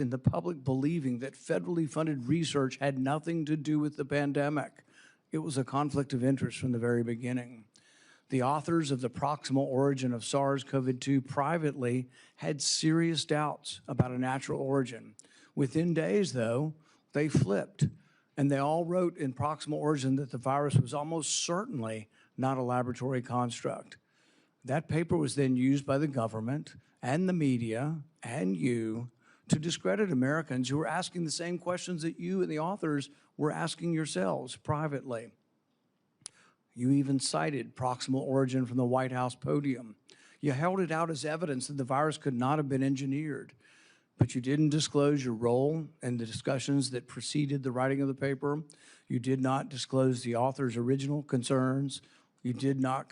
in the public believing that federally funded research had nothing to do with the pandemic. It was a conflict of interest from the very beginning. The authors of the proximal origin of SARS-CoV-2 privately had serious doubts about a natural origin. Within days, though, they flipped, and they all wrote in proximal origin that the virus was almost certainly not a laboratory construct. That paper was then used by the government and the media and you to discredit Americans who were asking the same questions that you and the authors were asking yourselves privately. You even cited proximal origin from the White House podium. You held it out as evidence that the virus could not have been engineered, but you didn't disclose your role in the discussions that preceded the writing of the paper. You did not disclose the author's original concerns. You did not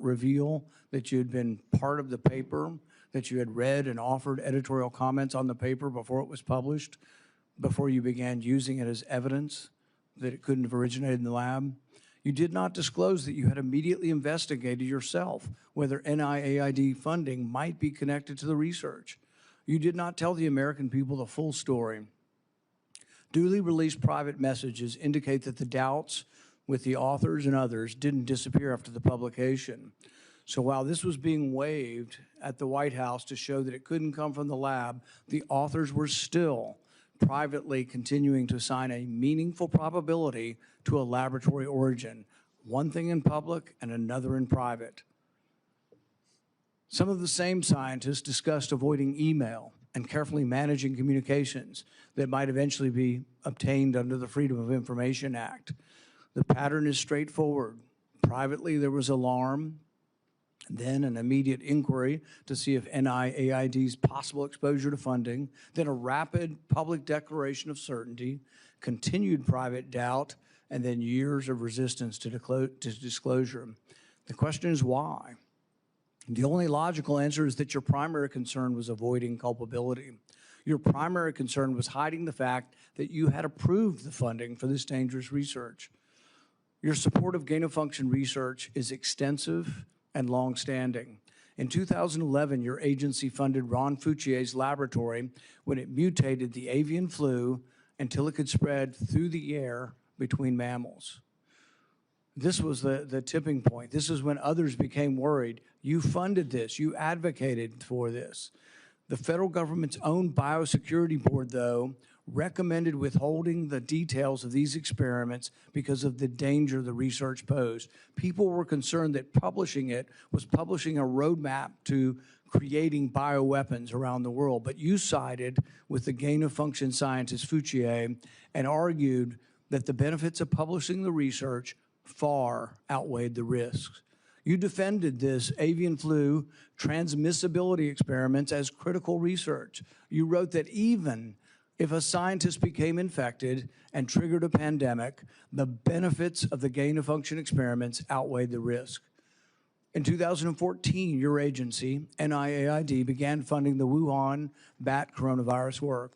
reveal that you had been part of the paper, that you had read and offered editorial comments on the paper before it was published, before you began using it as evidence that it couldn't have originated in the lab. You did not disclose that you had immediately investigated yourself whether NIAID funding might be connected to the research. You did not tell the American people the full story. Duly released private messages indicate that the doubts with the authors and others didn't disappear after the publication. So while this was being waved at the White House to show that it couldn't come from the lab, the authors were still privately continuing to assign a meaningful probability to a laboratory origin, one thing in public and another in private. Some of the same scientists discussed avoiding email and carefully managing communications that might eventually be obtained under the Freedom of Information Act. The pattern is straightforward. Privately, there was alarm, then an immediate inquiry to see if NIAID's possible exposure to funding, then a rapid public declaration of certainty, continued private doubt, and then years of resistance to disclosure. The question is why? The only logical answer is that your primary concern was avoiding culpability. Your primary concern was hiding the fact that you had approved the funding for this dangerous research. Your support of gain-of-function research is extensive and long-standing. In 2011, your agency funded Ron Fauci's laboratory when it mutated the avian flu until it could spread through the air between mammals. This was the tipping point. This is when others became worried. You funded this. You advocated for this. The federal government's own biosecurity board, though, recommended withholding the details of these experiments because of the danger the research posed. People were concerned that publishing it was publishing a roadmap to creating bioweapons around the world. But you sided with the gain-of-function scientist Fauci and argued that the benefits of publishing the research far outweighed the risks. You defended this avian flu transmissibility experiments as critical research. You wrote that even if a scientist became infected and triggered a pandemic, the benefits of the gain-of-function experiments outweighed the risk. In 2014, your agency, NIAID, began funding the Wuhan bat coronavirus work.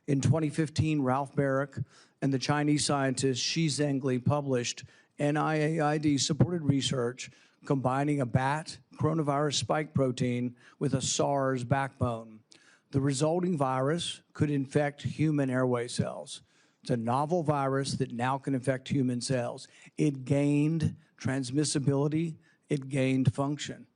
In 2015, Ralph Barrick and the Chinese scientist Shi Zhengli published NIAID-supported research combining a bat coronavirus spike protein with a SARS backbone. The resulting virus could infect human airway cells. It's a novel virus that now can infect human cells. It gained transmissibility, it gained function.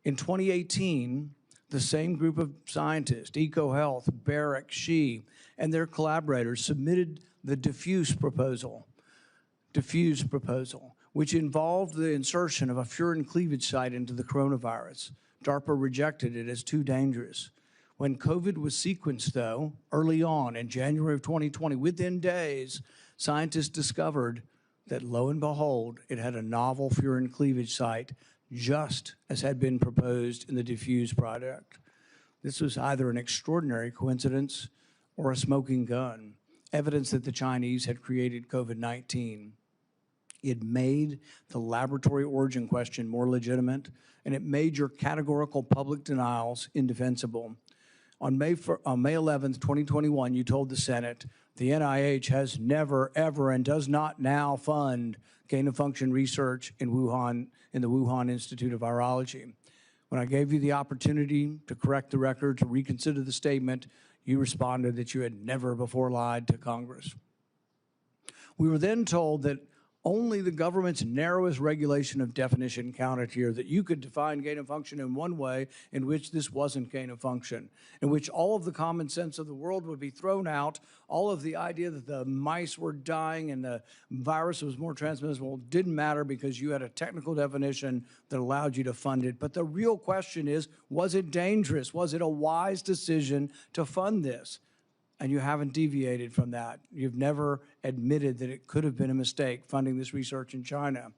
In 2018, the same group of scientists, EcoHealth, Barrick, Shi, and their collaborators submitted the diffuse proposal, which involved the insertion of a furin cleavage site into the coronavirus. DARPA rejected it as too dangerous. When COVID was sequenced, though, early on in January of 2020, within days, scientists discovered that, lo and behold, it had a novel furin cleavage site, just as had been proposed in the diffuse project. This was either an extraordinary coincidence or a smoking gun, evidence that the Chinese had created COVID-19. It made the laboratory origin question more legitimate, and it made your categorical public denials indefensible. On May 11th, 2021, you told the Senate, the NIH has never, ever, and does not now fund gain-of-function research in Wuhan, in the Wuhan Institute of Virology. When I gave you the opportunity to correct the record, to reconsider the statement, you responded that you had never before lied to Congress. We were then told that only the government's narrowest regulation of definition counted here, that you could define gain of function in one way in which this wasn't gain of function, in which all of the common sense of the world would be thrown out, all of the idea that the mice were dying and the virus was more transmissible didn't matter because you had a technical definition that allowed you to fund it. But the real question is, was it dangerous? Was it a wise decision to fund this? And you haven't deviated from that. You've never admitted that it could have been a mistake funding this research in China.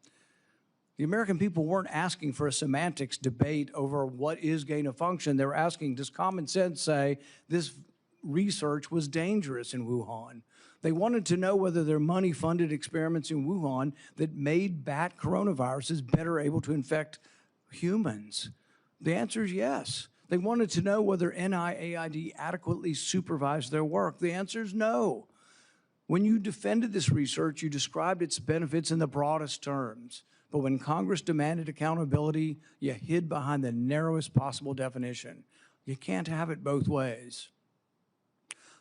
The American people weren't asking for a semantics debate over what is gain of function. They were asking, does common sense say this research was dangerous in Wuhan? They wanted to know whether their money-funded experiments in Wuhan that made bat coronaviruses better able to infect humans. The answer is yes. They wanted to know whether NIAID adequately supervised their work. The answer is no. When you defended this research, you described its benefits in the broadest terms. But when Congress demanded accountability, you hid behind the narrowest possible definition. You can't have it both ways.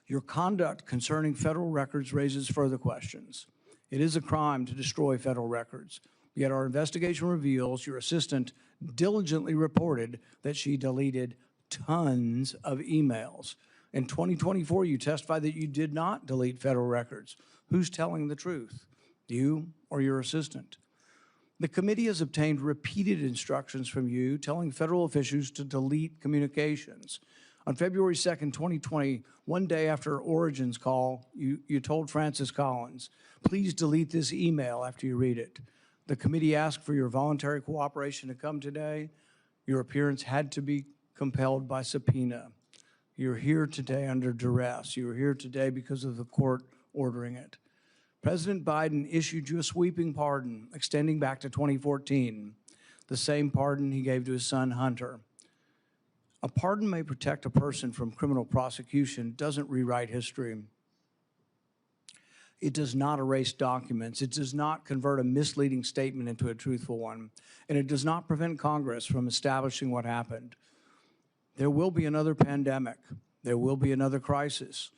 Your conduct concerning federal records raises further questions. It is a crime to destroy federal records. Yet our investigation reveals your assistant diligently reported that she deleted tons of emails. In 2024, you testified that you did not delete federal records. Who's telling the truth, you or your assistant? The committee has obtained repeated instructions from you telling federal officials to delete communications. On February 2nd, 2020, one day after Origin's call, you told Francis Collins, please delete this email after you read it. The committee asked for your voluntary cooperation to come today. Your appearance had to be compelled by subpoena. You're here today under duress. You're here today because of the court ordering it. President Biden issued you a sweeping pardon extending back to 2014, the same pardon he gave to his son Hunter. A pardon may protect a person from criminal prosecution, doesn't rewrite history. It does not erase documents. It does not convert a misleading statement into a truthful one. And it does not prevent Congress from establishing what happened. There will be another pandemic. There will be another crisis.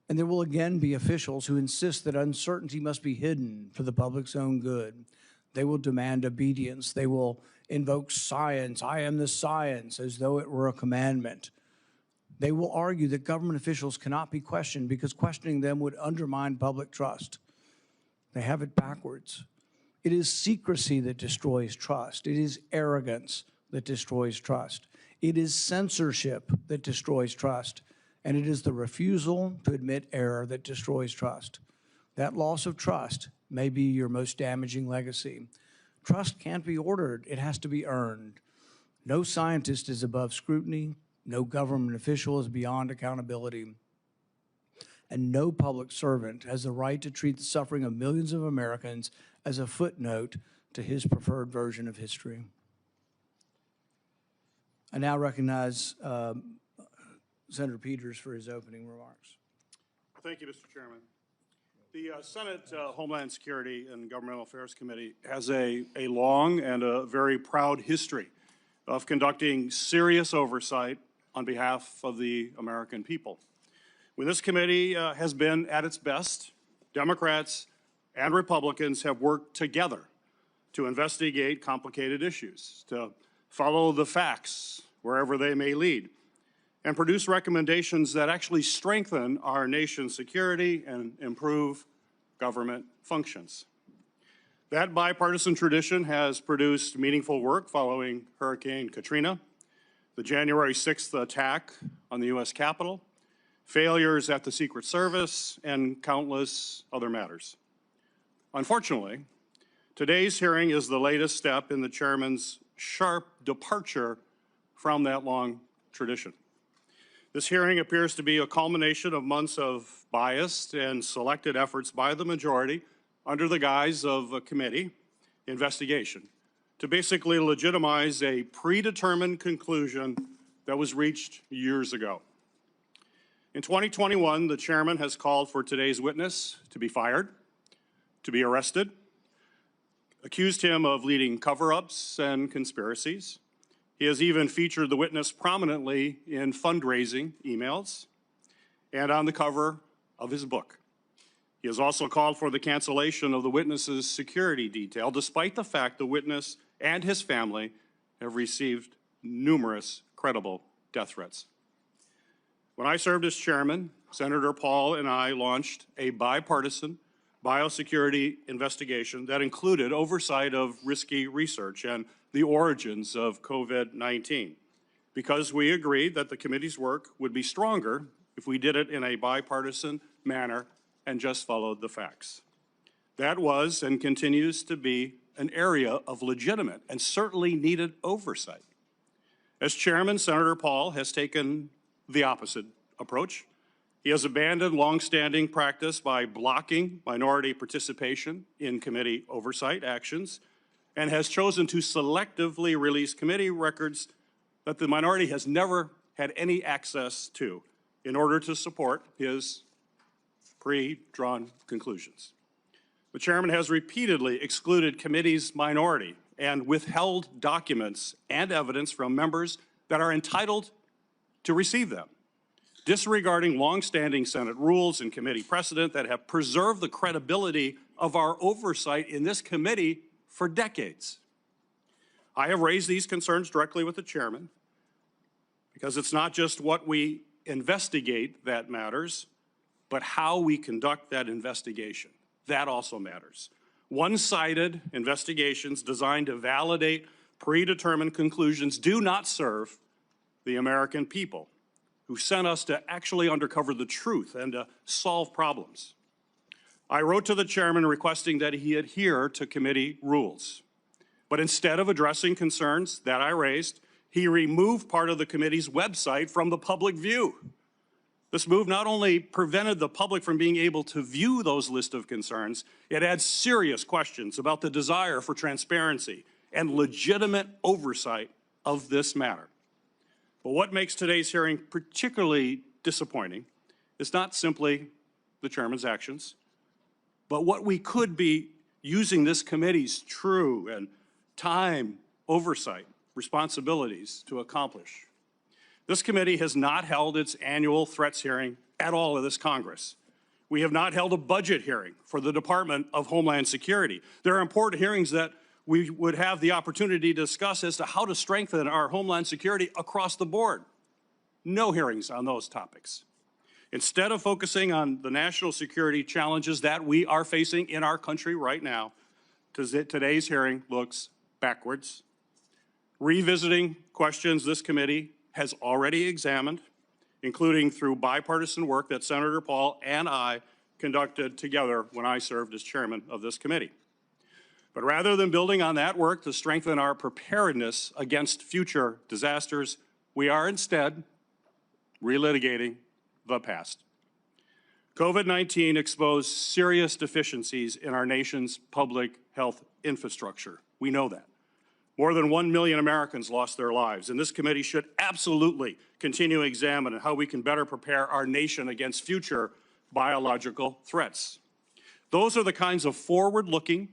And there will again be officials who insist that uncertainty must be hidden for the public's own good. They will demand obedience. They will invoke science. I am the science, as though it were a commandment. They will argue that government officials cannot be questioned because questioning them would undermine public trust. They have it backwards. It is secrecy that destroys trust. It is arrogance that destroys trust. It is censorship that destroys trust. And it is the refusal to admit error that destroys trust. That loss of trust may be your most damaging legacy. Trust can't be ordered. It has to be earned. No scientist is above scrutiny. No government official is beyond accountability. And no public servant has the right to treat the suffering of millions of Americans as a footnote to his preferred version of history. I now recognize Senator Peters for his opening remarks. Thank you, Mr. Chairman. The Senate Homeland Security and Governmental Affairs Committee has a long and a very proud history of conducting serious oversight on behalf of the American people. When this committee has been at its best, Democrats and Republicans have worked together to investigate complicated issues, to follow the facts wherever they may lead, and produce recommendations that actually strengthen our nation's security and improve government functions. That bipartisan tradition has produced meaningful work following Hurricane Katrina, the January 6th attack on the U.S. Capitol, failures at the Secret Service, and countless other matters. Unfortunately, today's hearing is the latest step in the chairman's sharp departure from that long tradition. This hearing appears to be a culmination of months of biased and selected efforts by the majority under the guise of a committee investigation to basically legitimize a predetermined conclusion that was reached years ago. In 2021, the chairman has called for today's witness to be fired, to be arrested, accused him of leading cover-ups and conspiracies. He has even featured the witness prominently in fundraising emails and on the cover of his book. He has also called for the cancellation of the witness's security detail, despite the fact the witness and his family have received numerous credible death threats. When I served as chairman, Senator Paul and I launched a bipartisan biosecurity investigation that included oversight of risky research and the origins of COVID-19, because we agreed that the committee's work would be stronger if we did it in a bipartisan manner and just followed the facts. That was and continues to be an area of legitimate and certainly needed oversight. As chairman, Senator Paul has taken the opposite approach. He has abandoned longstanding practice by blocking minority participation in committee oversight actions and has chosen to selectively release committee records that the minority has never had any access to in order to support his pre-drawn conclusions. The chairman has repeatedly excluded committee's minority and withheld documents and evidence from members that are entitled to receive them, disregarding longstanding Senate rules and committee precedent that have preserved the credibility of our oversight in this committee for decades. I have raised these concerns directly with the chairman because it's not just what we investigate that matters, but how we conduct that investigation. That also matters. One-sided investigations designed to validate predetermined conclusions do not serve the American people who sent us to actually uncover the truth and to solve problems. I wrote to the chairman requesting that he adhere to committee rules. But instead of addressing concerns that I raised, he removed part of the committee's website from the public view. This move not only prevented the public from being able to view those lists of concerns, it adds serious questions about the desire for transparency and legitimate oversight of this matter. But what makes today's hearing particularly disappointing is not simply the chairman's actions, but what we could be using this committee's true and time oversight responsibilities to accomplish. This committee has not held its annual threats hearing at all in this Congress. We have not held a budget hearing for the Department of Homeland Security. There are important hearings that we would have the opportunity to discuss as to how to strengthen our Homeland Security across the board. No hearings on those topics. Instead of focusing on the national security challenges that we are facing in our country right now, today's hearing looks backwards, revisiting questions this committee has already examined, including through bipartisan work that Senator Paul and I conducted together when I served as chairman of this committee. But rather than building on that work to strengthen our preparedness against future disasters, we are instead relitigating the past. COVID-19 exposed serious deficiencies in our nation's public health infrastructure. We know that. More than 1 million Americans lost their lives, and this committee should absolutely continue to examine how we can better prepare our nation against future biological threats. Those are the kinds of forward-looking,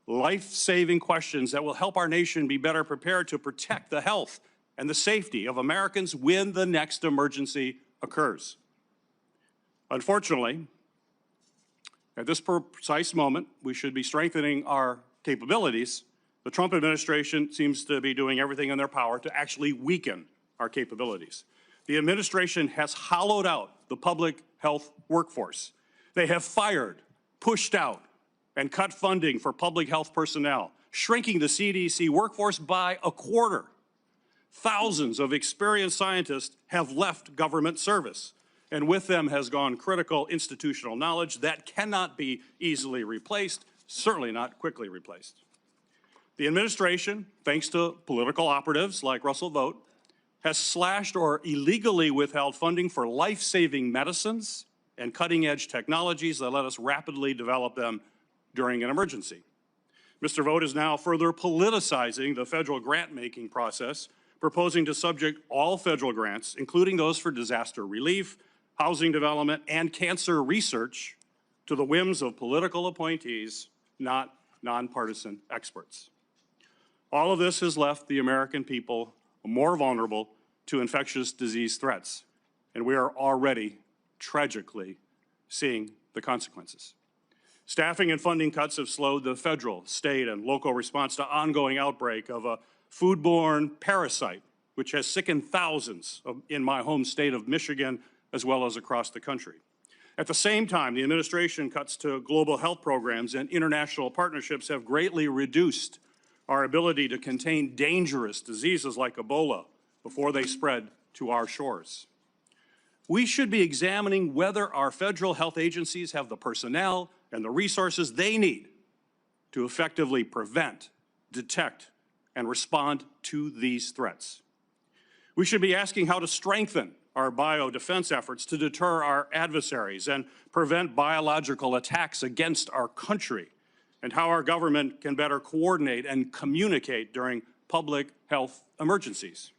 life-saving questions that will help our nation be better prepared to protect the health and the safety of Americans when the next emergency occurs. Unfortunately, at this precise moment, we should be strengthening our capabilities. The Trump administration seems to be doing everything in their power to actually weaken our capabilities. The administration has hollowed out the public health workforce. They have fired, pushed out, and cut funding for public health personnel, shrinking the CDC workforce by a quarter. Thousands of experienced scientists have left government service, and with them has gone critical institutional knowledge that cannot be easily replaced, certainly not quickly replaced. The administration, thanks to political operatives like Russell Vought, has slashed or illegally withheld funding for life-saving medicines and cutting-edge technologies that let us rapidly develop them during an emergency. Mr. Vought is now further politicizing the federal grant-making process, proposing to subject all federal grants, including those for disaster relief, housing development, and cancer research, to the whims of political appointees, not nonpartisan experts. All of this has left the American people more vulnerable to infectious disease threats. And we are already tragically seeing the consequences. Staffing and funding cuts have slowed the federal, state, and local response to ongoing outbreak of a foodborne parasite, which has sickened thousands in my home state of Michigan, as well as across the country. At the same time, the administration cuts to global health programs and international partnerships have greatly reduced our ability to contain dangerous diseases like Ebola before they spread to our shores. We should be examining whether our federal health agencies have the personnel and the resources they need to effectively prevent, detect, and respond to these threats. We should be asking how to strengthen our biodefense efforts to deter our adversaries and prevent biological attacks against our country, and how our government can better coordinate and communicate during public health emergencies.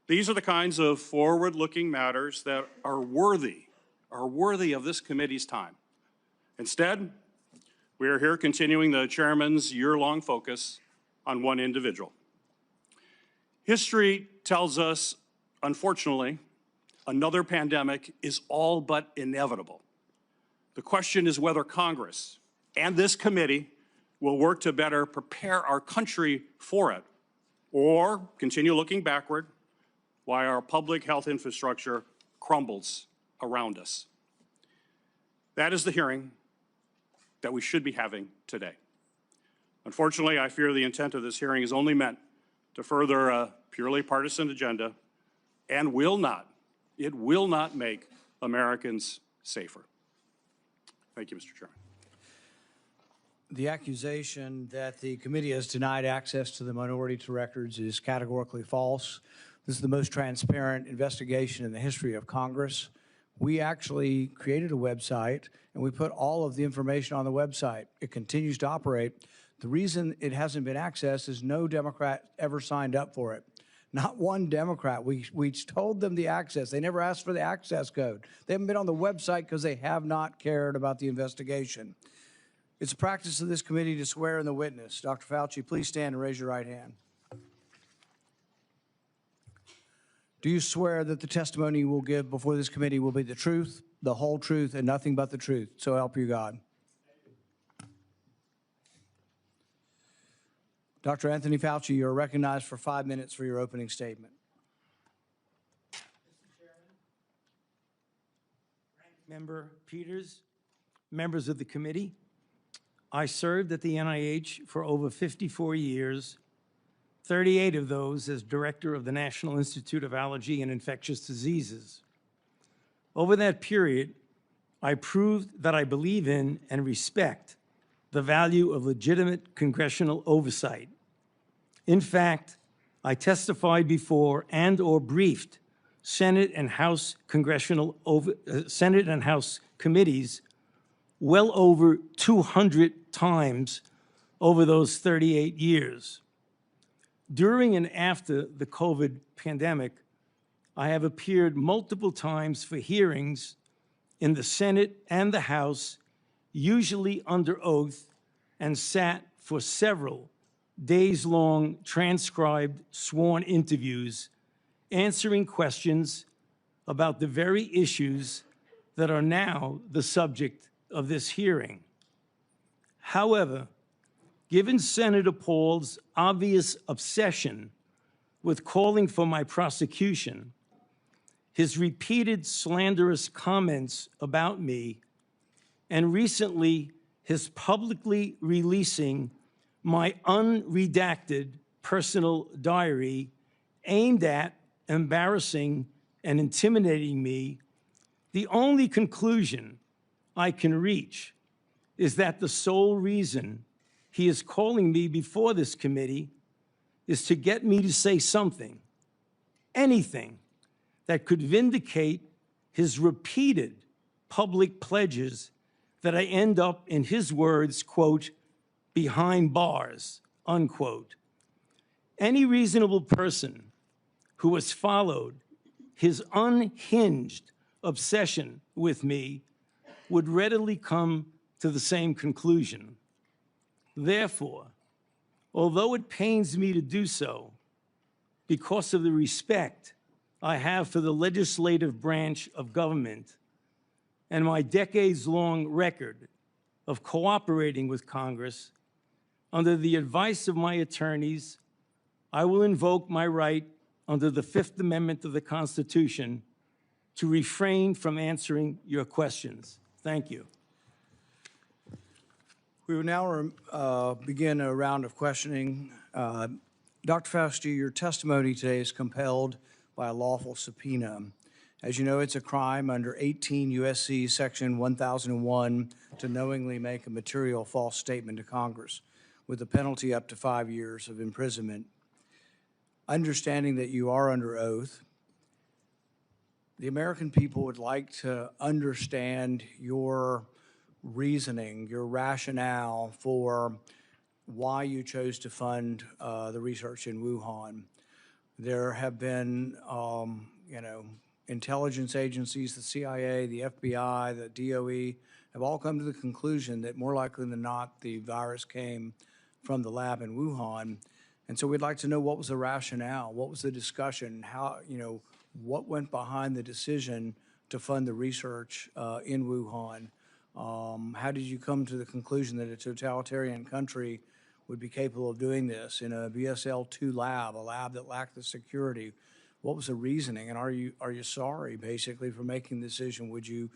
These are the kinds of forward-looking matters that are worthy of this committee's time. Instead, we are here continuing the chairman's year-long focus on one individual. History tells us, unfortunately, another pandemic is all but inevitable. The question is whether Congress and this committee will work to better prepare our country for it, or continue looking backward while our public health infrastructure crumbles around us. That is the hearing that we should be having today. Unfortunately, I fear the intent of this hearing is only meant to further a purely partisan agenda and it will not make Americans safer. Thank you, Mr. Chairman. The accusation that the committee has denied access to the minority to records is categorically false. This is the most transparent investigation in the history of Congress. We actually created a website and we put all of the information on the website. It continues to operate. The reason it hasn't been accessed is no Democrat ever signed up for it. Not one Democrat. We told them the access. They never asked for the access code. They haven't been on the website because they have not cared about the investigation. It's a practice of this committee to swear in the witness. Dr. Fauci, please stand and raise your right hand. Do you swear that the testimony you will give before this committee will be the truth, the whole truth, and nothing but the truth? So help you God. Dr. Anthony Fauci, you are recognized for 5 minutes for your opening statement. Mr. Chairman, Ranking Member Peters, members of the committee, I served at the NIH for over 54 years, 38 of those as director of the National Institute of Allergy and Infectious Diseases. Over that period, I proved that I believe in and respect the value of legitimate congressional oversight. In fact, I testified before and/or briefed Senate and House Senate and House committees well over 200 times over those 38 years. During and after the COVID pandemic, I have appeared multiple times for hearings in the Senate and the House, usually under oath, and sat for several days-long transcribed sworn interviews, answering questions about the very issues that are now the subject of this hearing. However, given Senator Paul's obvious obsession with calling for my prosecution, his repeated slanderous comments about me, and recently his publicly releasing my unredacted personal diary aimed at embarrassing and intimidating me, the only conclusion I can reach is that the sole reason he is calling me before this committee is to get me to say something, anything, that could vindicate his repeated public pledges that I end up, in his words, quote, behind bars, unquote. Any reasonable person who has followed his unhinged obsession with me would readily come to the same conclusion. Therefore, although it pains me to do so, because of the respect I have for the legislative branch of government and my decades-long record of cooperating with Congress, under the advice of my attorneys, I will invoke my right under the Fifth Amendment of the Constitution to refrain from answering your questions. Thank you. We will now begin a round of questioning. Dr. Fauci, your testimony today is compelled by a lawful subpoena. As you know, it's a crime under 18 U.S.C. Section 1001 to knowingly make a material false statement to Congress, with a penalty up to 5 years of imprisonment. Understanding that you are under oath, the American people would like to understand your reasoning, your rationale for why you chose to fund the research in Wuhan. There have been, intelligence agencies, the CIA, the FBI, the DOE, have all come to the conclusion that more likely than not, the virus came from the lab in Wuhan. And so we'd like to know, what was the rationale? What was the discussion? How, what went behind the decision to fund the research in Wuhan? How did you come to the conclusion that a totalitarian country would be capable of doing this in a BSL-2 lab, a lab that lacked the security? What was the reasoning, and are you sorry, basically, for making the decision? Would you,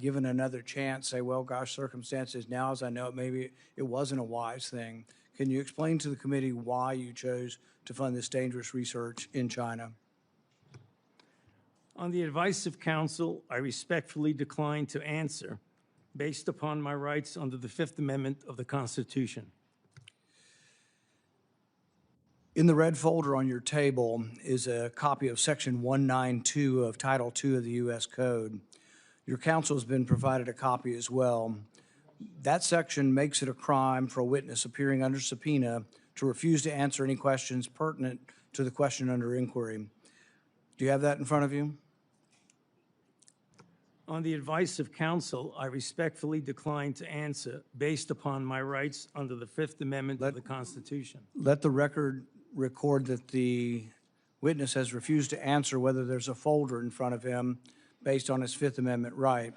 given another chance, say, well, gosh, circumstances now, as I know it, maybe it wasn't a wise thing. Can you explain to the committee why you chose to fund this dangerous research in China? On the advice of counsel, I respectfully decline to answer based upon my rights under the Fifth Amendment of the Constitution. In the red folder on your table is a copy of Section 192 of Title II of the U.S. Code. Your counsel has been provided a copy as well. That section makes it a crime for a witness appearing under subpoena to refuse to answer any questions pertinent to the question under inquiry. Do you have that in front of you? On the advice of counsel, I respectfully decline to answer based upon my rights under the Fifth Amendment of the Constitution. Let the record record that the witness has refused to answer whether there's a folder in front of him based on his Fifth Amendment right.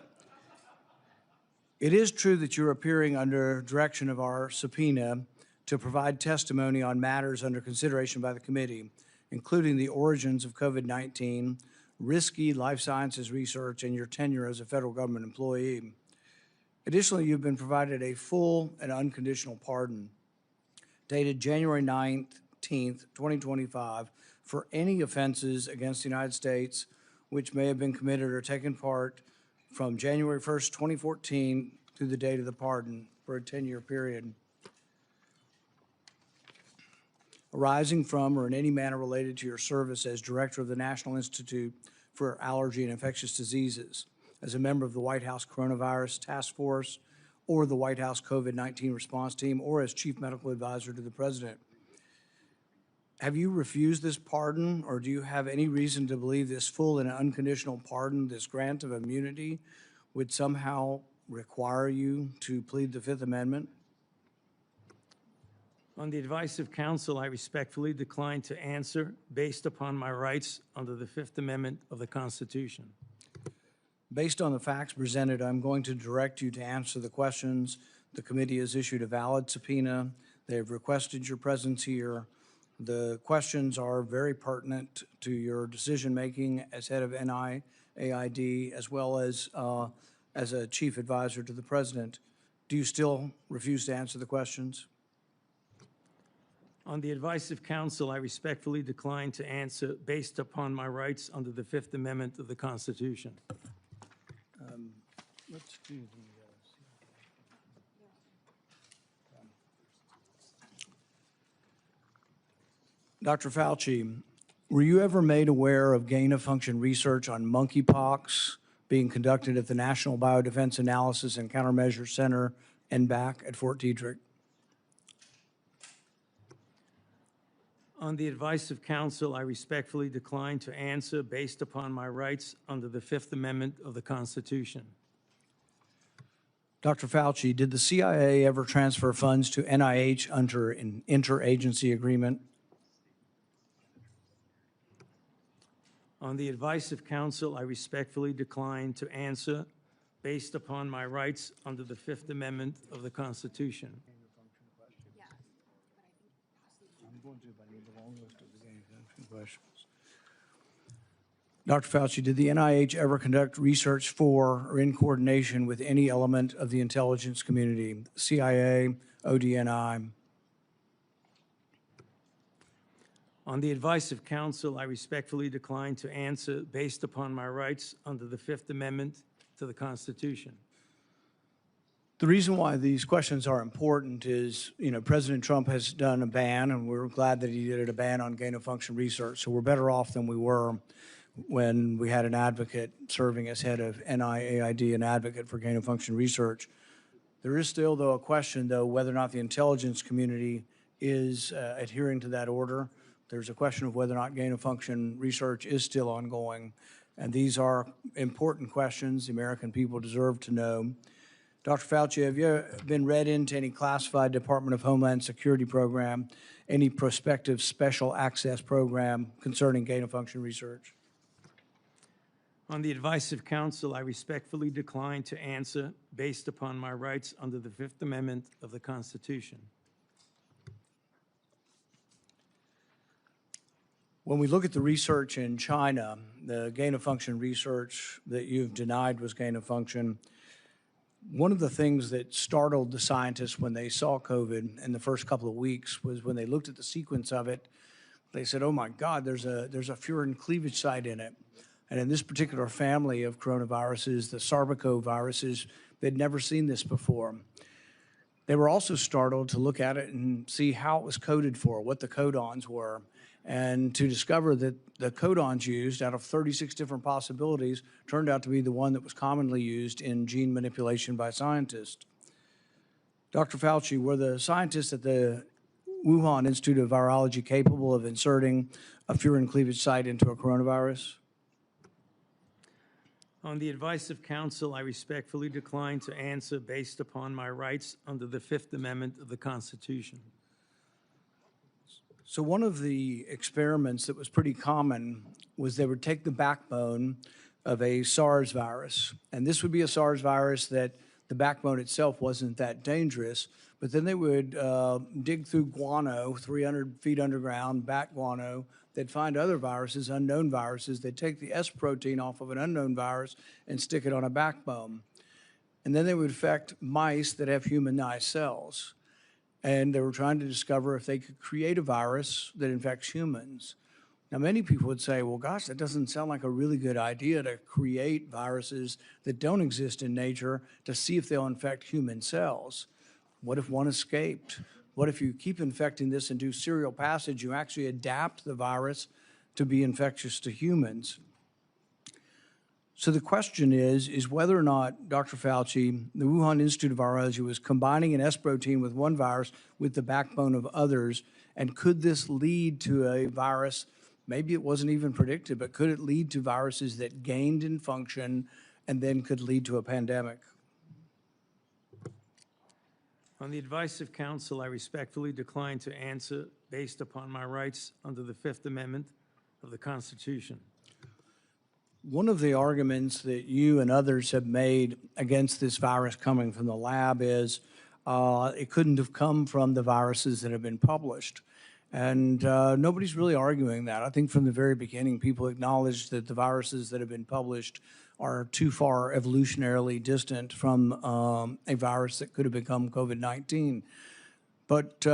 It is true that you're appearing under direction of our subpoena to provide testimony on matters under consideration by the committee, including the origins of COVID-19, risky life sciences research, and your tenure as a federal government employee. Additionally, you've been provided a full and unconditional pardon dated January 19th, 2025, for any offenses against the United States which may have been committed or taken part from January 1st, 2014 through the date of the pardon for a 10-year period, arising from or in any manner related to your service as director of the National Institute for Allergy and Infectious Diseases, as a member of the White House Coronavirus Task Force, or the White House COVID-19 response team, or as chief medical advisor to the president. Have you refused this pardon, or do you have any reason to believe this full and unconditional pardon, this grant of immunity, would somehow require you to plead the Fifth Amendment? On the advice of counsel, I respectfully decline to answer based upon my rights under the Fifth Amendment of the Constitution. Based on the facts presented, I'm going to direct you to answer the questions. The committee has issued a valid subpoena. They have requested your presence here. The questions are very pertinent to your decision-making as head of NIAID, as well as a chief advisor to the president. Do you still refuse to answer the questions? On the advice of counsel, I respectfully decline to answer based upon my rights under the Fifth Amendment of the Constitution. Let's do the... Dr. Fauci, were you ever made aware of gain-of-function research on monkeypox being conducted at the National Biodefense Analysis and Countermeasure Center, NBAC, at Fort Detrick? On the advice of counsel, I respectfully decline to answer based upon my rights under the Fifth Amendment of the Constitution. Dr. Fauci, did the CIA ever transfer funds to NIH under an interagency agreement? On the advice of counsel, I respectfully decline to answer based upon my rights under the Fifth Amendment of the Constitution. Dr. Fauci, did the NIH ever conduct research for or in coordination with any element of the intelligence community, CIA, ODNI? On the advice of counsel, I respectfully decline to answer based upon my rights under the Fifth Amendment to the Constitution. The reason why these questions are important is, President Trump has done a ban, and we're glad that he did a ban on gain-of-function research. So we're better off than we were when we had an advocate serving as head of NIAID, an advocate for gain-of-function research. There is still, though, a question, though, whether or not the intelligence community is adhering to that order. There's a question of whether or not gain-of-function research is still ongoing. And these are important questions the American people deserve to know. Dr. Fauci, have you been read into any classified Department of Homeland Security program, any prospective special access program concerning gain-of-function research? On the advice of counsel, I respectfully decline to answer based upon my rights under the Fifth Amendment of the Constitution. When we look at the research in China, the gain-of-function research that you've denied was gain-of-function, one of the things that startled the scientists when they saw COVID in the first couple of weeks was when they looked at the sequence of it, they said, oh my God, there's a furin cleavage site in it. And in this particular family of coronaviruses, the sarbecoviruses, they'd never seen this before. They were also startled to look at it and see how it was coded for, what the codons were, and to discover that the codons used out of 36 different possibilities turned out to be the one that was commonly used in gene manipulation by scientists. Dr. Fauci, were the scientists at the Wuhan Institute of Virology capable of inserting a furin cleavage site into a coronavirus? On the advice of counsel, I respectfully decline to answer based upon my rights under the Fifth Amendment of the Constitution. So one of the experiments that was pretty common was they would take the backbone of a SARS virus, and this would be a SARS virus that the backbone itself wasn't that dangerous, but then they would dig through guano, 300 feet underground, bat guano. They'd find other viruses, unknown viruses. They'd take the S protein off of an unknown virus and stick it on a backbone. And then they would infect mice that have humanized cells. And they were trying to discover if they could create a virus that infects humans. Now, many people would say, well, gosh, that doesn't sound like a really good idea to create viruses that don't exist in nature to see if they'll infect human cells. What if one escaped? What if you keep infecting this and do serial passage, you actually adapt the virus to be infectious to humans? So the question is whether or not, Dr. Fauci, the Wuhan Institute of Virology was combining an S protein with one virus with the backbone of others, and could this lead to a virus, maybe it wasn't even predicted, but could it lead to viruses that gained in function and then could lead to a pandemic? On the advice of counsel, I respectfully decline to answer based upon my rights under the Fifth Amendment of the Constitution. One of the arguments that you and others have made against this virus coming from the lab is it couldn't have come from the viruses that have been published. And nobody's really arguing that. I think from the very beginning, people acknowledged that the viruses that have been published are too far evolutionarily distant from a virus that could have become COVID-19. But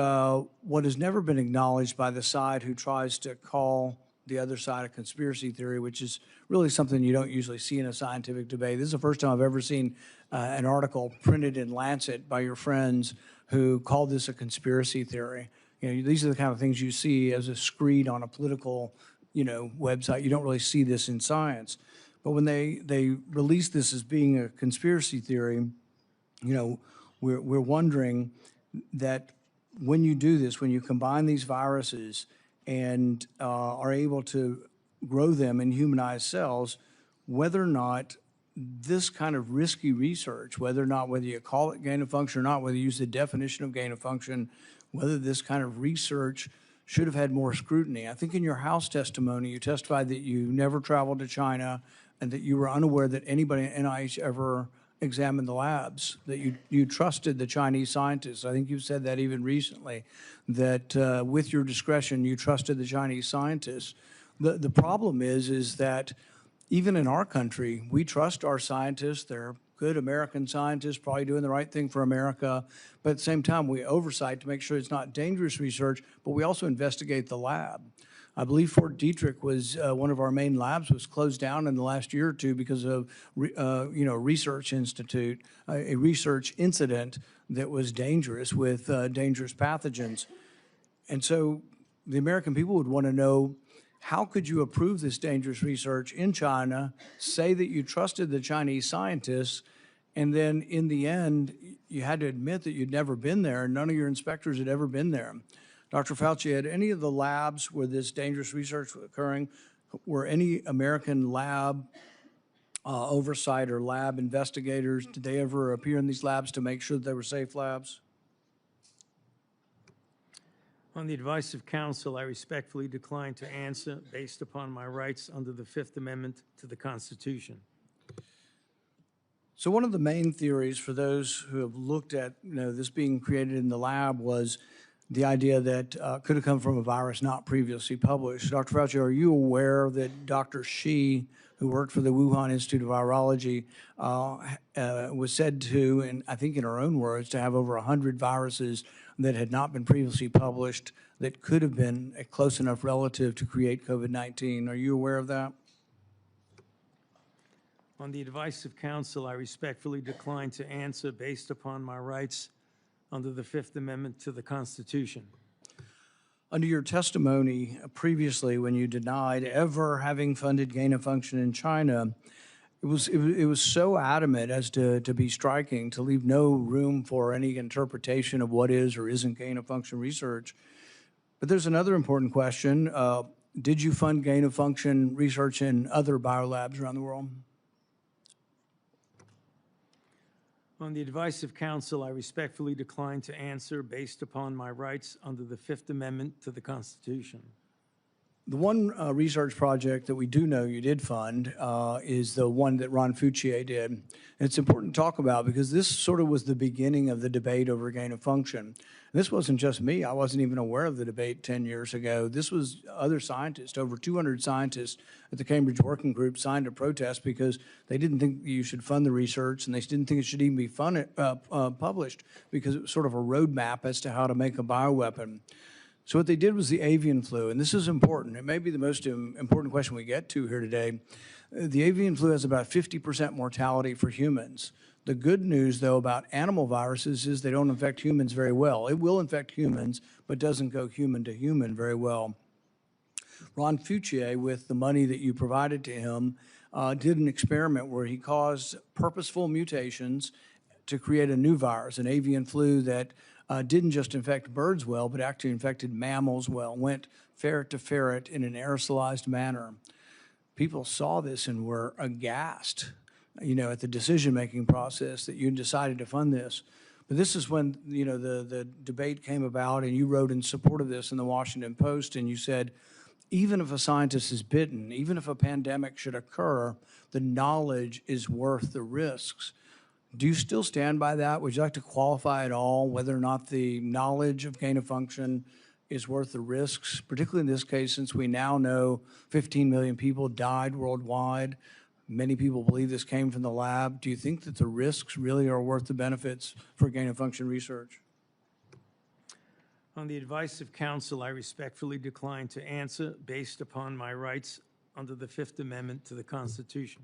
what has never been acknowledged by the side who tries to call the other side a conspiracy theory, which is really something you don't usually see in a scientific debate. This is the first time I've ever seen an article printed in Lancet by your friends who called this a conspiracy theory. These are the kind of things you see as a screed on a political, website. You don't really see this in science. But when they release this as being a conspiracy theory, we're wondering that when you do this, when you combine these viruses and are able to grow them in humanized cells, whether or not this kind of risky research, whether you call it gain of function or not, whether you use the definition of gain of function, whether this kind of research should have had more scrutiny. I think in your House testimony, you testified that you never traveled to China and that you were unaware that anybody at NIH ever examined the labs, that you trusted the Chinese scientists. I think you've said that even recently, that with your discretion, you trusted the Chinese scientists. The problem is that even in our country, we trust our scientists. They're good American scientists, probably doing the right thing for America. But at the same time, we oversight to make sure it's not dangerous research, but we also investigate the lab. I believe Fort Detrick was one of our main labs, was closed down in the last year or two because of research institute, a research incident that was dangerous with dangerous pathogens. And so the American people would want to know, how could you approve this dangerous research in China, say that you trusted the Chinese scientists, and then in the end, you had to admit that you'd never been there, and none of your inspectors had ever been there. Dr. Fauci, had any of the labs where this dangerous research was occurring, were any American lab oversight or lab investigators, did they ever appear in these labs to make sure that they were safe labs? On the advice of counsel, I respectfully decline to answer based upon my rights under the Fifth Amendment to the Constitution. So one of the main theories for those who have looked at this being created in the lab was the idea that could have come from a virus not previously published. Dr. Fauci, are you aware that Dr. Shi, who worked for the Wuhan Institute of Virology, was said to, and I think in her own words, to have over 100 viruses that had not been previously published that could have been a close enough relative to create COVID-19? Are you aware of that? On the advice of counsel, I respectfully decline to answer based upon my rights under the Fifth Amendment to the Constitution. Under your testimony previously, when you denied ever having funded gain of function in China, it was so adamant as to be striking, to leave no room for any interpretation of what is or isn't gain of function research. But there's another important question. Did you fund gain of function research in other biolabs around the world? On the advice of counsel, I respectfully decline to answer based upon my rights under the Fifth Amendment to the Constitution. The one research project that we do know you did fund is the one that Ron Fauci did. And it's important to talk about because this sort of was the beginning of the debate over gain of function. And this wasn't just me. I wasn't even aware of the debate 10 years ago. This was other scientists. Over 200 scientists at the Cambridge Working Group signed a protest because they didn't think you should fund the research, and they didn't think it should even be published because it was sort of a roadmap as to how to make a bioweapon. So what they did was the avian flu, and this is important. It may be the most important question we get to here today. The avian flu has about 50% mortality for humans. The good news, though, about animal viruses is they don't infect humans very well. It will infect humans, but doesn't go human to human very well. Ron Fauci, with the money that you provided to him, did an experiment where he caused purposeful mutations to create a new virus, an avian flu that didn't just infect birds well, but actually infected mammals well, went ferret to ferret in an aerosolized manner. People saw this and were aghast, at the decision-making process that you decided to fund this. But this is when, the debate came about, and you wrote in support of this in the Washington Post, and you said, even if a scientist is bitten, even if a pandemic should occur, the knowledge is worth the risks. Do you still stand by that? Would you like to qualify at all whether or not the knowledge of gain of function is worth the risks, particularly in this case, since we now know 15 million people died worldwide? Many people believe this came from the lab. Do you think that the risks really are worth the benefits for gain of function research? On the advice of counsel, I respectfully decline to answer based upon my rights under the Fifth Amendment to the Constitution.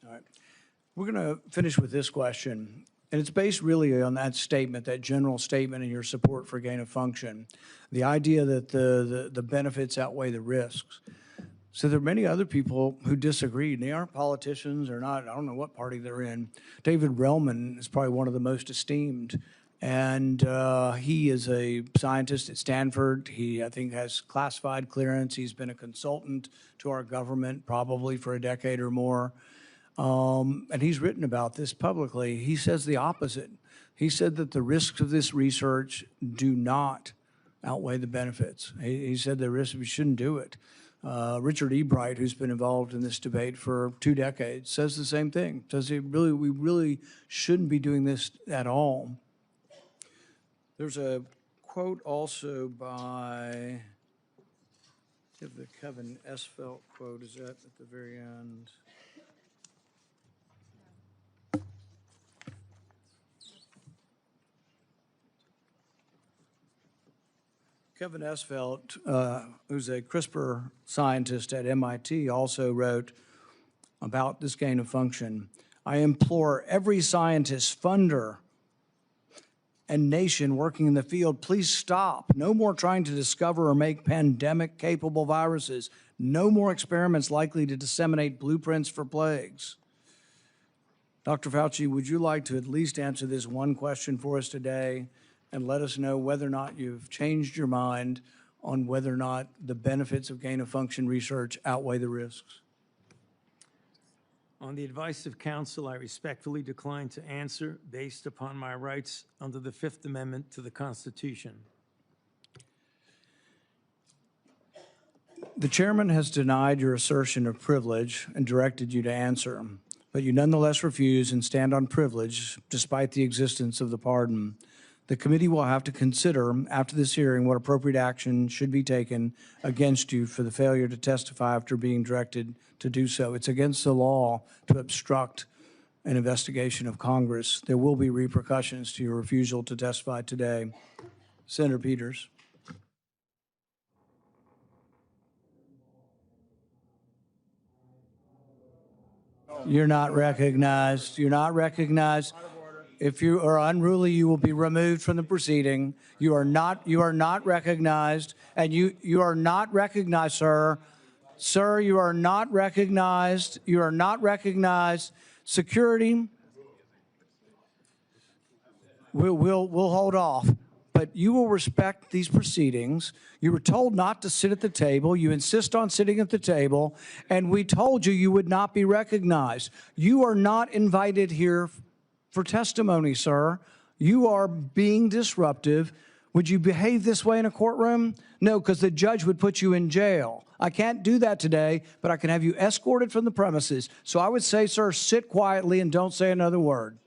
All right. We're going to finish with this question, and it's based really on that statement, that general statement in your support for gain of function, the idea that the benefits outweigh the risks. So there are many other people who disagree, and they aren't politicians or not, I don't know what party they're in. David Relman is probably one of the most esteemed, and he is a scientist at Stanford. He, I think, has classified clearance. He's been a consultant to our government probably for a decade or more. and he's written about this publicly. He says the opposite. He said that the risks of this research do not outweigh the benefits. He said the risks, we shouldn't do it. Richard E. Bright, who's been involved in this debate for 2 decades, says the same thing. Says we really shouldn't be doing this at all. There's a quote also by, if the Kevin Esfelt quote is that at the very end. Kevin Esfelt, who's a CRISPR scientist at MIT, also wrote about this gain of function. I implore every scientist, funder, and nation working in the field, please stop. No more trying to discover or make pandemic-capable viruses. No more experiments likely to disseminate blueprints for plagues. Dr. Fauci, would you like to at least answer this one question for us today and let us know whether or not you've changed your mind on whether or not the benefits of gain-of-function research outweigh the risks? On the advice of counsel, I respectfully decline to answer based upon my rights under the Fifth Amendment to the Constitution. The chairman has denied your assertion of privilege and directed you to answer, but you nonetheless refuse and stand on privilege despite the existence of the pardon. The committee will have to consider after this hearing what appropriate action should be taken against you for the failure to testify after being directed to do so. It's against the law to obstruct an investigation of Congress. There will be repercussions to your refusal to testify today. Senator Peters. You're not recognized. You're not recognized. If you are unruly, you will be removed from the proceeding. You are not recognized, and you are not recognized, sir. Sir, you are not recognized. You are not recognized. Security, we'll hold off, but you will respect these proceedings. You were told not to sit at the table. You insist on sitting at the table, and we told you you would not be recognized. You are not invited here for testimony, sir. You are being disruptive. Would you behave this way in a courtroom? No, because the judge would put you in jail. I can't do that today, but I can have you escorted from the premises. So I would say, sir, sit quietly and don't say another word.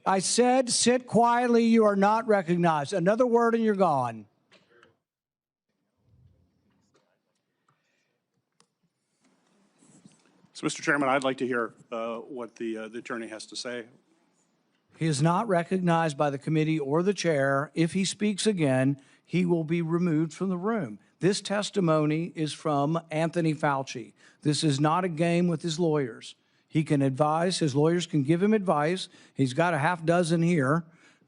I said, sit quietly, you are not recognized. Another word and you're gone. So, Mr. Chairman, I'd like to hear what the attorney has to say. He is not recognized by the committee or the chair. If he speaks again, he will be removed from the room. This testimony is from Anthony Fauci. This is not a game with his lawyers. He can advise, his lawyers can give him advice. He's got a half dozen here.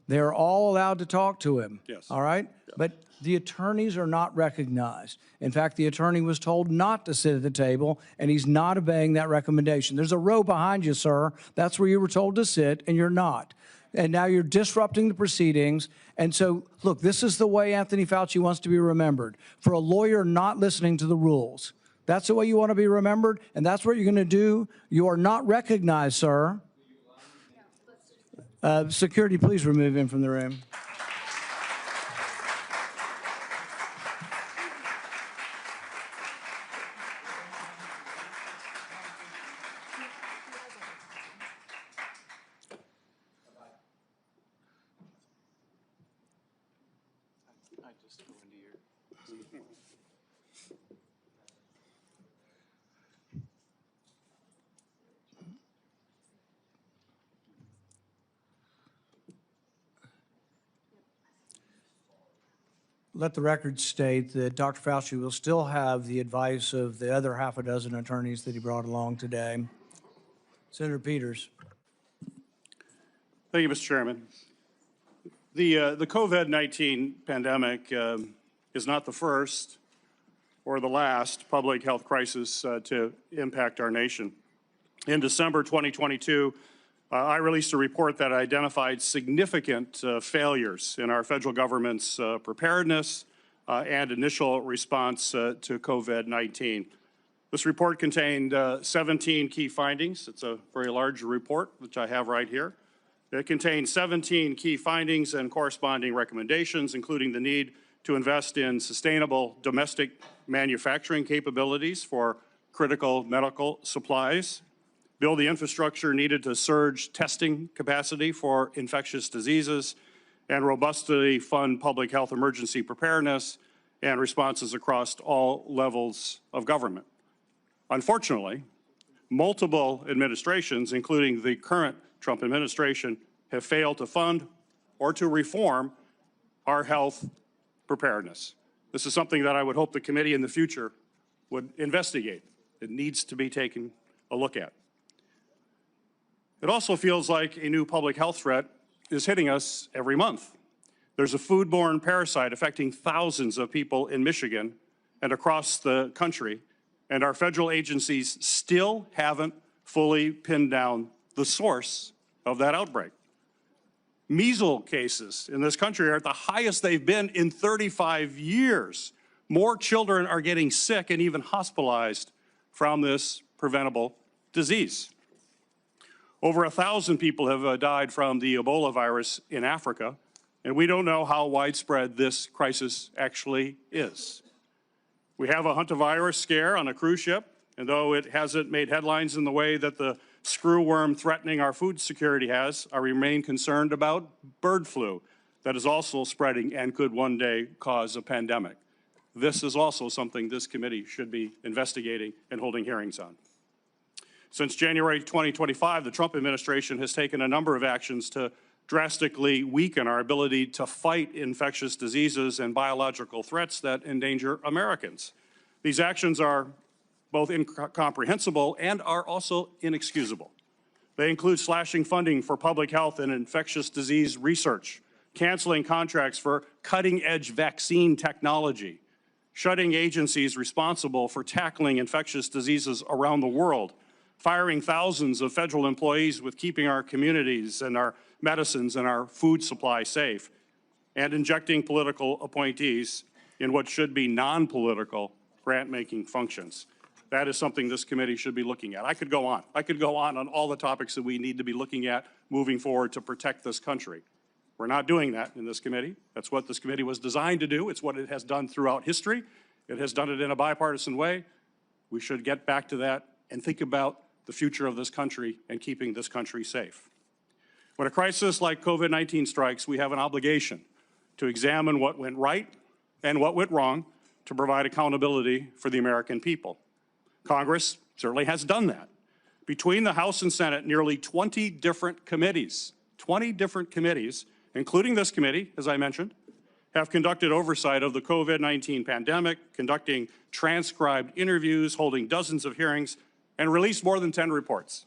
They're all allowed to talk to him. Yes. All right? Yeah. But the attorneys are not recognized. In fact, the attorney was told not to sit at the table, and he's not obeying that recommendation. There's a row behind you, sir. That's where you were told to sit, and you're not. And now you're disrupting the proceedings. And so, look, this is the way Anthony Fauci wants to be remembered, for a lawyer not listening to the rules. That's the way you want to be remembered, and that's what you're going to do. You are not recognized, sir. Security, please remove him from the room. Let the record state that Dr. Fauci will still have the advice of the other half a dozen attorneys that he brought along today. Senator Peters. Thank you, Mr. Chairman. The COVID-19 pandemic is not the first or the last public health crisis to impact our nation. In December 2022, I released a report that identified significant failures in our federal government's preparedness and initial response to COVID-19. This report contained 17 key findings. It's a very large report, which I have right here. It contains 17 key findings and corresponding recommendations, including the need to invest in sustainable domestic manufacturing capabilities for critical medical supplies, build the infrastructure needed to surge testing capacity for infectious diseases, and robustly fund public health emergency preparedness and responses across all levels of government. Unfortunately, multiple administrations, including the current Trump administration, have failed to fund or to reform our health preparedness. This is something that I would hope the committee in the future would investigate. It needs to be taken a look at. It also feels like a new public health threat is hitting us every month. There's a foodborne parasite affecting thousands of people in Michigan and across the country, and our federal agencies still haven't fully pinned down the source of that outbreak. Measles cases in this country are at the highest they've been in 35 years. More children are getting sick and even hospitalized from this preventable disease. Over 1,000 people have died from the Ebola virus in Africa, and we don't know how widespread this crisis actually is. We have a hantavirus scare on a cruise ship, and though it hasn't made headlines in the way that the screwworm threatening our food security has, I remain concerned about bird flu that is also spreading and could one day cause a pandemic. This is also something this committee should be investigating and holding hearings on. Since January 2025, the Trump administration has taken a number of actions to drastically weaken our ability to fight infectious diseases and biological threats that endanger Americans. These actions are both incomprehensible and are also inexcusable. They include slashing funding for public health and infectious disease research, canceling contracts for cutting-edge vaccine technology, shutting agencies responsible for tackling infectious diseases around the world, firing thousands of federal employees with keeping our communities and our medicines and our food supply safe, and injecting political appointees in what should be non-political grant-making functions. That is something this committee should be looking at. I could go on. I could go on all the topics that we need to be looking at moving forward to protect this country. We're not doing that in this committee. That's what this committee was designed to do. It's what it has done throughout history. It has done it in a bipartisan way. We should get back to that and think about the future of this country and keeping this country safe. When a crisis like COVID-19 strikes, we have an obligation to examine what went right and what went wrong to provide accountability for the American people. Congress certainly has done that. Between the House and Senate, nearly 20 different committees, including this committee, as I mentioned, have conducted oversight of the COVID-19 pandemic, conducting transcribed interviews, holding dozens of hearings, and released more than 10 reports.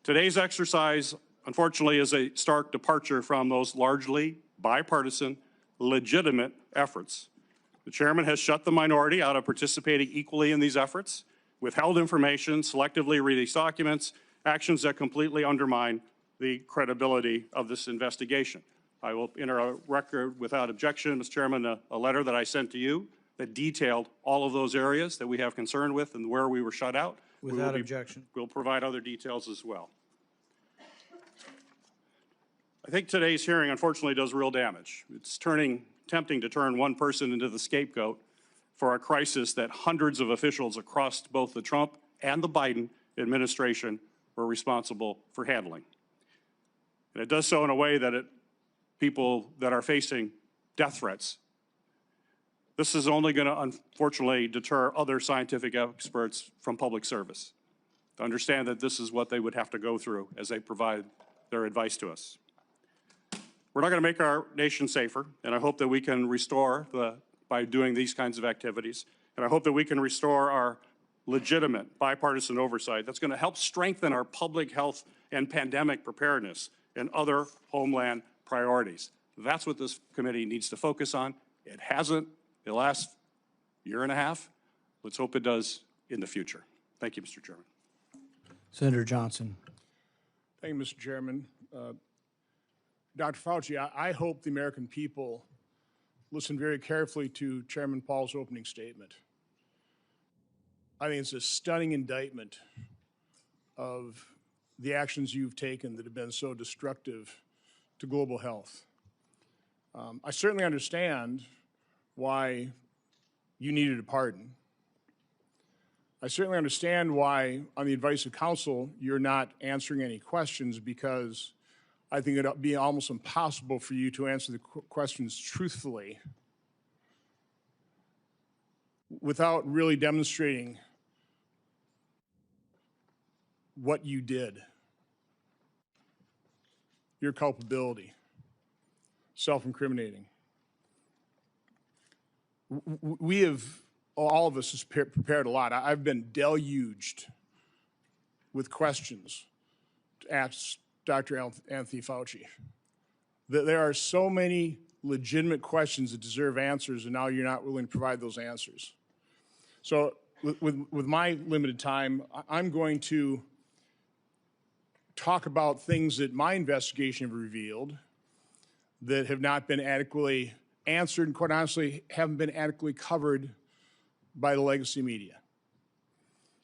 Today's exercise, unfortunately, is a stark departure from those largely bipartisan, legitimate efforts. The chairman has shut the minority out of participating equally in these efforts, withheld information, selectively released documents, actions that completely undermine the credibility of this investigation. I will enter a record without objection, Mr. Chairman, a letter that I sent to you that detailed all of those areas that we have concern with and where we were shut out. Without objection. We'll provide other details as well. I think today's hearing, unfortunately, does real damage. It's tempting to turn one person into the scapegoat for a crisis that hundreds of officials across both the Trump and the Biden administration were responsible for handling. And it does so in a way that people that are facing death threats. This is only going to, unfortunately, deter other scientific experts from public service to understand that this is what they would have to go through as they provide their advice to us. We're not going to make our nation safer, and I hope that we can restore by doing these kinds of activities, and I hope that we can restore our legitimate bipartisan oversight that's going to help strengthen our public health and pandemic preparedness and other homeland priorities. That's what this committee needs to focus on. It hasn't the last year and a half. Let's hope it does in the future. Thank you, Mr. Chairman. Senator Johnson. Thank you, Mr. Chairman. Dr. Fauci, I hope the American people listen very carefully to Chairman Paul's opening statement. I think it's a stunning indictment of the actions you've taken that have been so destructive to global health. I certainly understand why you needed a pardon. I certainly understand why, on the advice of counsel, you're not answering any questions, because I think it'd be almost impossible for you to answer the questions truthfully without really demonstrating what you did, your culpability, self-incriminating. We have, all of us, has prepared a lot. I've been deluged with questions to ask Dr. Anthony Fauci. There are so many legitimate questions that deserve answers, and now you're not willing to provide those answers. So with my limited time, I'm going to talk about things that my investigation have revealed that have not been adequately answered and, quite honestly, haven't been adequately covered by the legacy media.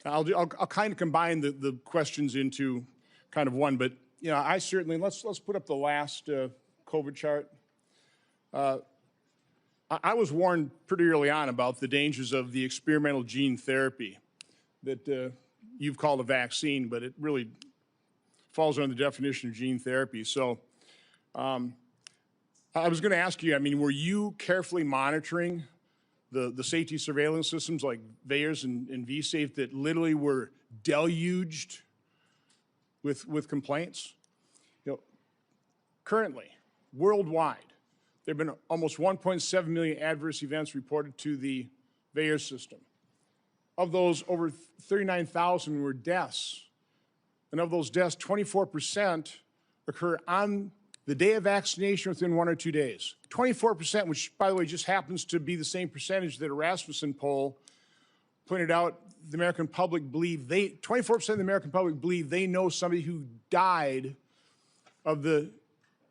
I'll kind of combine the questions into kind of one, but you know, I certainly, let's put up the last COVID chart. I was warned pretty early on about the dangers of the experimental gene therapy that you've called a vaccine, but it really falls under the definition of gene therapy. So I was going to ask you, I mean, were you carefully monitoring the safety surveillance systems like VAERS and vSafe that literally were deluged with complaints? You know, currently, worldwide, there have been almost 1.7 million adverse events reported to the VAERS system. Of those, over 39,000 were deaths. And of those deaths, 24% occur on the day of vaccination within 1 or 2 days. 24%, which, by the way, just happens to be the same percentage that a Rasmussen poll pointed out the American public believe 24% of the American public believe they know somebody who died of the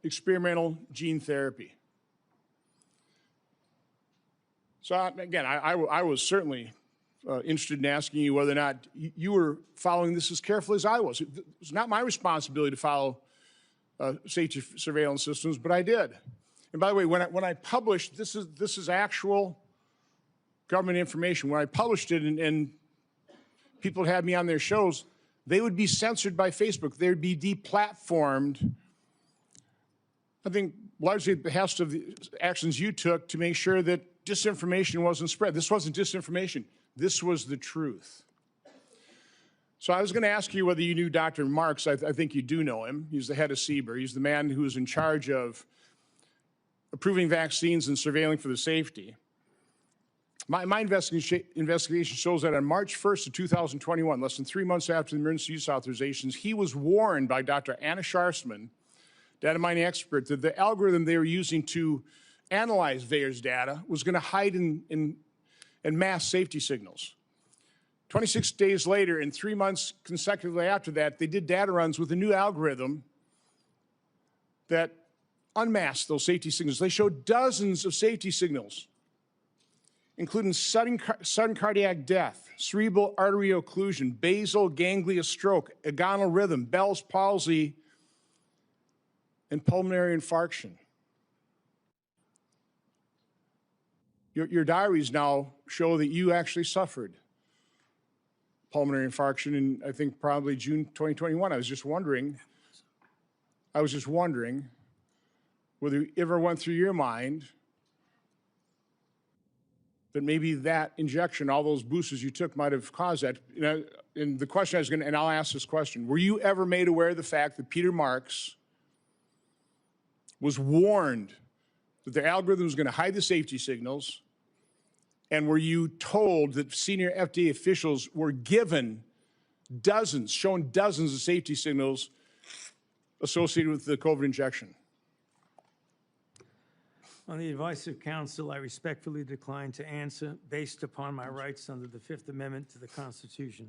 experimental gene therapy. So again, I was certainly interested in asking you whether or not you were following this as carefully as I was. It's not my responsibility to follow safety surveillance systems, but I did. And by the way, when I published, this is actual government information. When I published it and people had me on their shows, they would be censored by Facebook. They would be deplatformed, I think, largely at the behest of the actions you took to make sure that disinformation wasn't spread. This wasn't disinformation. This was the truth. So I was going to ask you whether you knew Dr. Marks. I think you do know him. He's the head of CBER. He's the man who is in charge of approving vaccines and surveilling for the safety. My investigation shows that on March 1st of 2021, less than 3 months after the emergency use authorizations, he was warned by Dr. Anna Scharsman, data mining expert, that the algorithm they were using to analyze VAERS data was going to hide in mass safety signals. 26 days later, and 3 months consecutively after that, they did data runs with a new algorithm that unmasked those safety signals. They showed dozens of safety signals, including sudden cardiac death, cerebral artery occlusion, basal ganglia stroke, agonal rhythm, Bell's palsy, and pulmonary infarction. Your diaries now show that you actually suffered pulmonary infarction in, I think, probably June 2021. I was just wondering whether it ever went through your mind that maybe that injection, all those boosters you took, might have caused that. And the question I was going to, and I'll ask this question, were you ever made aware of the fact that Peter Marks was warned that the algorithm was going to hide the safety signals? And were you told that senior FDA officials were given shown dozens of safety signals associated with the COVID injection? On the advice of counsel, I respectfully decline to answer based upon my rights under the Fifth Amendment to the Constitution.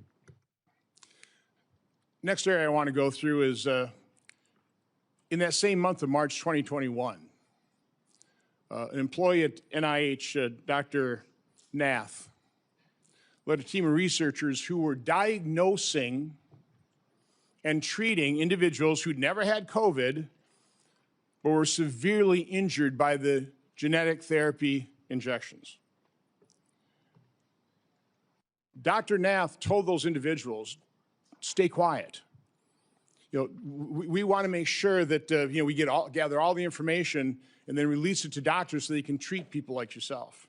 Next area I want to go through is in that same month of March 2021, an employee at NIH, Dr. Nath, led a team of researchers who were diagnosing and treating individuals who'd never had COVID, but were severely injured by the genetic therapy injections. Dr. Nath told those individuals, stay quiet. You know, we want to make sure that you know, we gather all the information and then release it to doctors so they can treat people like yourself.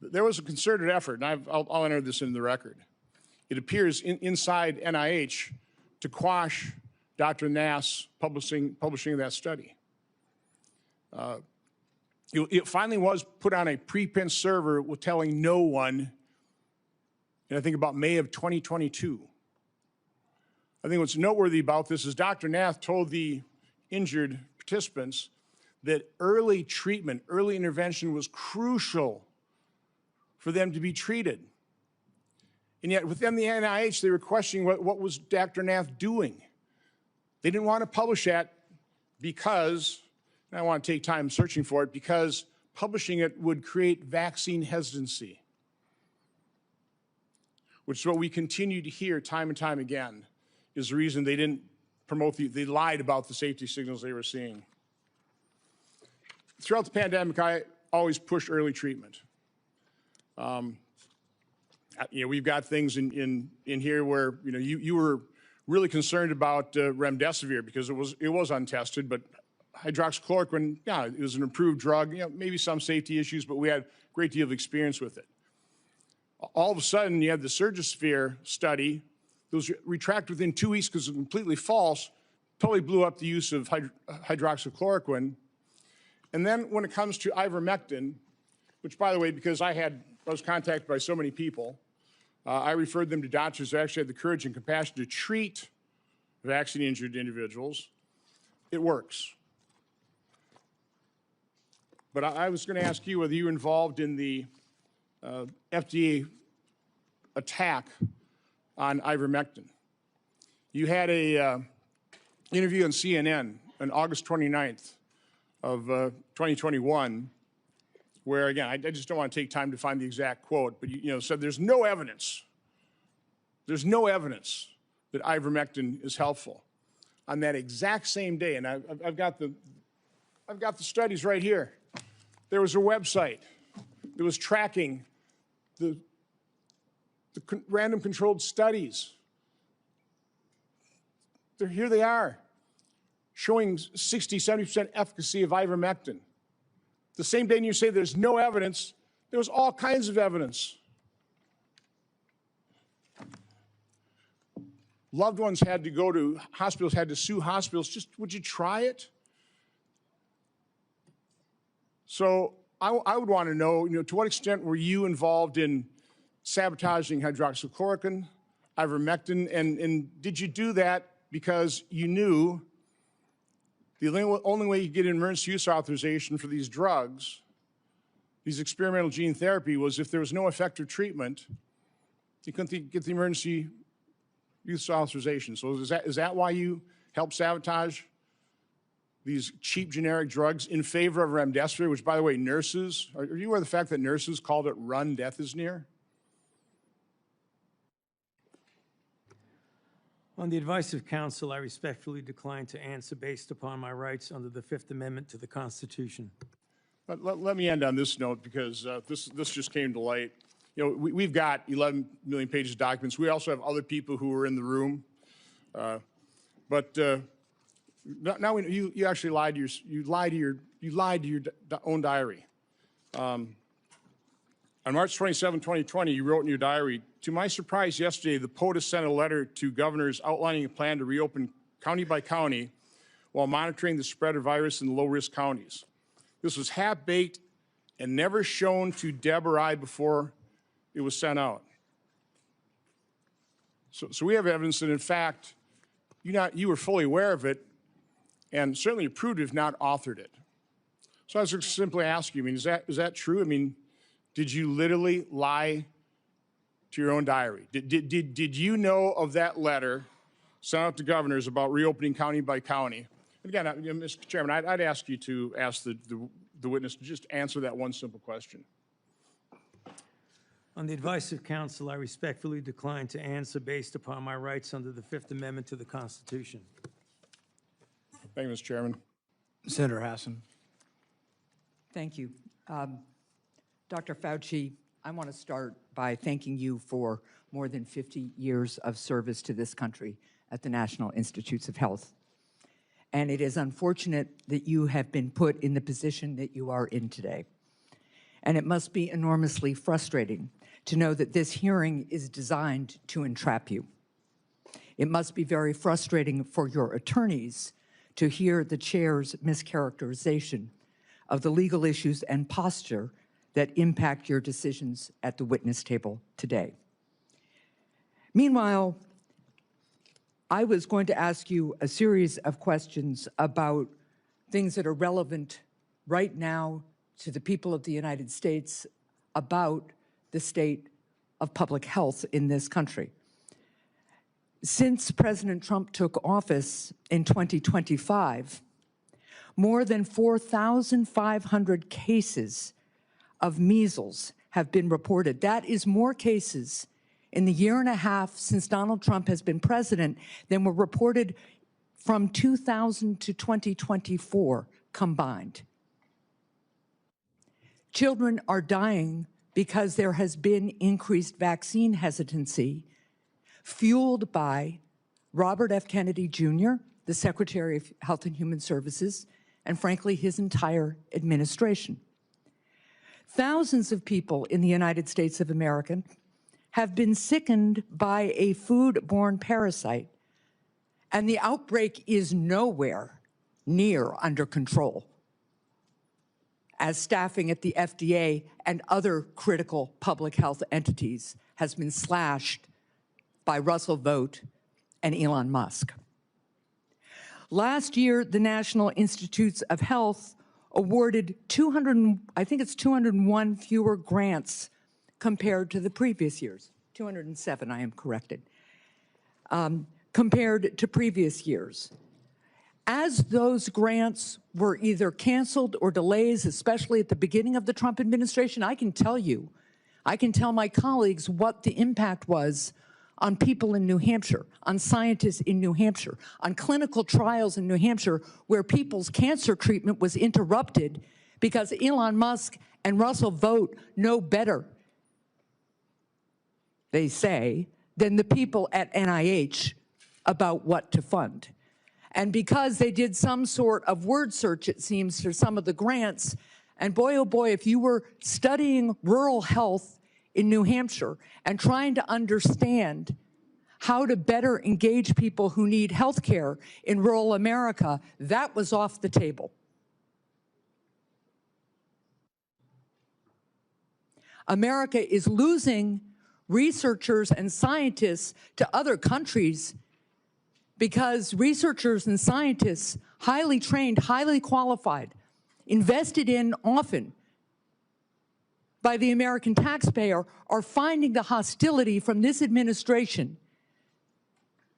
There was a concerted effort, and I'll enter this into the record. It appears inside NIH to quash Dr. Nath's publishing of that study. It finally was put on a preprint server with telling no one, and I think about May of 2022. I think what's noteworthy about this is Dr. Nath told the injured participants that early treatment, early intervention was crucial for them to be treated. And yet within the NIH, they were questioning what was Dr. Nath doing. They didn't want to publish that because, and I want to take time searching for it, because publishing it would create vaccine hesitancy, which is what we continue to hear time and time again, is the reason they didn't promote they lied about the safety signals they were seeing. Throughout the pandemic, I always pushed early treatment. You know, we've got things in here where, you know, you were really concerned about remdesivir because it was untested, but hydroxychloroquine, yeah, it was an approved drug. You know, maybe some safety issues, but we had a great deal of experience with it. All of a sudden, you had the Surgisphere study that was retracted within 2 weeks because it was completely false, totally blew up the use of hydroxychloroquine. And then when it comes to ivermectin, which, by the way, because I was contacted by so many people, I referred them to doctors who actually had the courage and compassion to treat vaccine-injured individuals. It works. But I was going to ask you whether you were involved in the FDA attack on ivermectin. You had a interview on CNN on August 29th of 2021, where, again, I just don't want to take time to find the exact quote, but you know, said there's no evidence that ivermectin is helpful. On that exact same day, and I've got the studies right here. There was a website that was tracking the random controlled studies. Here they are, showing 60, 70% efficacy of ivermectin. The same day you say there's no evidence, there was all kinds of evidence. Loved ones had to go to hospitals, had to sue hospitals. Just, would you try it? So I would want to know, you know, to what extent were you involved in sabotaging hydroxychloroquine, ivermectin, and did you do that because you knew the only way you get an emergency use authorization for these drugs, these experimental gene therapy, was if there was no effective treatment, you couldn't get the emergency use authorization. So is that why you helped sabotage these cheap generic drugs in favor of remdesivir, which, by the way, nurses, are you aware of the fact that nurses called it run, death is near? On the advice of counsel, I respectfully decline to answer based upon my rights under the Fifth Amendment to the Constitution. Let me end on this note, because this just came to light. You know, we've got 11 million pages of documents. We also have other people who were in the room. But now you actually lied to your own diary. On March 27, 2020, you wrote in your diary, "To my surprise yesterday, the POTUS sent a letter to governors outlining a plan to reopen county by county while monitoring the spread of virus in the low-risk counties. This was half-baked and never shown to Deb or I before it was sent out." So we have evidence that, in fact, you were fully aware of it and certainly approved it, if not authored it. So I was just simply asking you, I mean, is that true? I mean, did you literally lie to your own diary? Did you know of that letter sent out to governors about reopening county by county? And again, Mr. Chairman, I'd ask you to ask the witness to just answer that one simple question. On the advice of counsel, I respectfully decline to answer based upon my rights under the Fifth Amendment to the Constitution. Thank you, Mr. Chairman. Senator Hassan. Thank you. Dr. Fauci, I want to start by thanking you for more than 50 years of service to this country at the National Institutes of Health. And it is unfortunate that you have been put in the position that you are in today. And it must be enormously frustrating to know that this hearing is designed to entrap you. It must be very frustrating for your attorneys to hear the chair's mischaracterization of the legal issues and posture that impact your decisions at the witness table today. Meanwhile, I was going to ask you a series of questions about things that are relevant right now to the people of the United States about the state of public health in this country. Since President Trump took office in 2025, more than 4,500 cases of measles have been reported. That is more cases in the year and a half since Donald Trump has been president than were reported from 2000 to 2024 combined. Children are dying because there has been increased vaccine hesitancy, fueled by Robert F. Kennedy Jr., the Secretary of Health and Human Services, and frankly, his entire administration. Thousands of people in the United States of America have been sickened by a foodborne parasite, and the outbreak is nowhere near under control, as staffing at the FDA and other critical public health entities has been slashed by Russell Vought and Elon Musk. Last year, the National Institutes of Health awarded 201 fewer grants compared to the previous years. 207, I am corrected, compared to previous years. As those grants were either canceled or delays, especially at the beginning of the Trump administration, I can tell my colleagues what the impact was on people in New Hampshire, on scientists in New Hampshire, on clinical trials in New Hampshire where people's cancer treatment was interrupted because Elon Musk and Russell Vought know better, they say, than the people at NIH about what to fund. And because they did some sort of word search, it seems, for some of the grants, and boy, oh boy, if you were studying rural health in New Hampshire and trying to understand how to better engage people who need health care in rural America, that was off the table. America is losing researchers and scientists to other countries because researchers and scientists, highly trained, highly qualified, invested in often by the American taxpayer, are finding the hostility from this administration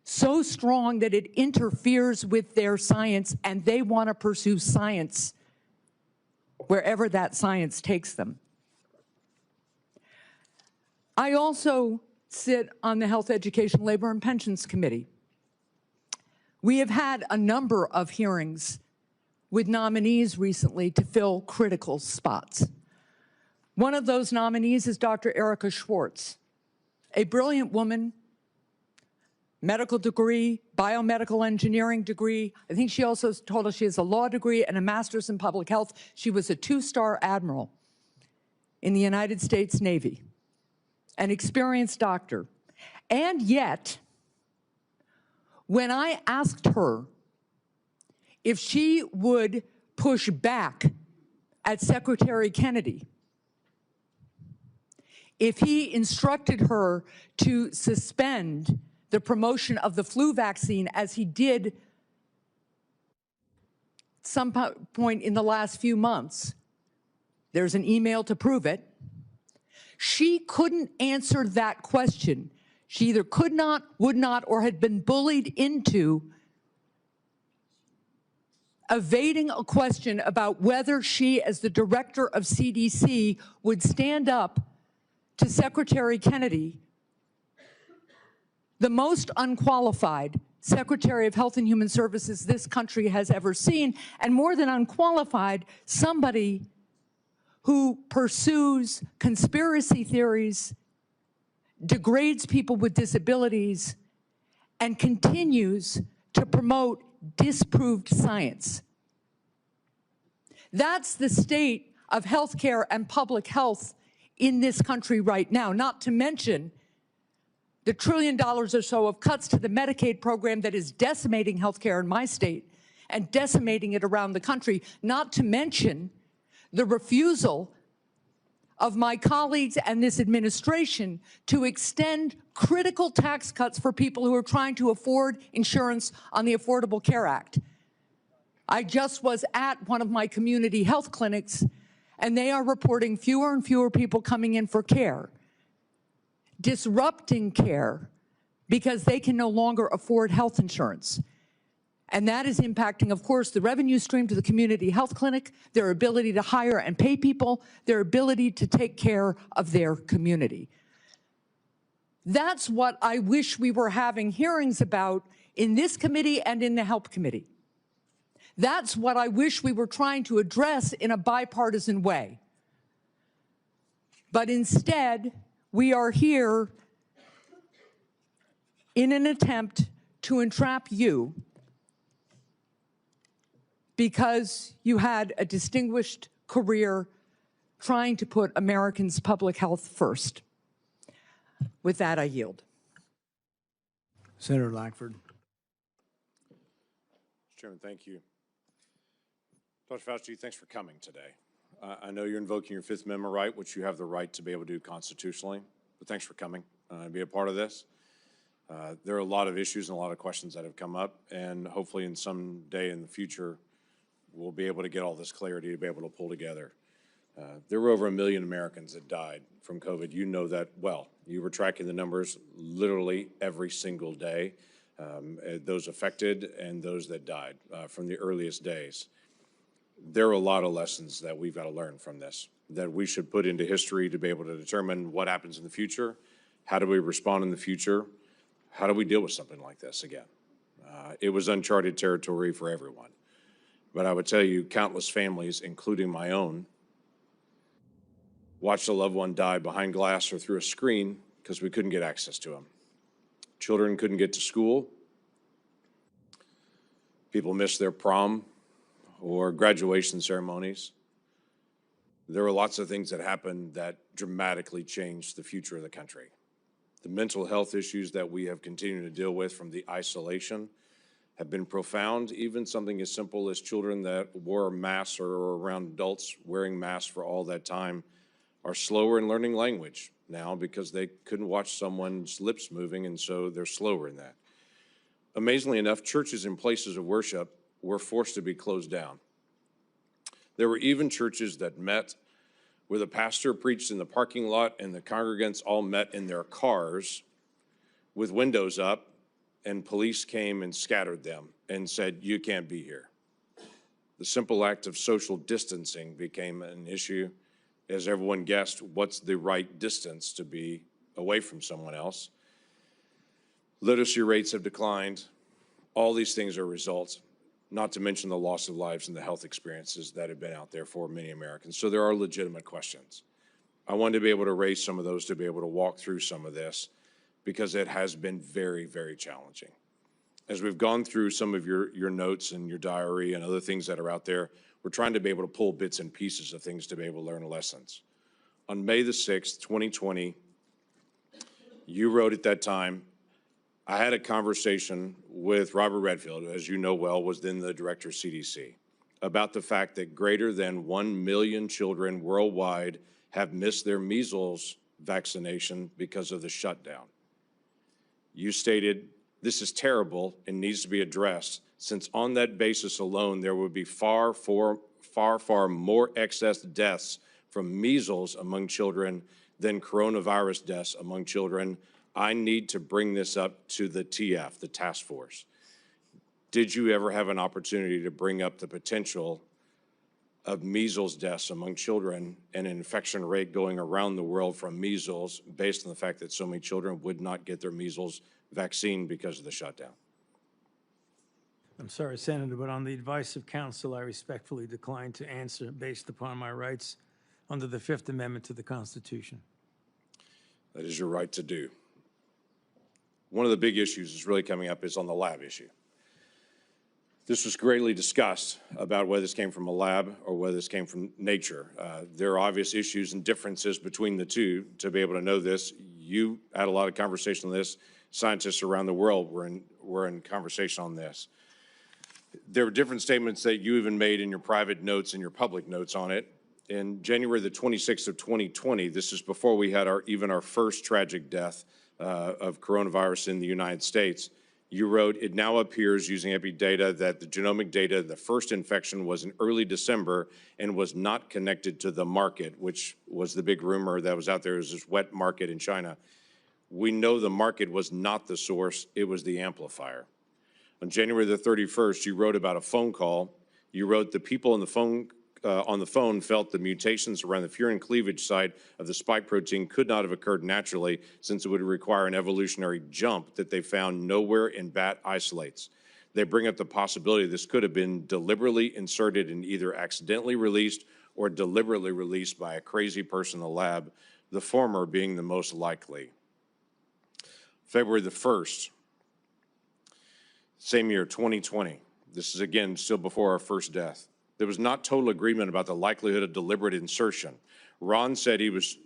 so strong that it interferes with their science, and they want to pursue science wherever that science takes them. I also sit on the Health, Education, Labor, and Pensions Committee. We have had a number of hearings with nominees recently to fill critical spots. One of those nominees is Dr. Erica Schwartz, a brilliant woman, medical degree, biomedical engineering degree. I think she also told us she has a law degree and a master's in public health. She was a two-star admiral in the United States Navy, an experienced doctor. And yet, when I asked her if she would push back at Secretary Kennedy, if he instructed her to suspend the promotion of the flu vaccine as he did some point in the last few months, there's an email to prove it, she couldn't answer that question. She either could not, would not, or had been bullied into evading a question about whether she, as the director of CDC, would stand up to Secretary Kennedy, the most unqualified Secretary of Health and Human Services this country has ever seen, and more than unqualified, somebody who pursues conspiracy theories, degrades people with disabilities, and continues to promote disproved science. That's the state of healthcare and public health in this country right now, not to mention the $1 trillion or so of cuts to the Medicaid program that is decimating healthcare in my state and decimating it around the country, not to mention the refusal of my colleagues and this administration to extend critical tax cuts for people who are trying to afford insurance on the Affordable Care Act. I just was at one of my community health clinics, and they are reporting fewer and fewer people coming in for care, disrupting care because they can no longer afford health insurance. And that is impacting, of course, the revenue stream to the community health clinic, their ability to hire and pay people, their ability to take care of their community. That's what I wish we were having hearings about in this committee and in the Health Committee. That's what I wish we were trying to address in a bipartisan way. But instead, we are here in an attempt to entrap you because you had a distinguished career trying to put Americans' public health first. With that, I yield. Senator Lankford. Mr. Chairman, thank you. Dr. Fauci, thanks for coming today. I know you're invoking your Fifth Amendment right, which you have the right to be able to do constitutionally, but thanks for coming and be a part of this. There are a lot of issues and a lot of questions that have come up, and hopefully in some day in the future, we'll be able to get all this clarity to be able to pull together. There were over 1 million Americans that died from COVID. You know that well. You were tracking the numbers literally every single day, those affected and those that died from the earliest days. There are a lot of lessons that we've got to learn from this, that we should put into history to be able to determine what happens in the future, how do we respond in the future, how do we deal with something like this again. It was uncharted territory for everyone. But I would tell you, countless families, including my own, watched a loved one die behind glass or through a screen because we couldn't get access to them. Children couldn't get to school. People missed their prom or graduation ceremonies. There were lots of things that happened that dramatically changed the future of the country. The mental health issues that we have continued to deal with from the isolation have been profound. Even something as simple as children that wore masks or around adults wearing masks for all that time are slower in learning language now because they couldn't watch someone's lips moving, and so they're slower in that. Amazingly enough, churches and places of worship were forced to be closed down. There were even churches that met where the pastor preached in the parking lot and the congregants all met in their cars with windows up, and police came and scattered them and said, you can't be here. The simple act of social distancing became an issue. As everyone guessed, what's the right distance to be away from someone else? Literacy rates have declined. All these things are results, not to mention the loss of lives and the health experiences that have been out there for many Americans. So there are legitimate questions. I wanted to be able to raise some of those, to be able to walk through some of this, because it has been very, very challenging. As we've gone through some of your notes and your diary and other things that are out there, we're trying to be able to pull bits and pieces of things to be able to learn lessons. On May the 6th, 2020, you wrote at that time, I had a conversation with Robert Redfield, who, as you know well, was then the director of CDC, about the fact that greater than 1 million children worldwide have missed their measles vaccination because of the shutdown. You stated, this is terrible and needs to be addressed, since on that basis alone, there would be far more excess deaths from measles among children than coronavirus deaths among children. I need to bring this up to the TF, the task force. Did you ever have an opportunity to bring up the potential of measles deaths among children and an infection rate going around the world from measles based on the fact that so many children would not get their measles vaccine because of the shutdown. I'm sorry, Senator, but on the advice of counsel, I respectfully decline to answer based upon my rights under the Fifth Amendment to the Constitution. That is your right to do. One of the big issues that's really coming up is on the lab issue. This was greatly discussed about whether this came from a lab or whether this came from nature. There are obvious issues and differences between the two to be able to know this. You had a lot of conversation on this. Scientists around the world were in conversation on this. There were different statements that you even made in your private notes and your public notes on it. In January the 26th of 2020, this is before we had our first tragic death of coronavirus in the United States. You wrote, "It now appears using epi data that the genomic data, the first infection was in early December and was not connected to the market," which was the big rumor that was out there, was this wet market in China. We know the market was not the source, it was the amplifier. On January the 31st, you wrote about a phone call. You wrote, "The people on the phone felt the mutations around the furin cleavage site of the spike protein could not have occurred naturally since it would require an evolutionary jump that they found nowhere in bat isolates. They bring up the possibility this could have been deliberately inserted and either accidentally released or deliberately released by a crazy person in the lab, the former being the most likely." February the 1st, same year, 2020. This is, again, still before our first death. There was not total agreement about the likelihood of deliberate insertion. Ron said he was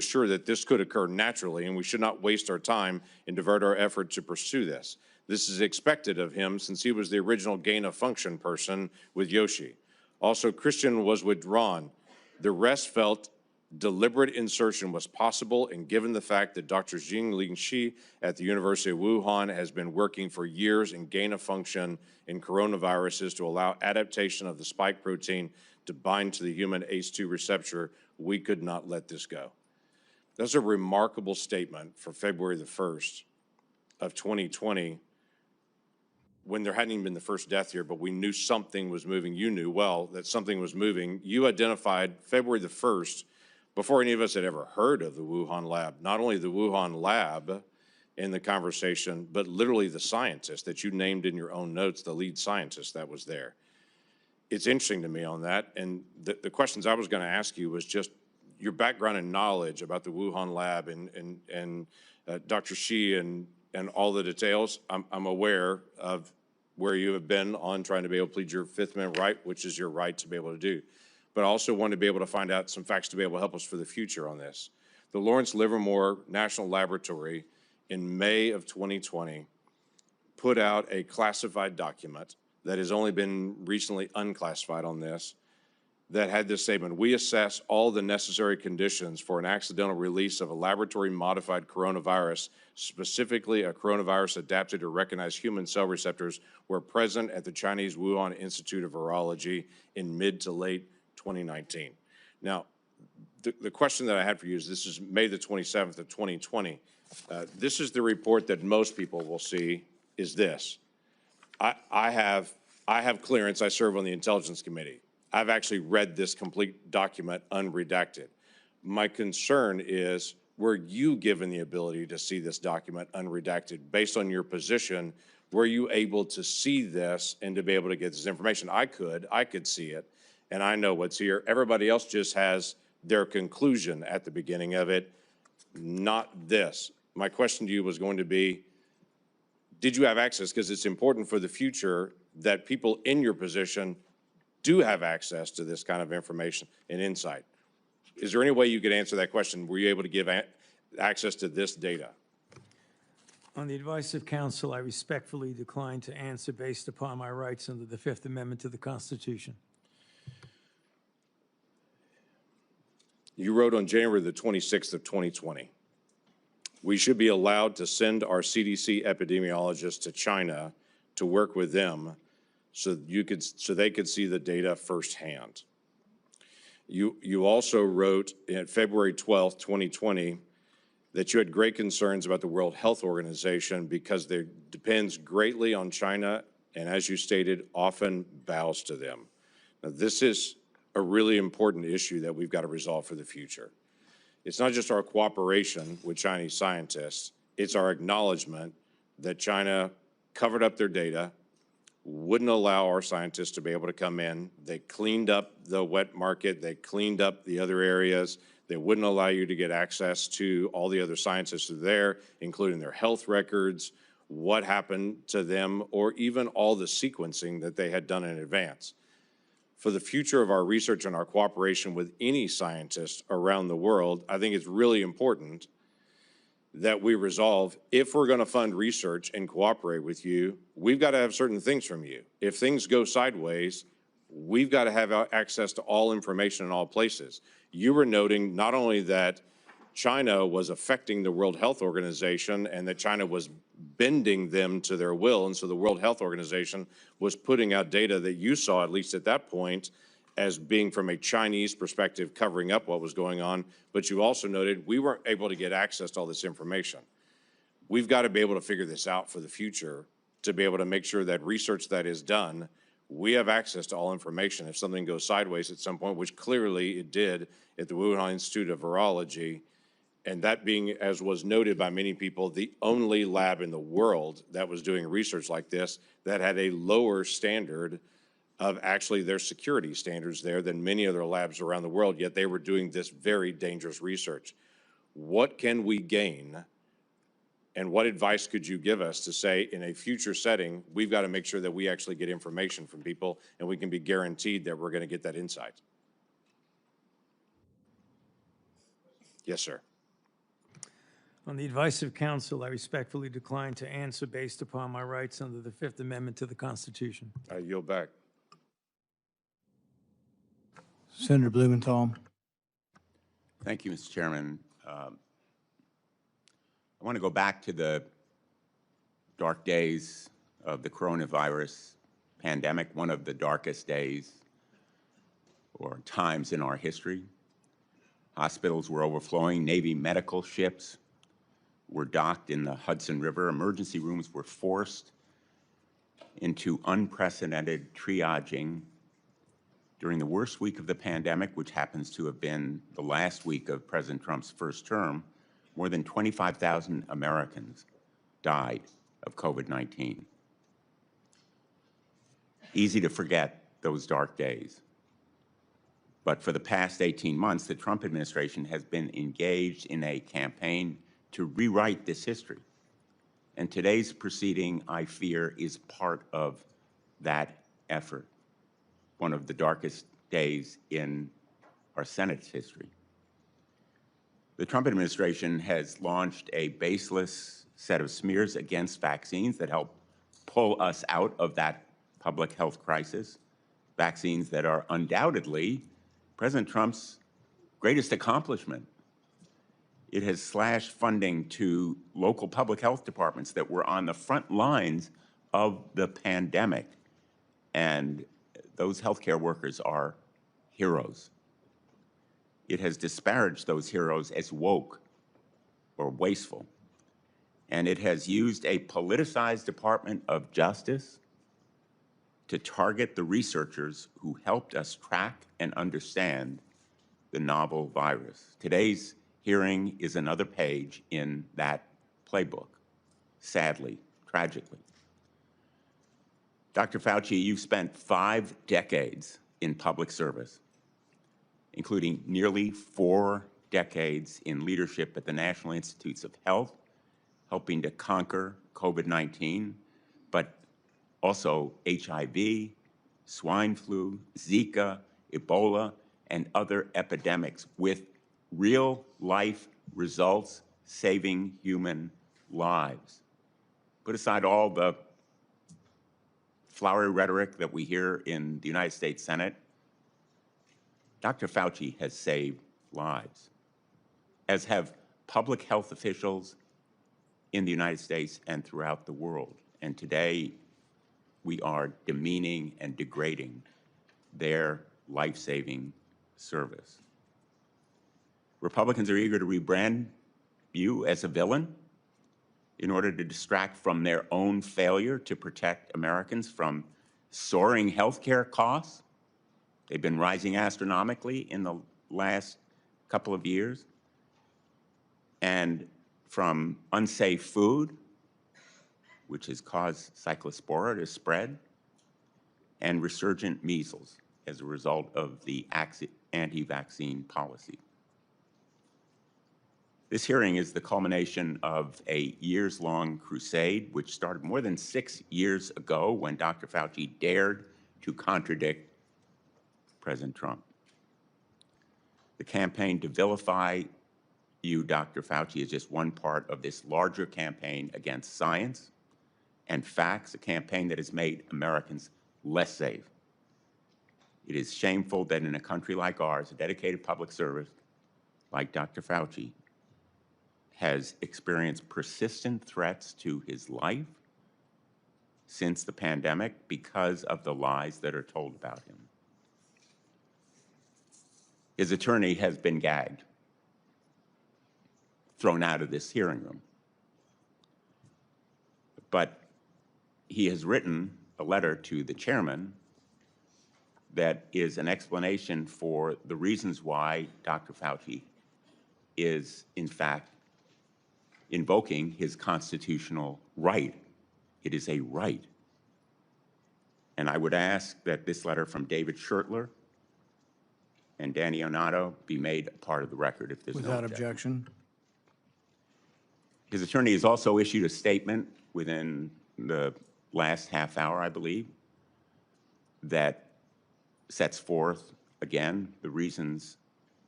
sure that this could occur naturally and we should not waste our time and divert our effort to pursue this. This is expected of him since he was the original gain-of-function person with Yoshi. Also, Christian was with Ron. The rest felt deliberate insertion was possible, and given the fact that Dr. Jingling Shi at the University of Wuhan has been working for years in gain-of-function in coronaviruses to allow adaptation of the spike protein to bind to the human ACE2 receptor, we could not let this go. That's a remarkable statement for February the 1st of 2020, when there hadn't even been the first death here, but we knew something was moving. You knew well that something was moving. You identified February the 1st before any of us had ever heard of the Wuhan lab, not only the Wuhan lab in the conversation, but literally the scientist that you named in your own notes, the lead scientist that was there. It's interesting to me on that, and the questions I was going to ask you was just your background and knowledge about the Wuhan lab and Dr. Shi and all the details. I'm aware of where you have been on trying to be able to plead your Fifth Amendment right, which is your right to be able to do. But I also want to be able to find out some facts to be able to help us for the future on this. The Lawrence Livermore National Laboratory in May of 2020 put out a classified document that has only been recently unclassified on this, that had this statement: "We assess all the necessary conditions for an accidental release of a laboratory-modified coronavirus, specifically a coronavirus adapted to recognize human cell receptors, were present at the Chinese Wuhan Institute of Virology in mid to late 2019. Now, the question that I had for you is, this is May the 27th of 2020. This is the report that most people will see, is this. I have clearance. I serve on the Intelligence Committee. I've actually read this complete document unredacted. My concern is, were you given the ability to see this document unredacted? Based on your position, were you able to see this and to be able to get this information? I could see it, and I know what's here. Everybody else just has their conclusion at the beginning of it, not this. My question to you was going to be, did you have access? Because it's important for the future that people in your position do have access to this kind of information and insight. Is there any way you could answer that question? Were you able to give access to this data? On the advice of counsel, I respectfully decline to answer based upon my rights under the Fifth Amendment to the Constitution. You wrote on January the 26th of 2020, "We should be allowed to send our CDC epidemiologists to China to work with them so they could see the data firsthand." You also wrote in February 12th, 2020, that you had great concerns about the World Health Organization because it depends greatly on China and, as you stated, often bows to them. Now, this is a really important issue that we've got to resolve for the future. It's not just our cooperation with Chinese scientists, it's our acknowledgement that China covered up their data, wouldn't allow our scientists to be able to come in. They cleaned up the wet market, they cleaned up the other areas. They wouldn't allow you to get access to all the other scientists who are there, including their health records, what happened to them, or even all the sequencing that they had done in advance. For the future of our research and our cooperation with any scientist around the world, I think it's really important that we resolve, if we're going to fund research and cooperate with you, we've got to have certain things from you. If things go sideways, we've got to have access to all information in all places. You were noting not only that China was affecting the World Health Organization and that China was bending them to their will, and so the World Health Organization was putting out data that you saw, at least at that point, as being from a Chinese perspective, covering up what was going on, but you also noted we weren't able to get access to all this information. We've got to be able to figure this out for the future to be able to make sure that research that is done, we have access to all information. If something goes sideways at some point, which clearly it did at the Wuhan Institute of Virology, and that being, as was noted by many people, the only lab in the world that was doing research like this that had a lower standard of actually their security standards there than many other labs around the world, yet they were doing this very dangerous research. What can we gain, and what advice could you give us to say in a future setting, we've got to make sure that we actually get information from people and we can be guaranteed that we're going to get that insight? Yes, sir. On the advice of counsel, I respectfully decline to answer based upon my rights under the Fifth Amendment to the Constitution. I yield back. Senator Blumenthal. Thank you, Mr. Chairman. I want to go back to the dark days of the coronavirus pandemic, one of the darkest days or times in our history. Hospitals were overflowing. Navy medical ships were docked in the Hudson River. Emergency rooms were forced into unprecedented triaging during the worst week of the pandemic, which happens to have been the last week of President Trump's first term. More than 25,000 Americans died of COVID-19. Easy to forget those dark days. But for the past 18 months, the Trump administration has been engaged in a campaign to rewrite this history. And today's proceeding, I fear, is part of that effort, one of the darkest days in our Senate's history. The Trump administration has launched a baseless set of smears against vaccines that help pull us out of that public health crisis, vaccines that are undoubtedly President Trump's greatest accomplishment. It has slashed funding to local public health departments that were on the front lines of the pandemic. And those healthcare workers are heroes. It has disparaged those heroes as woke or wasteful. And it has used a politicized Department of Justice to target the researchers who helped us track and understand the novel virus. Today's hearing is another page in that playbook, sadly, tragically. Dr. Fauci, you've spent 5 decades in public service, including nearly 4 decades in leadership at the National Institutes of Health, helping to conquer COVID-19, but also HIV, swine flu, Zika, Ebola, and other epidemics with real-life results saving human lives. Put aside all the flowery rhetoric that we hear in the United States Senate. Dr. Fauci has saved lives, as have public health officials in the United States and throughout the world. And today, we are demeaning and degrading their life-saving service. Republicans are eager to rebrand you as a villain in order to distract from their own failure to protect Americans from soaring health care costs They've been rising astronomically in the last couple of years. And from unsafe food, which has caused cyclospora to spread, and resurgent measles as a result of the anti-vaccine policy. This hearing is the culmination of a years-long crusade, which started more than 6 years ago when Dr. Fauci dared to contradict President Trump. The campaign to vilify you, Dr. Fauci, is just one part of this larger campaign against science and facts, a campaign that has made Americans less safe. It is shameful that in a country like ours, a dedicated public service like Dr. Fauci has experienced persistent threats to his life since the pandemic because of the lies that are told about him. His attorney has been gagged, thrown out of this hearing room. But he has written a letter to the chairman that is an explanation for the reasons why Dr. Fauci is, in fact, invoking his constitutional right. It is a right. And I would ask that this letter from David Schertler and Danny Onato be made a part of the record if there's no Without objection. objection. His attorney has also issued a statement within the last half hour, I believe, that sets forth, again, the reasons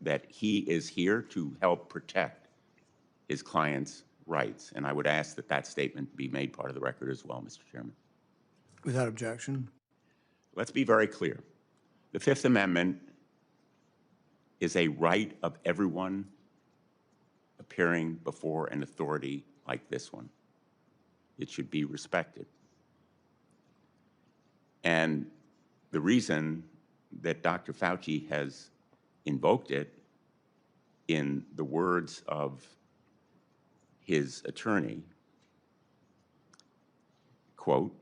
that he is here to help protect his client's rights. And I would ask that that statement be made part of the record as well, Mr. Chairman. Without objection. Let's be very clear. The Fifth Amendment is a right of everyone appearing before an authority like this one. It should be respected. And the reason that Dr. Fauci has invoked it, in the words of his attorney, quote,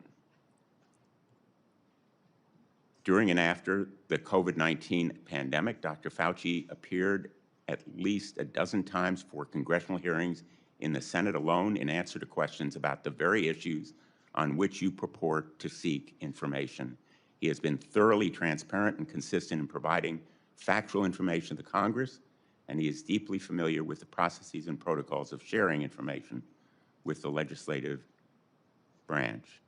during and after the COVID-19 pandemic, Dr. Fauci appeared at least a dozen times for congressional hearings in the Senate alone in answer to questions about the very issues on which you purport to seek information. He has been thoroughly transparent and consistent in providing factual information to Congress, and he is deeply familiar with the processes and protocols of sharing information with the legislative branch.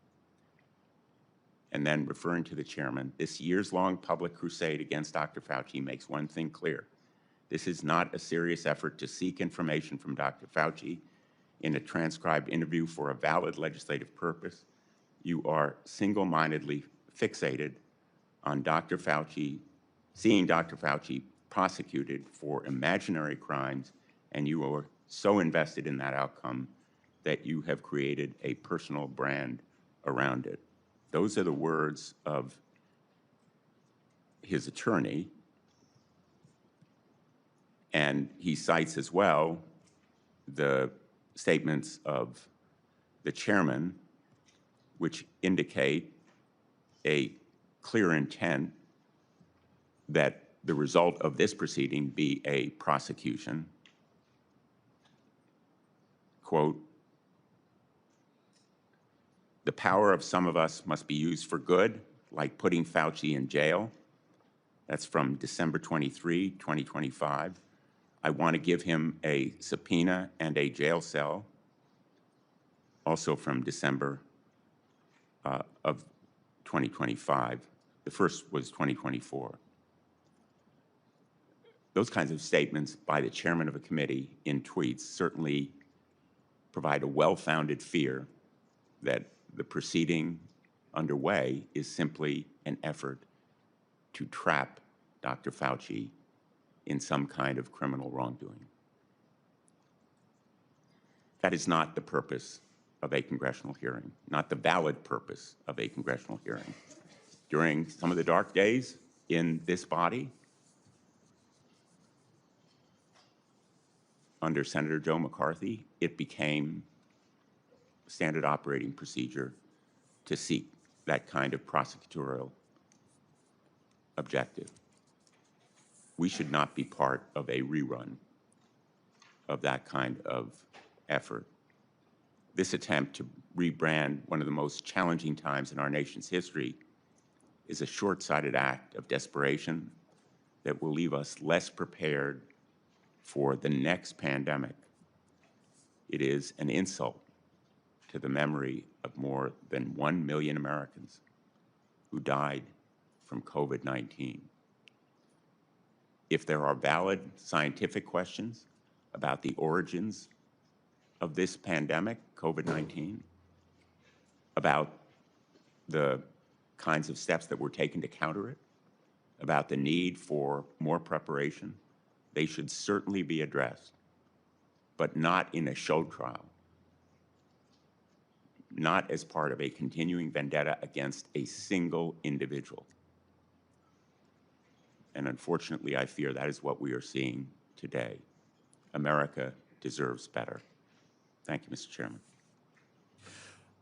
And then, referring to the chairman, this years-long public crusade against Dr. Fauci makes one thing clear. This is not a serious effort to seek information from Dr. Fauci in a transcribed interview for a valid legislative purpose. You are single-mindedly fixated on Dr. Fauci, seeing Dr. Fauci prosecuted for imaginary crimes, and you are so invested in that outcome that you have created a personal brand around it. Those are the words of his attorney, and he cites as well the statements of the chairman, which indicate a clear intent that the result of this proceeding be a prosecution. Quote, the power of some of us must be used for good, like putting Fauci in jail. That's from December 23, 2025. I want to give him a subpoena and a jail cell, also from December of 2025. The first was 2024. Those kinds of statements by the chairman of a committee in tweets certainly provide a well-founded fear that the proceeding underway is simply an effort to trap Dr. Fauci in some kind of criminal wrongdoing. That is not the purpose of a congressional hearing, not the valid purpose of a congressional hearing. During some of the dark days in this body, under Senator Joe McCarthy, it became standard operating procedure to seek that kind of prosecutorial objective. We should not be part of a rerun of that kind of effort. This attempt to rebrand one of the most challenging times in our nation's history is a short-sighted act of desperation that will leave us less prepared for the next pandemic. It is an insult to the memory of more than 1 million Americans who died from COVID-19. If there are valid scientific questions about the origins of this pandemic, COVID-19, about the kinds of steps that were taken to counter it, about the need for more preparation, they should certainly be addressed, but not in a show trial, not as part of a continuing vendetta against a single individual. And unfortunately, I fear that is what we are seeing today. America deserves better. Thank you, Mr. Chairman.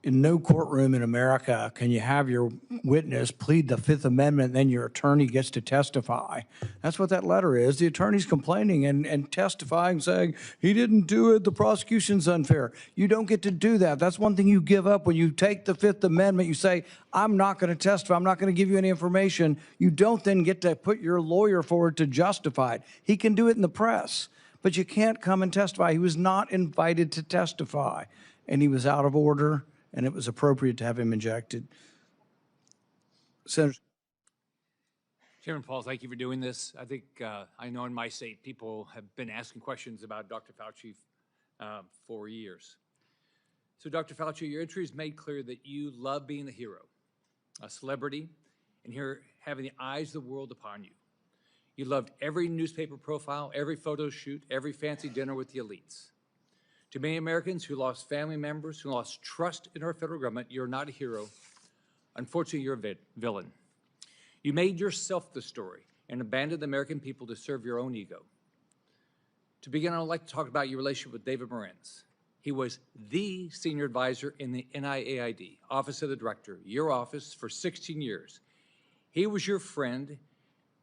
In no courtroom in America can you have your witness plead the Fifth Amendment and then your attorney gets to testify. That's what that letter is. The attorney's complaining and testifying, saying, he didn't do it, the prosecution's unfair. You don't get to do that. That's one thing you give up when you take the Fifth Amendment. You say, I'm not going to testify. I'm not going to give you any information. You don't then get to put your lawyer forward to justify it. He can do it in the press, but you can't come and testify. He was not invited to testify, and he was out of order, and it was appropriate to have him ejected. Senator. Chairman Paul, thank you for doing this. I think I know in my state people have been asking questions about Dr. Fauci for years. So Dr. Fauci, your entry has made clear that you love being a hero, a celebrity, and here having the eyes of the world upon you. You loved every newspaper profile, every photo shoot, every fancy dinner with the elites. To many Americans who lost family members, who lost trust in our federal government, you're not a hero. Unfortunately, you're a villain. You made yourself the story and abandoned the American people to serve your own ego. To begin, I'd like to talk about your relationship with David Morenz. He was the senior advisor in the NIAID, Office of the Director, your office, for 16 years. He was your friend.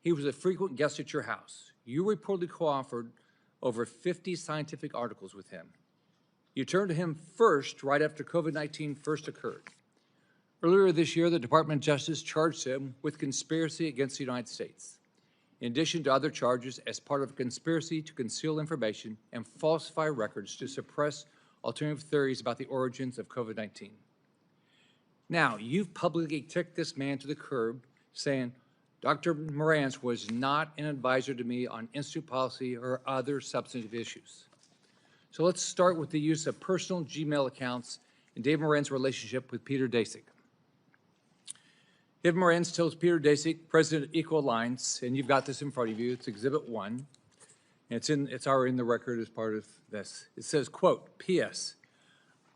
He was a frequent guest at your house. You reportedly co-authored over 50 scientific articles with him. You turned to him first right after COVID-19 first occurred. Earlier this year, the Department of Justice charged him with conspiracy against the United States, in addition to other charges as part of a conspiracy to conceal information and falsify records to suppress alternative theories about the origins of COVID-19. Now, you've publicly kicked this man to the curb, saying, Dr. Morenz was not an advisor to me on institute policy or other substantive issues. So let's start with the use of personal Gmail accounts and David Morenz's relationship with Peter Daszak. David Morenz tells Peter Daszak, president of Equal Alliance, and you've got this in front of you, it's Exhibit 1, and it's already in the record as part of this. It says, quote, P.S.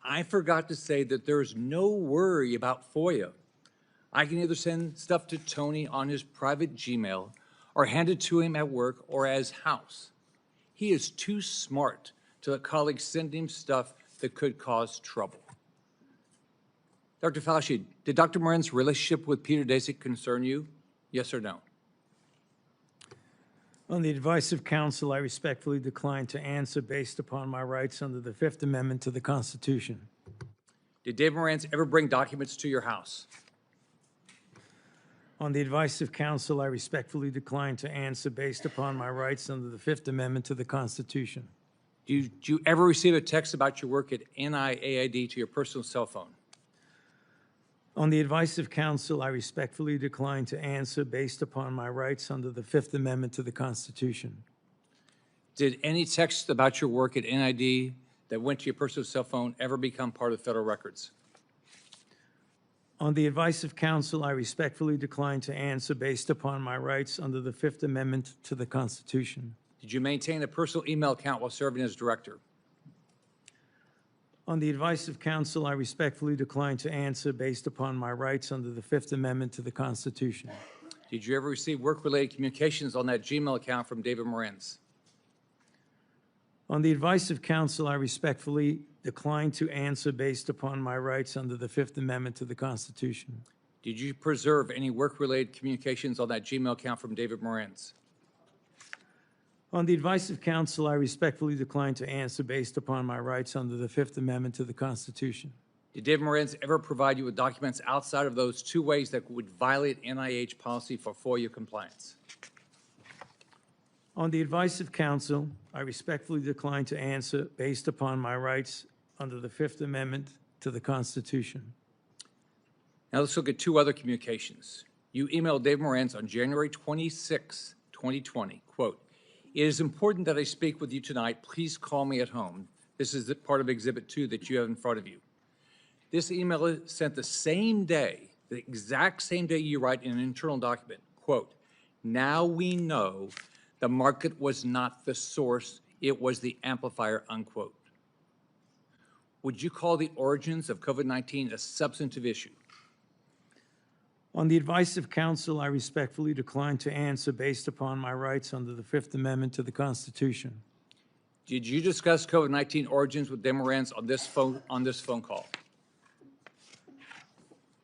I forgot to say that there is no worry about FOIA. I can either send stuff to Tony on his private Gmail or hand it to him at work or as house. He is too smart to let colleagues send him stuff that could cause trouble. Dr. Fauci, did Dr. Morenz's relationship with Peter Daszak concern you? Yes or no? On the advice of counsel, I respectfully decline to answer based upon my rights under the Fifth Amendment to the Constitution. Did David Morenz ever bring documents to your house? On the advice of counsel, I respectfully decline to answer based upon my rights under the Fifth Amendment to the Constitution. Did you ever receive a text about your work at NIAID to your personal cell phone? On the advice of counsel, I respectfully decline to answer based upon my rights under the Fifth Amendment to the Constitution. Did any text about your work at NIAID that went to your personal cell phone ever become part of federal records? On the advice of counsel, I respectfully decline to answer based upon my rights under the Fifth Amendment to the Constitution. Did you maintain a personal email account while serving as director? On the advice of counsel, I respectfully decline to answer based upon my rights under the Fifth Amendment to the Constitution. Did you ever receive work-related communications on that Gmail account from David Morenz? On the advice of counsel, I respectfully decline to answer based upon my rights under the Fifth Amendment to the Constitution. Did you preserve any work-related communications on that Gmail account from David Morenz? On the advice of counsel, I respectfully decline to answer based upon my rights under the Fifth Amendment to the Constitution. Did David Moran's ever provide you with documents outside of those two ways that would violate NIH policy for FOIA compliance? On the advice of counsel, I respectfully decline to answer based upon my rights under the Fifth Amendment to the Constitution. Now let's look at two other communications. You emailed David Moran's on January 26, 2020, quote, "It is important that I speak with you tonight. Please call me at home." This is part of Exhibit 2 that you have in front of you. This email is sent the same day, the exact same day you write in an internal document, quote, "Now we know the market was not the source, it was the amplifier," unquote. Would you call the origins of COVID-19 a substantive issue? On the advice of counsel, I respectfully decline to answer based upon my rights under the Fifth Amendment to the Constitution. Did you discuss COVID-19 origins with David Moran's on this phone call?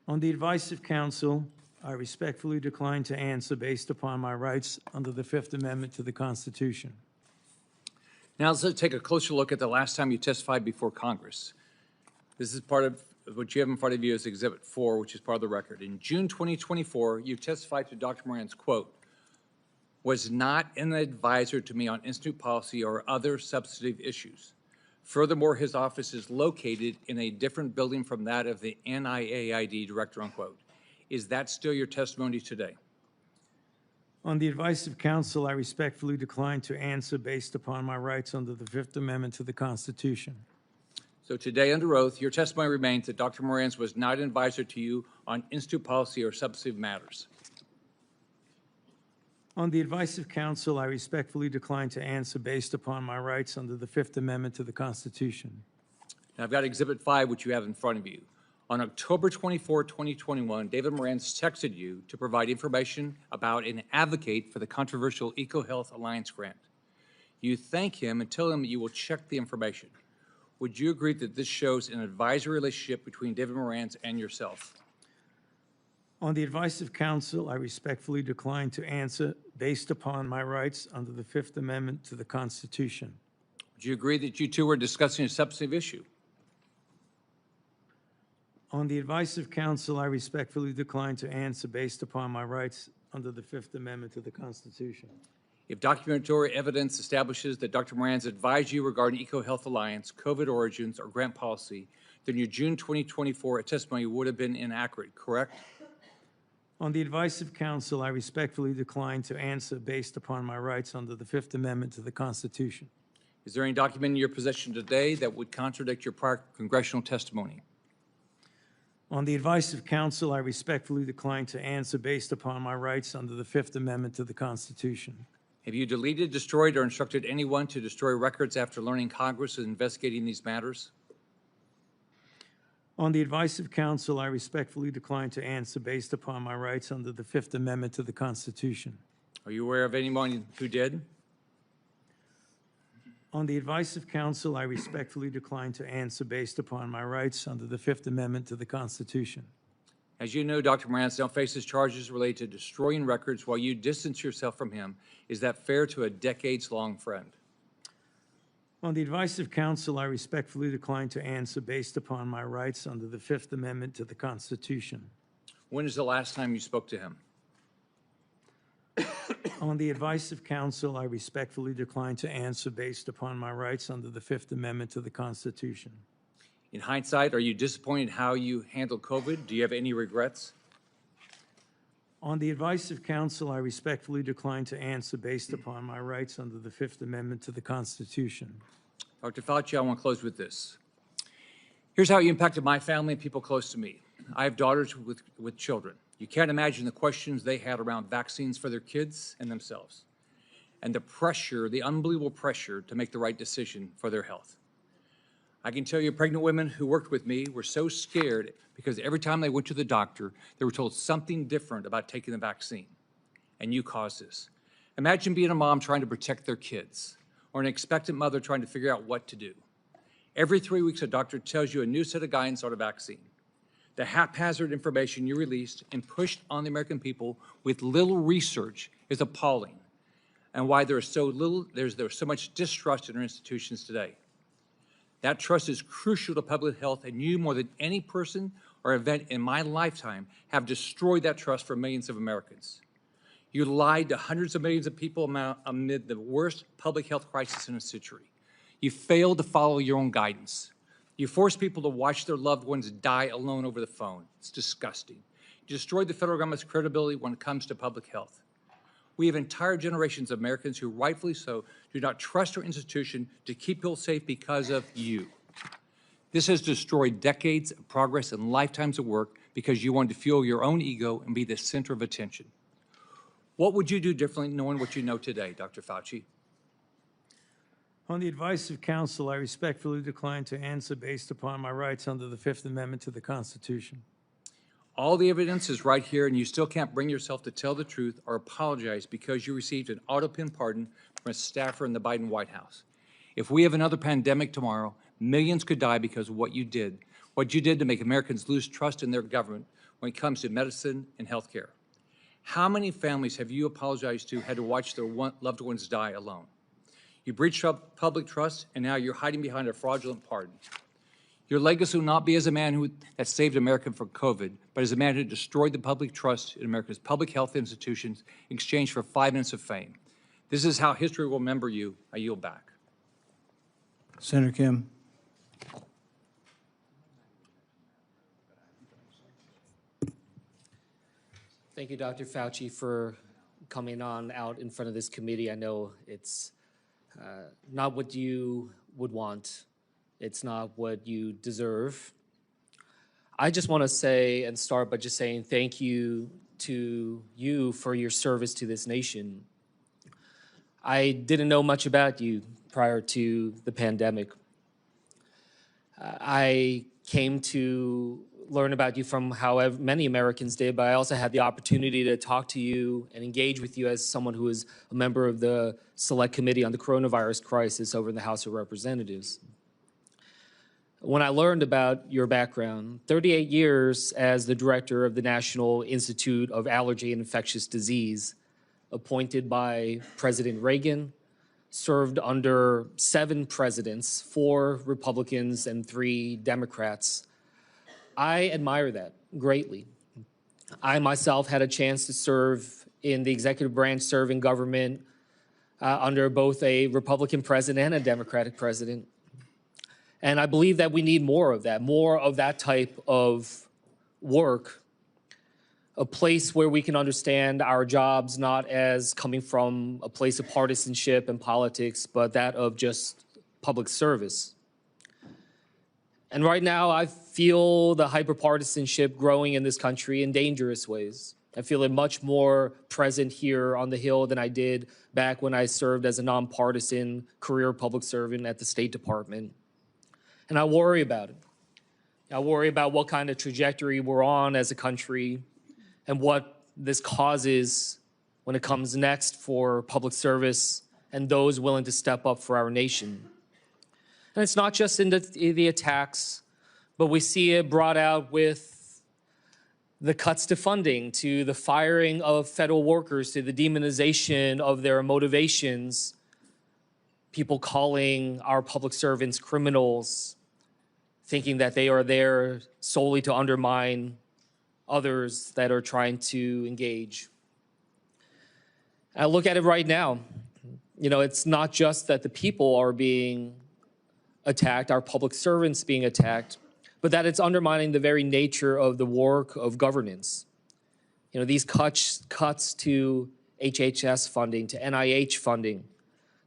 On the advice of counsel, I respectfully decline to answer based upon my rights under the Fifth Amendment to the Constitution. Now let's take a closer look at the last time you testified before Congress. This is part of what you have in front of you as Exhibit 4, which is part of the record. In June 2024, you testified to Dr. Moran's, quote, "Was not an advisor to me on institute policy or other substantive issues. Furthermore, his office is located in a different building from that of the NIAID director," unquote. Is that still your testimony today? On the advice of counsel, I respectfully decline to answer based upon my rights under the Fifth Amendment to the Constitution. So today, under oath, your testimony remains that Dr. Moran's was not an advisor to you on institute policy or substantive matters. On the advice of counsel, I respectfully decline to answer based upon my rights under the Fifth Amendment to the Constitution. Now, I've got Exhibit 5, which you have in front of you. On October 24, 2021, David Moran's texted you to provide information about and advocate for the controversial EcoHealth Alliance grant. You thank him and tell him you will check the information. Would you agree that this shows an advisory relationship between David Moran's and yourself? On the advice of counsel, I respectfully decline to answer based upon my rights under the Fifth Amendment to the Constitution. Would you agree that you two were discussing a substantive issue? On the advice of counsel, I respectfully decline to answer based upon my rights under the Fifth Amendment to the Constitution. If documentary evidence establishes that Dr. Moran's advised you regarding EcoHealth Alliance, COVID origins, or grant policy, then your June 2024 testimony would have been inaccurate, correct? On the advice of counsel, I respectfully decline to answer based upon my rights under the Fifth Amendment to the Constitution. Is there any document in your possession today that would contradict your prior congressional testimony? On the advice of counsel, I respectfully decline to answer based upon my rights under the Fifth Amendment to the Constitution. Have you deleted, destroyed, or instructed anyone to destroy records after learning Congress is investigating these matters? On the advice of counsel, I respectfully decline to answer based upon my rights under the Fifth Amendment to the Constitution. Are you aware of anyone who did? On the advice of counsel, I respectfully decline to answer based upon my rights under the Fifth Amendment to the Constitution. As you know, Dr. Moran now faces charges related to destroying records while you distance yourself from him. Is that fair to a decades-long friend? On the advice of counsel, I respectfully decline to answer based upon my rights under the Fifth Amendment to the Constitution. When is the last time you spoke to him? On the advice of counsel, I respectfully decline to answer based upon my rights under the Fifth Amendment to the Constitution. In hindsight, are you disappointed how you handled COVID? Do you have any regrets? On the advice of counsel, I respectfully decline to answer based upon my rights under the Fifth Amendment to the Constitution. Dr. Fauci, I want to close with this. Here's how you impacted my family and people close to me. I have daughters with children. You can't imagine the questions they had around vaccines for their kids and themselves, and the pressure, the unbelievable pressure to make the right decision for their health. I can tell you pregnant women who worked with me were so scared because every time they went to the doctor, they were told something different about taking the vaccine, and you caused this. Imagine being a mom trying to protect their kids, or an expectant mother trying to figure out what to do. Every 3 weeks, a doctor tells you a new set of guidance on a vaccine. The haphazard information you released and pushed on the American people with little research is appalling. and why there's so much distrust in our institutions today. That trust is crucial to public health, and you, more than any person or event in my lifetime, have destroyed that trust for millions of Americans. You lied to hundreds of millions of people amid the worst public health crisis in a century. You failed to follow your own guidance. You forced people to watch their loved ones die alone over the phone. It's disgusting. You destroyed the federal government's credibility when it comes to public health. We have entire generations of Americans who, rightfully so, do not trust our institution to keep people safe because of you. This has destroyed decades of progress and lifetimes of work because you wanted to fuel your own ego and be the center of attention. What would you do differently knowing what you know today, Dr. Fauci? On the advice of counsel, I respectfully decline to answer based upon my rights under the Fifth Amendment to the Constitution. All the evidence is right here, and you still can't bring yourself to tell the truth or apologize because you received an auto-pin pardon from a staffer in the Biden White House. If we have another pandemic tomorrow, millions could die because of what you did to make Americans lose trust in their government when it comes to medicine and health care. How many families have you apologized to had to watch their loved ones die alone? You breached public trust, and now you're hiding behind a fraudulent pardon. Your legacy will not be as a man that saved America from COVID, but as a man who destroyed the public trust in America's public health institutions in exchange for 5 minutes of fame. This is how history will remember you. I yield back. Senator Kim. Thank you, Dr. Fauci, for coming on out in front of this committee. I know it's not what you would want. It's not what you deserve. I just want to say and start by just saying thank you to you for your service to this nation. I didn't know much about you prior to the pandemic. I came to learn about you from however many Americans did, but I also had the opportunity to talk to you and engage with you as someone who is a member of the Select Committee on the Coronavirus Crisis over in the House of Representatives. When I learned about your background, 38 years as the director of the National Institute of Allergy and Infectious Disease, appointed by President Reagan, served under 7 presidents, 4 Republicans and 3 Democrats. I admire that greatly. I myself had a chance to serve in the executive branch, serve in government under both a Republican president and a Democratic president. And I believe that we need more of that type of work, a place where we can understand our jobs not as coming from a place of partisanship and politics, but that of just public service. And right now, I feel the hyperpartisanship growing in this country in dangerous ways. I feel it much more present here on the Hill than I did back when I served as a nonpartisan career public servant at the State Department. And I worry about it. I worry about what kind of trajectory we're on as a country and what this causes when it comes next for public service and those willing to step up for our nation. And it's not just in the attacks, but we see it brought out with the cuts to funding, to the firing of federal workers, to the demonization of their motivations, people calling our public servants criminals, thinking that they are there solely to undermine others that are trying to engage. I look at it right now. You know, it's not just that the people are being attacked, our public servants being attacked, but that it's undermining the very nature of the work of governance. You know, these cuts to HHS funding, to NIH funding,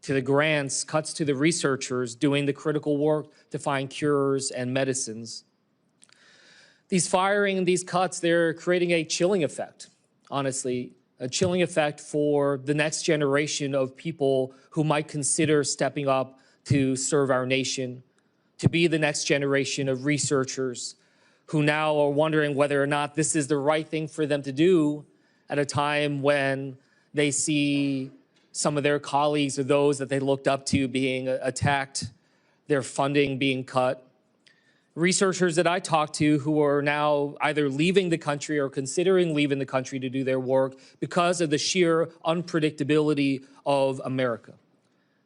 to the grants, cuts to the researchers doing the critical work to find cures and medicines. These firing and these cuts, they're creating a chilling effect, honestly, a chilling effect for the next generation of people who might consider stepping up to serve our nation, to be the next generation of researchers who now are wondering whether or not this is the right thing for them to do at a time when they see some of their colleagues or those that they looked up to being attacked, their funding being cut. researchers that I talked to who are now either leaving the country or considering leaving the country to do their work because of the sheer unpredictability of America.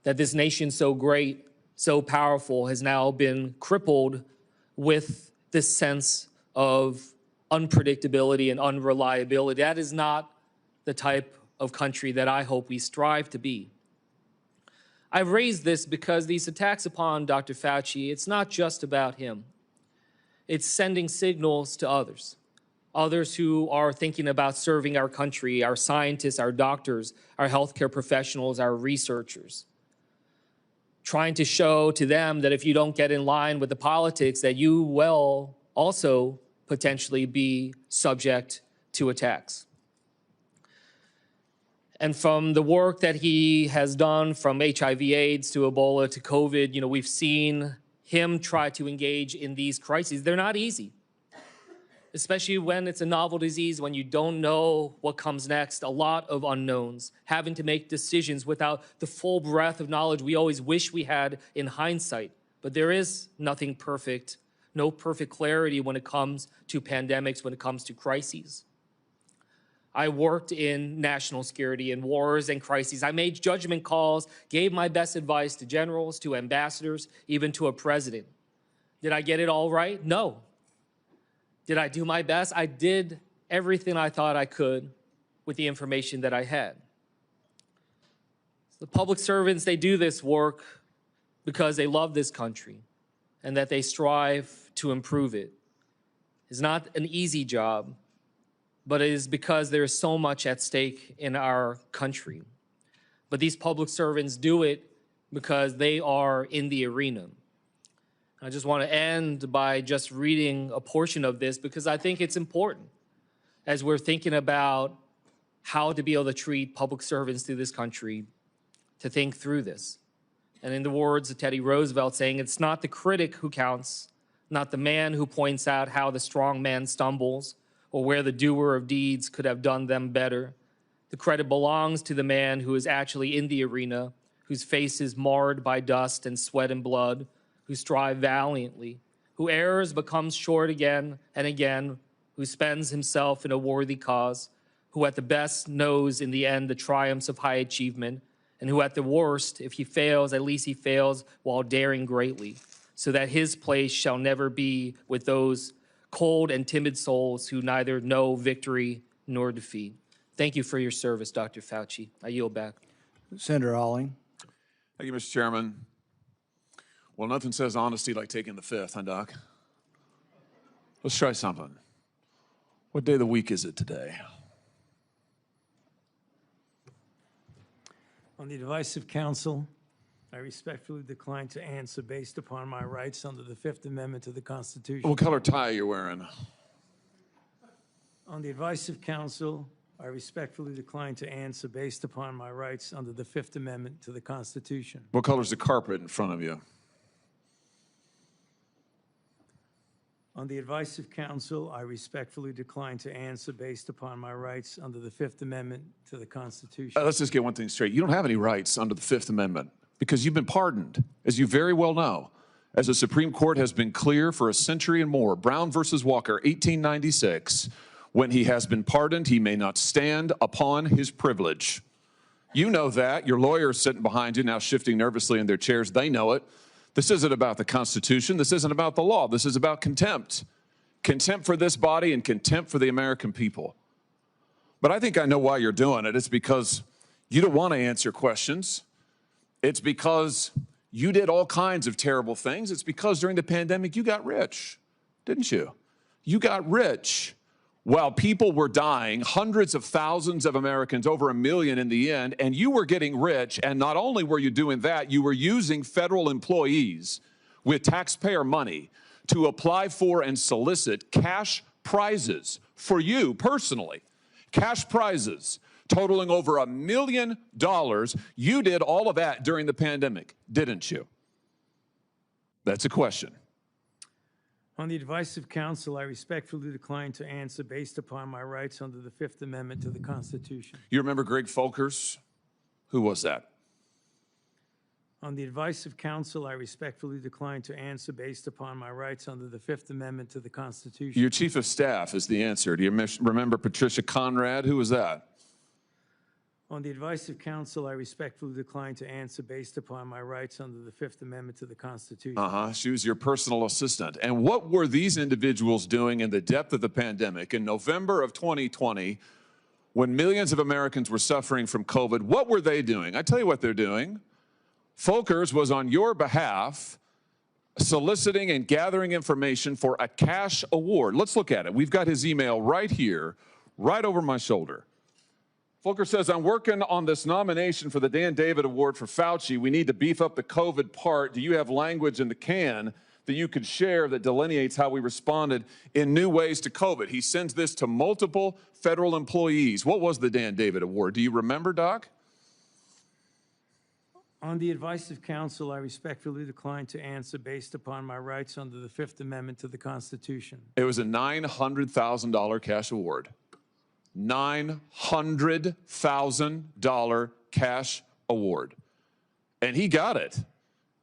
That this nation so great, so powerful, has now been crippled with this sense of unpredictability and unreliability. That is not the type of country that I hope we strive to be. I've raised this because these attacks upon Dr. Fauci, it's not just about him. It's sending signals to others who are thinking about serving our country, our scientists, our doctors, our healthcare professionals, our researchers. Trying to show to them that if you don't get in line with the politics, that you will also potentially be subject to attacks. And from the work that he has done, from HIV/AIDS to Ebola to COVID, we've seen him try to engage in these crises. They're not easy, especially when it's a novel disease, when you don't know what comes next, a lot of unknowns, having to make decisions without the full breadth of knowledge we always wish we had in hindsight. But there is nothing perfect, no perfect clarity when it comes to pandemics, when it comes to crises. I worked in national security and wars and crises. I made judgment calls, gave my best advice to generals, to ambassadors, even to a president. Did I get it all right? No. Did I do my best? I did everything I thought I could with the information that I had. The public servants, they do this work because they love this country and that they strive to improve it. It's not an easy job, but it is because there is so much at stake in our country. But these public servants do it because they are in the arena. I just want to end by just reading a portion of this because I think it's important as we're thinking about how to be able to treat public servants through this country, to think through this. And in the words of Teddy Roosevelt saying, it's not the critic who counts, not the man who points out how the strong man stumbles, or where the doer of deeds could have done them better. The credit belongs to the man who is actually in the arena, whose face is marred by dust and sweat and blood, who strive valiantly, who errs but comes short again and again, who spends himself in a worthy cause, who at the best knows in the end the triumphs of high achievement, and who at the worst, if he fails, at least he fails while daring greatly, so that his place shall never be with those cold and timid souls who neither know victory nor defeat. Thank you for your service, Dr. Fauci. I yield back. Senator Alling. Thank you, Mr. Chairman. Well, nothing says honesty like taking the fifth, huh, Doc? Let's try something. What day of the week is it today? On the advice of counsel, I respectfully decline to answer based upon my rights under the Fifth Amendment to the Constitution. What color tie are you wearing? On the advice of counsel, I respectfully decline to answer based upon my rights under the Fifth Amendment to the Constitution. What color's the carpet in front of you? On the advice of counsel, I respectfully decline to answer based upon my rights under the Fifth Amendment to the Constitution. Let's just get one thing straight. You don't have any rights under the Fifth Amendment because you've been pardoned, as you very well know. As the Supreme Court has been clear for a century and more, Brown versus Walker, 1896, when he has been pardoned, he may not stand upon his privilege. You know that. Your lawyers sitting behind you now shifting nervously in their chairs, they know it. This isn't about the Constitution. This isn't about the law. This is about contempt. Contempt for this body and contempt for the American people. But I think I know why you're doing it. It's because you don't want to answer questions. It's because you did all kinds of terrible things. It's because during the pandemic you got rich, didn't you? You got rich while people were dying, hundreds of thousands of Americans, over 1 million in the end, and you were getting rich. And not only were you doing that, you were using federal employees with taxpayer money to apply for and solicit cash prizes for you personally. Cash prizes totaling over $1 million. You did all of that during the pandemic, didn't you? That's a question. On the advice of counsel, I respectfully decline to answer based upon my rights under the Fifth Amendment to the Constitution. You remember Greg Folkers? Who was that? On the advice of counsel, I respectfully decline to answer based upon my rights under the Fifth Amendment to the Constitution. Your chief of staff is the answer. Do you remember Patricia Conrad? Who was that? On the advice of counsel, I respectfully decline to answer based upon my rights under the Fifth Amendment to the Constitution. She was your personal assistant. And what were these individuals doing in the depth of the pandemic in November of 2020 when millions of Americans were suffering from COVID? What were they doing? I tell you what they're doing. Folkers was on your behalf soliciting and gathering information for a cash award. Let's look at it. We've got his email right here, right over my shoulder. Volker says, I'm working on this nomination for the Dan David Award for Fauci. We need to beef up the COVID part. Do you have language in the can that you could share that delineates how we responded in new ways to COVID? He sends this to multiple federal employees. What was the Dan David Award? Do you remember, Doc? On the advice of counsel, I respectfully decline to answer based upon my rights under the Fifth Amendment to the Constitution. It was a $900,000 cash award. $900,000 cash award. And he got it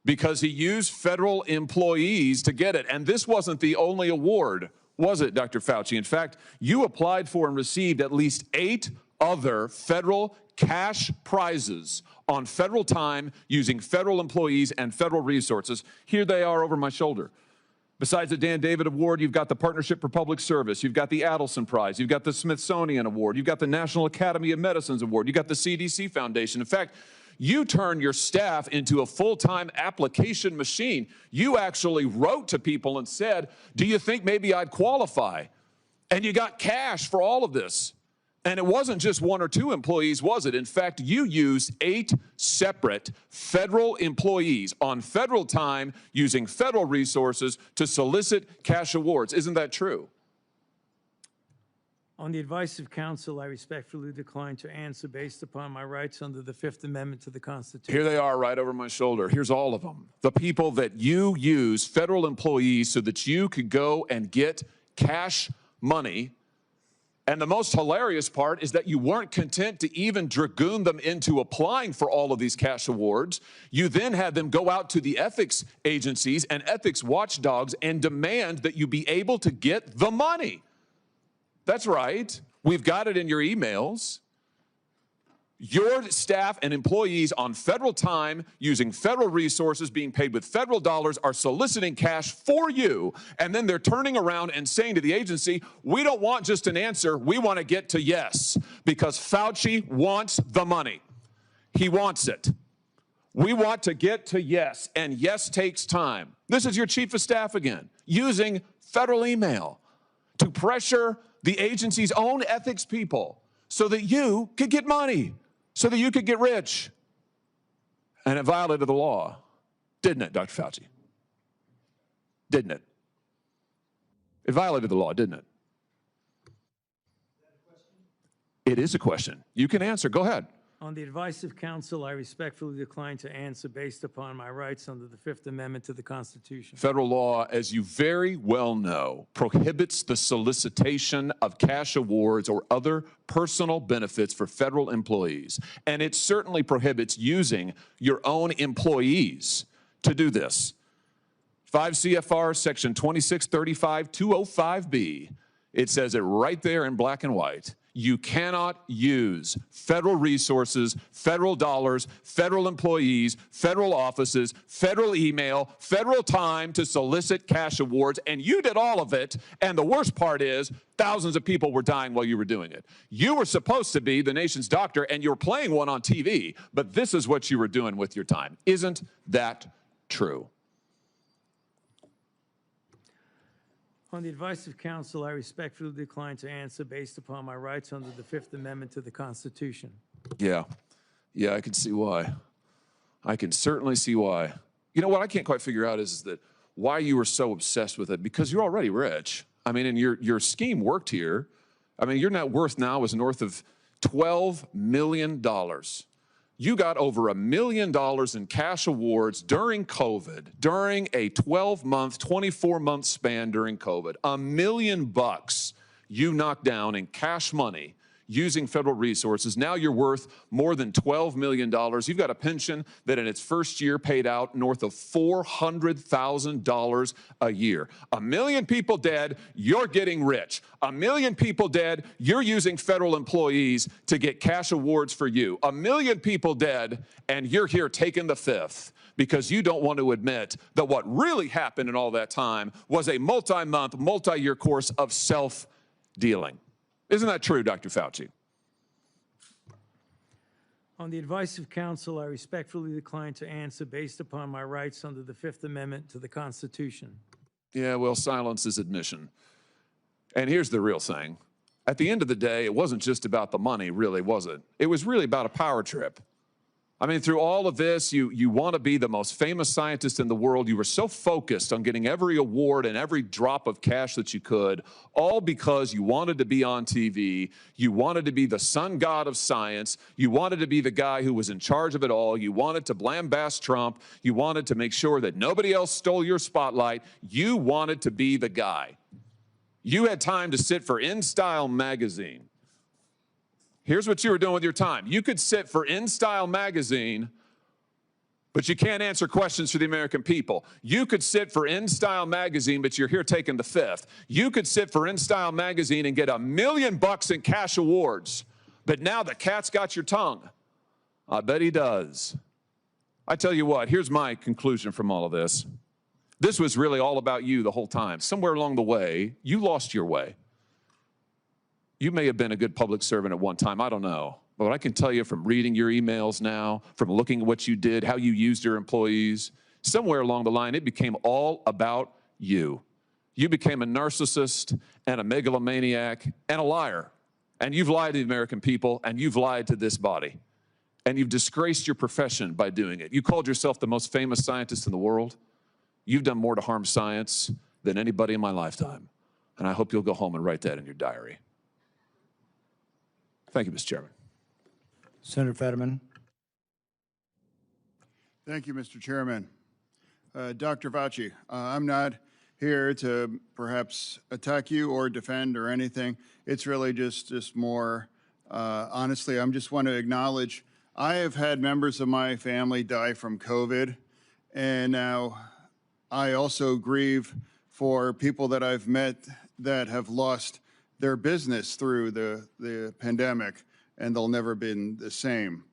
because he used federal employees to get it. And this wasn't the only award, was it, Dr. Fauci? In fact, you applied for and received at least 8 other federal cash prizes on federal time using federal employees and federal resources. Here they are over my shoulder. Besides the Dan David Award, you've got the Partnership for Public Service, you've got the Adelson Prize, you've got the Smithsonian Award, you've got the National Academy of Medicine's Award, you've got the CDC Foundation. In fact, you turned your staff into a full-time application machine. You actually wrote to people and said, do you think maybe I'd qualify? And you got cash for all of this. And it wasn't just 1 or 2 employees, was it? In fact, you used 8 separate federal employees on federal time using federal resources to solicit cash awards. Isn't that true? On the advice of counsel, I respectfully decline to answer based upon my rights under the Fifth Amendment to the Constitution. Here they are right over my shoulder. Here's all of them. The people that you use, federal employees, so that you could go and get cash money. And the most hilarious part is that you weren't content to even dragoon them into applying for all of these cash awards. You then had them go out to the ethics agencies and ethics watchdogs and demand that you be able to get the money. That's right. We've got it in your emails. Your staff and employees on federal time, using federal resources, being paid with federal dollars, are soliciting cash for you, and then they're turning around and saying to the agency, we don't want just an answer, we want to get to yes, because Fauci wants the money. He wants it. We want to get to yes, and yes takes time. This is your chief of staff again, using federal email to pressure the agency's own ethics people so that you could get money, so that you could get rich. And it violated the law, didn't it, Dr. Fauci? Didn't it? It violated the law, didn't it? It is a question. You can answer. Go ahead. On the advice of counsel, I respectfully decline to answer based upon my rights under the Fifth Amendment to the Constitution. Federal law, as you very well know, prohibits the solicitation of cash awards or other personal benefits for federal employees. And it certainly prohibits using your own employees to do this. 5 CFR section 2635-205B, it says it right there in black and white. You cannot use federal resources, federal dollars, federal employees, federal offices, federal email, federal time to solicit cash awards, and you did all of it, and the worst part is thousands of people were dying while you were doing it. You were supposed to be the nation's doctor, and you were playing one on TV, but this is what you were doing with your time. Isn't that true? On the advice of counsel, I respectfully decline to answer based upon my rights under the Fifth Amendment to the Constitution. Yeah, I can see why. I can certainly see why. You know what I can't quite figure out is that why you were so obsessed with it, because you're already rich. I mean, and your scheme worked here. I mean, your net worth now is north of $12 million. You got over $1 million in cash awards during COVID, during a 12-month, 24-month span during COVID. $1 million you knocked down in cash money using federal resources. Now you're worth more than $12 million. You've got a pension that in its first year paid out north of $400,000 a year. 1 million people dead, you're getting rich. 1 million people dead, you're using federal employees to get cash awards for you. 1 million people dead, and you're here taking the fifth because you don't want to admit that what really happened in all that time was a multi-month, multi-year course of self-dealing. Isn't that true, Dr. Fauci? On the advice of counsel, I respectfully decline to answer based upon my rights under the Fifth Amendment to the Constitution. Yeah, well, silence is admission. And here's the real thing. At the end of the day, it wasn't just about the money, really, was it? It was really about a power trip. I mean, through all of this, you want to be the most famous scientist in the world. You were so focused on getting every award and every drop of cash that you could, all because you wanted to be on TV. You wanted to be the sun god of science. You wanted to be the guy who was in charge of it all. You wanted to lambast Trump. You wanted to make sure that nobody else stole your spotlight. You wanted to be the guy. You had time to sit for InStyle magazine. Here's what you were doing with your time. You could sit for InStyle magazine, but you can't answer questions for the American people. You could sit for InStyle magazine, but you're here taking the fifth. You could sit for InStyle magazine and get $1 million in cash awards, but now the cat's got your tongue. I bet he does. I tell you what, here's my conclusion from all of this. This was really all about you the whole time. Somewhere along the way, you lost your way. You may have been a good public servant at one time, I don't know. But what I can tell you from reading your emails now, from looking at what you did, how you used your employees, somewhere along the line, it became all about you. You became a narcissist and a megalomaniac and a liar. And you've lied to the American people, and you've lied to this body. And you've disgraced your profession by doing it. You called yourself the most famous scientist in the world. You've done more to harm science than anybody in my lifetime. And I hope you'll go home and write that in your diary. Thank you, Mr. Chairman. Senator Fetterman. Thank you, Mr. Chairman. Dr. Fauci, I'm not here to perhaps attack you or defend or anything. It's really just more, honestly, I just want to acknowledge I have had members of my family die from COVID, and now I also grieve for people that I've met that have lost their business through the pandemic, and they'll never been the same.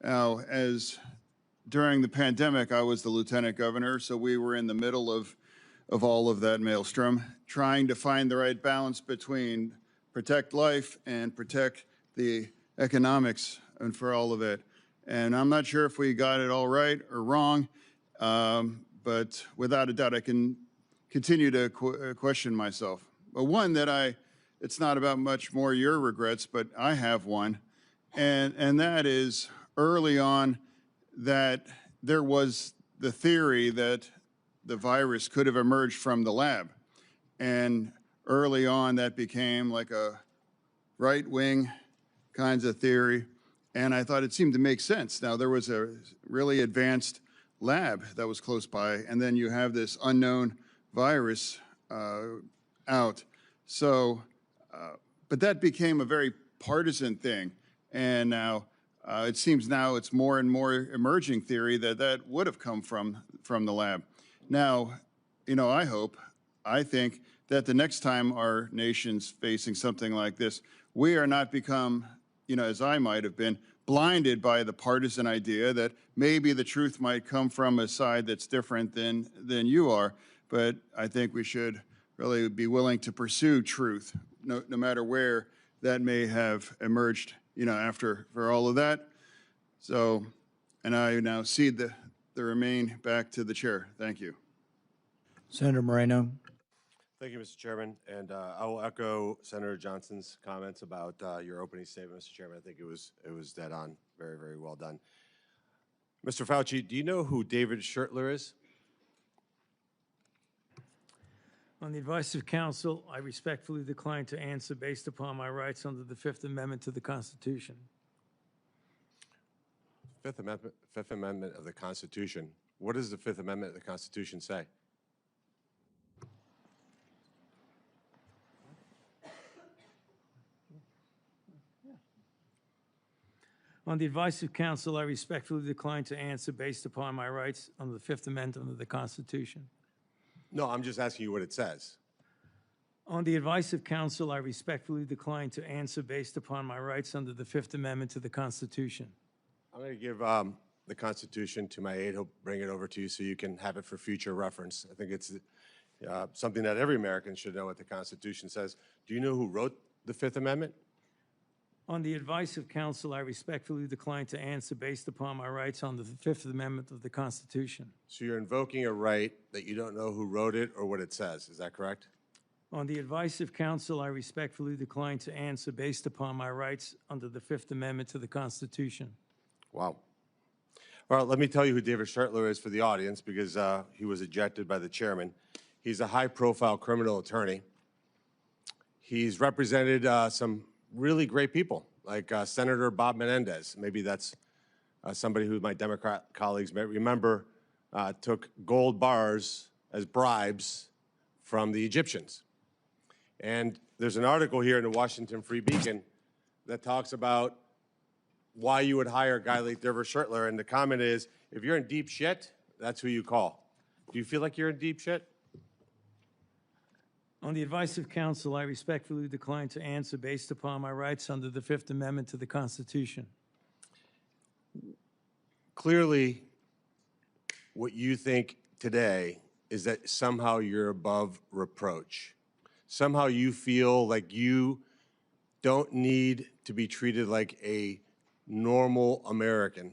Now, during the pandemic, I was the lieutenant governor, so we were in the middle of all of that maelstrom, trying to find the right balance between protect life and protect the economics and for all of it. And I'm not sure if we got it all right or wrong, but without a doubt, I can continue to question myself. But one that it's not about much more your regrets, but I have one, and that is early on that there was the theory that the virus could have emerged from the lab. And early on that became like a right-wing kinds of theory, and I thought it seemed to make sense. Now, there was a really advanced lab that was close by, and then you have this unknown virus out. So, but that became a very partisan thing, and now it seems now it's more and more emerging theory that would have come from the lab. Now, you know, I think that the next time our nation's facing something like this, we are not become, you know, as I might have been, blinded by the partisan idea that maybe the truth might come from a side that's different than you are. But I think we should really be willing to pursue truth, no matter where that may have emerged, you know, for all of that. So, and I now cede the remain back to the chair. Thank you. Senator Moreno. Thank you, Mr. Chairman. And I will echo Senator Johnson's comments about your opening statement, Mr. Chairman. I think it was dead on. Very, very well done. Mr. Fauci, do you know who David Schertler is? On the advice of counsel, I respectfully decline to answer based upon my rights under the Fifth Amendment to the Constitution. Fifth Amendment of the Constitution. What does the Fifth Amendment of the Constitution say? On the advice of counsel, I respectfully decline to answer based upon my rights under the Fifth Amendment of the Constitution. No, I'm just asking you what it says. On the advice of counsel, I respectfully decline to answer based upon my rights under the Fifth Amendment to the Constitution. I'm going to give the Constitution to my aide. He'll bring it over to you so you can have it for future reference. I think it's something that every American should know what the Constitution says. Do you know who wrote the Fifth Amendment? On the advice of counsel, I respectfully decline to answer based upon my rights under the Fifth Amendment of the Constitution. So you're invoking a right that you don't know who wrote it or what it says. Is that correct? On the advice of counsel, I respectfully decline to answer based upon my rights under the Fifth Amendment to the Constitution. Wow. All right, let me tell you who David Shartler is for the audience because he was ejected by the chairman. He's a high-profile criminal attorney. He's represented some really great people, like Senator Bob Menendez. Maybe that's somebody who my Democrat colleagues may remember took gold bars as bribes from the Egyptians. And there's an article here in the Washington Free Beacon that talks about why you would hire a guy like David Shartler. And the comment is, if you're in deep shit, that's who you call. Do you feel like you're in deep shit? On the advice of counsel, I respectfully decline to answer based upon my rights under the Fifth Amendment to the Constitution. Clearly, what you think today is that somehow you're above reproach. Somehow you feel like you don't need to be treated like a normal American.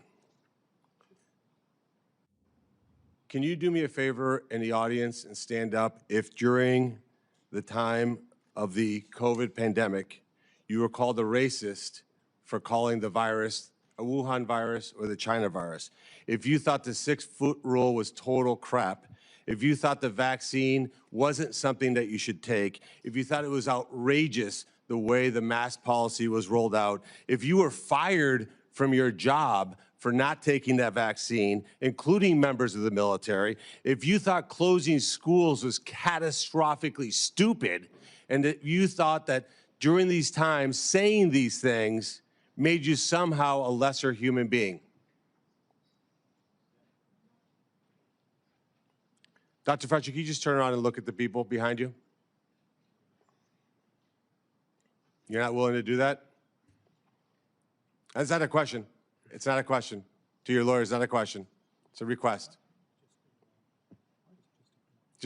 Can you do me a favor in the audience and stand up if during the time of the COVID pandemic, you were called a racist for calling the virus a Wuhan virus or the China virus? If you thought the 6-foot rule was total crap, if you thought the vaccine wasn't something that you should take, if you thought it was outrageous the way the mask policy was rolled out, if you were fired from your job for not taking that vaccine, including members of the military, if you thought closing schools was catastrophically stupid, and that you thought that during these times saying these things made you somehow a lesser human being. Dr. Fauci, can you just turn around and look at the people behind you? You're not willing to do that? That's not a question. It's not a question. To your lawyer, it's not a question. It's a request.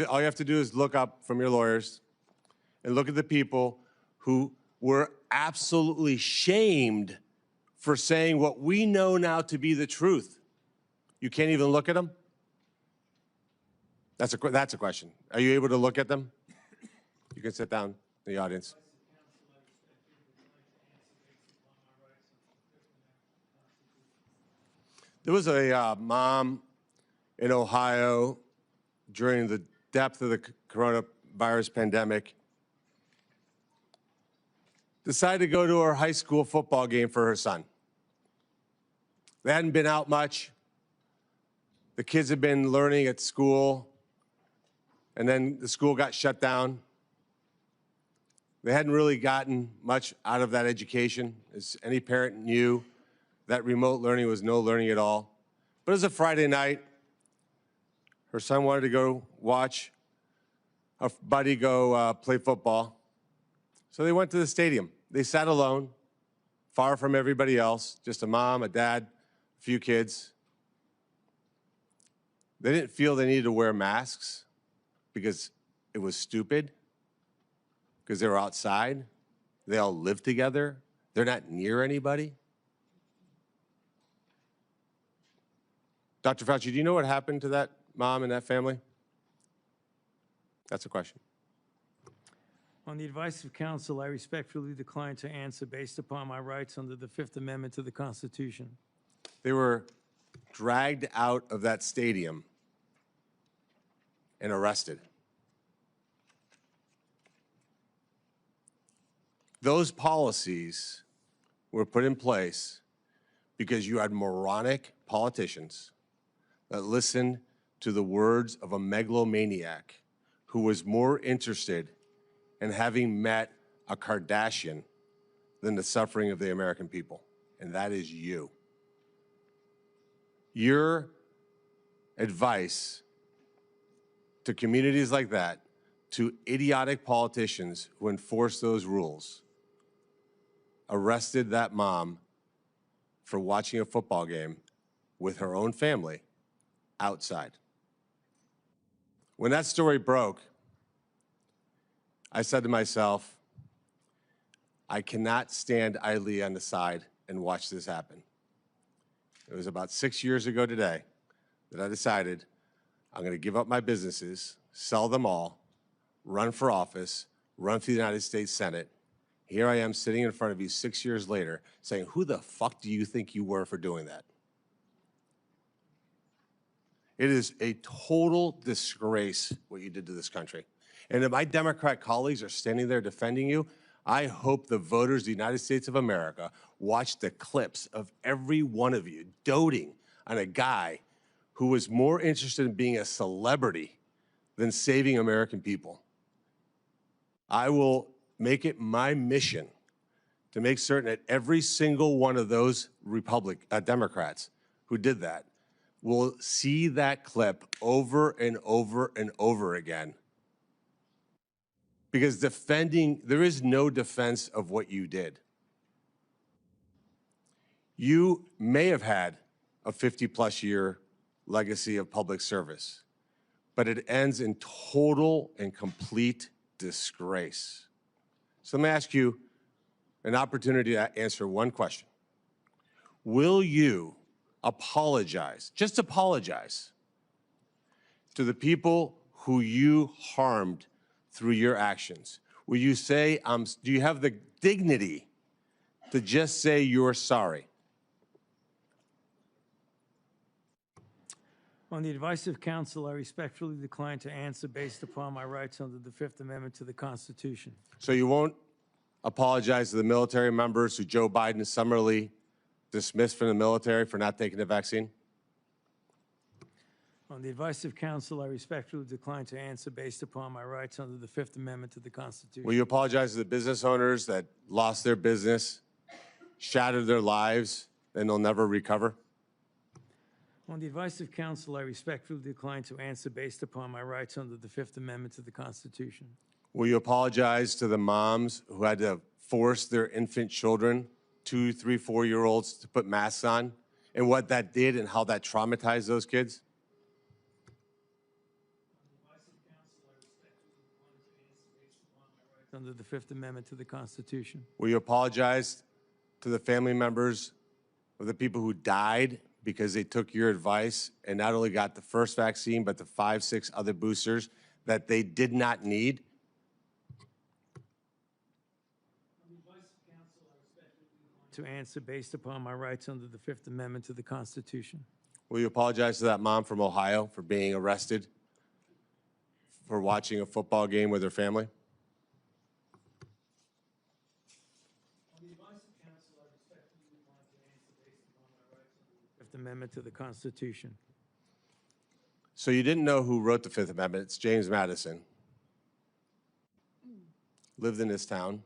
All you have to do is look up from your lawyers and look at the people who were absolutely shamed for saying what we know now to be the truth. You can't even look at them? That's a question. Are you able to look at them? You can sit down in the audience. There was a mom in Ohio during the depth of the coronavirus pandemic, decided to go to her high school football game for her son. They hadn't been out much. The kids had been learning at school, and then the school got shut down. They hadn't really gotten much out of that education, as any parent knew. That remote learning was no learning at all. But it was a Friday night. Her son wanted to go watch a buddy go play football. So they went to the stadium. They sat alone, far from everybody else, just a mom, a dad, a few kids. They didn't feel they needed to wear masks because it was stupid, because they were outside. They all live together. They're not near anybody. Dr. Fauci, do you know what happened to that mom and that family? That's a question. On the advice of counsel, I respectfully decline to answer based upon my rights under the Fifth Amendment to the Constitution. They were dragged out of that stadium and arrested. Those policies were put in place because you had moronic politicians that listened to the words of a megalomaniac who was more interested in having met a Kardashian than the suffering of the American people, and that is you. your advice to communities like that, to idiotic politicians who enforce those rules, arrested that mom for watching a football game with her own family outside. When that story broke, I said to myself, I cannot stand idly on the side and watch this happen. It was about 6 years ago today that I decided I'm going to give up my businesses, sell them all, run for office, run for the United States Senate. Here I am sitting in front of you 6 years later saying, who the fuck do you think you were for doing that? It is a total disgrace what you did to this country. And if my Democrat colleagues are standing there defending you, I hope the voters of the United States of America watch the clips of every one of you doting on a guy who was more interested in being a celebrity than saving American people. I will make it my mission to make certain that every single one of those Democrats who did that will see that clip over and over and over again. Because there is no defense of what you did. You may have had a 50-plus year legacy of public service, but it ends in total and complete disgrace. So let me ask you an opportunity to answer one question. Will you apologize, just apologize, to the people who you harmed through your actions? Will you say, do you have the dignity to just say you're sorry? On the advice of counsel, I respectfully decline to answer based upon my rights under the Fifth Amendment to the Constitution. So you won't apologize to the military members who Joe Biden summarily dismissed from the military for not taking the vaccine? On the advice of counsel, I respectfully decline to answer based upon my rights under the Fifth Amendment to the Constitution. Will you apologize to the business owners that lost their business, shattered their lives, and they'll never recover? On the advice of counsel, I respectfully decline to answer based upon my rights under the Fifth Amendment to the Constitution. Will you apologize to the moms who had to force their infant children, 2, 3, 4-year-olds, to put masks on, and what that did and how that traumatized those kids? Under the Fifth Amendment to the Constitution. Will you apologize to the family members of the people who died because they took your advice and not only got the first vaccine, but the 5, 6 other boosters that they did not need? To answer based upon my rights under the Fifth Amendment to the Constitution. Will you apologize to that mom from Ohio for being arrested for watching a football game with her family? Fifth Amendment to the Constitution. So you didn't know who wrote the Fifth Amendment. It's James Madison. Lived in this town.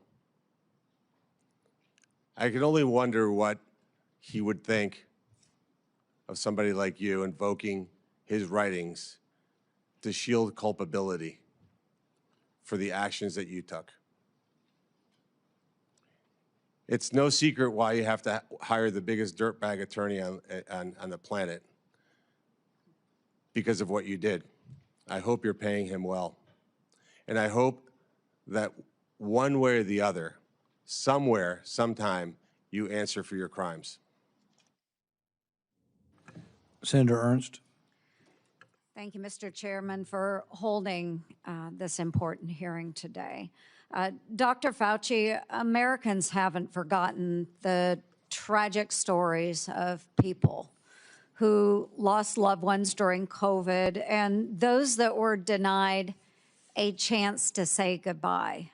I can only wonder what he would think of somebody like you invoking his writings to shield culpability for the actions that you took. It's no secret why you have to hire the biggest dirtbag attorney on the planet, because of what you did. I hope you're paying him well. And I hope that one way or the other, somewhere, sometime, you answer for your crimes. Senator Ernst. Thank you, Mr. Chairman, for holding this important hearing today. Dr. Fauci, Americans haven't forgotten the tragic stories of people who lost loved ones during COVID and those that were denied a chance to say goodbye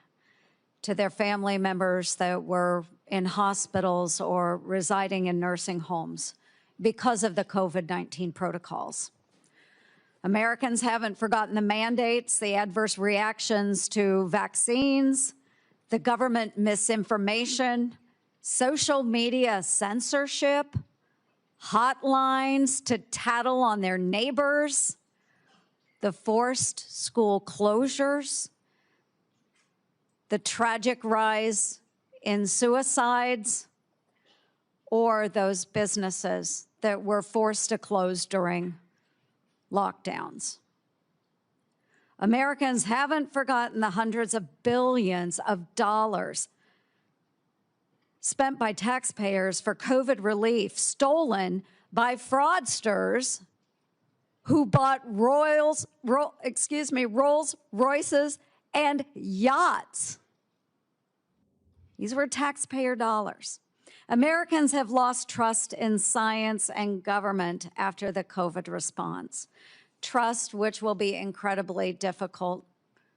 to their family members that were in hospitals or residing in nursing homes because of the COVID-19 protocols. Americans haven't forgotten the mandates, the adverse reactions to vaccines, the government misinformation, social media censorship, hotlines to tattle on their neighbors, the forced school closures, the tragic rise in suicides, or those businesses that were forced to close during lockdowns. Americans haven't forgotten the hundreds of billions of dollars spent by taxpayers for COVID relief, stolen by fraudsters who bought Rolls Royces and yachts. These were taxpayer dollars. Americans have lost trust in science and government after the COVID response, trust which will be incredibly difficult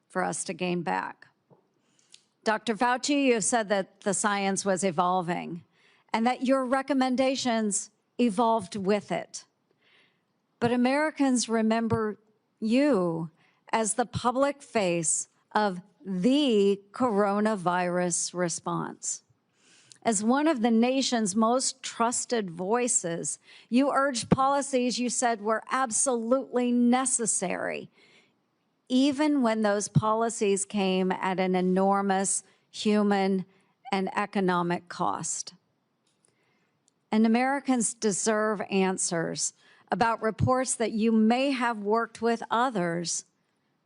for us to gain back. Dr. Fauci, you said that the science was evolving and that your recommendations evolved with it. But Americans remember you as the public face of the coronavirus response. As one of the nation's most trusted voices, you urged policies you said were absolutely necessary, even when those policies came at an enormous human and economic cost. And Americans deserve answers about reports that you may have worked with others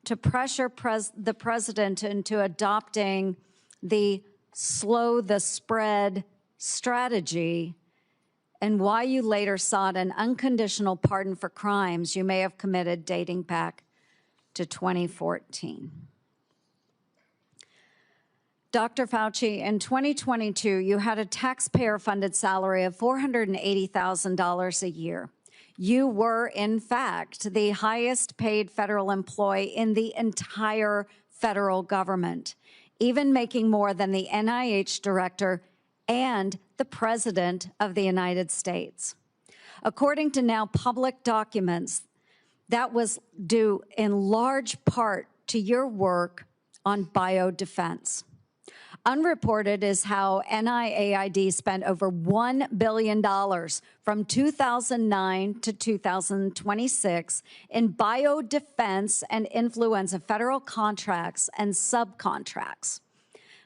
to pressure the president into adopting the slow the spread strategy, and why you later sought an unconditional pardon for crimes you may have committed dating back to 2014. Dr. Fauci, in 2022, you had a taxpayer-funded salary of $480,000 a year. You were, in fact, the highest paid federal employee in the entire federal government, even making more than the NIH director and the President of the United States. According to now public documents, that was due in large part to your work on biodefense. Unreported is how NIAID spent over $1 billion from 2009 to 2026 in biodefense and influenza federal contracts and subcontracts.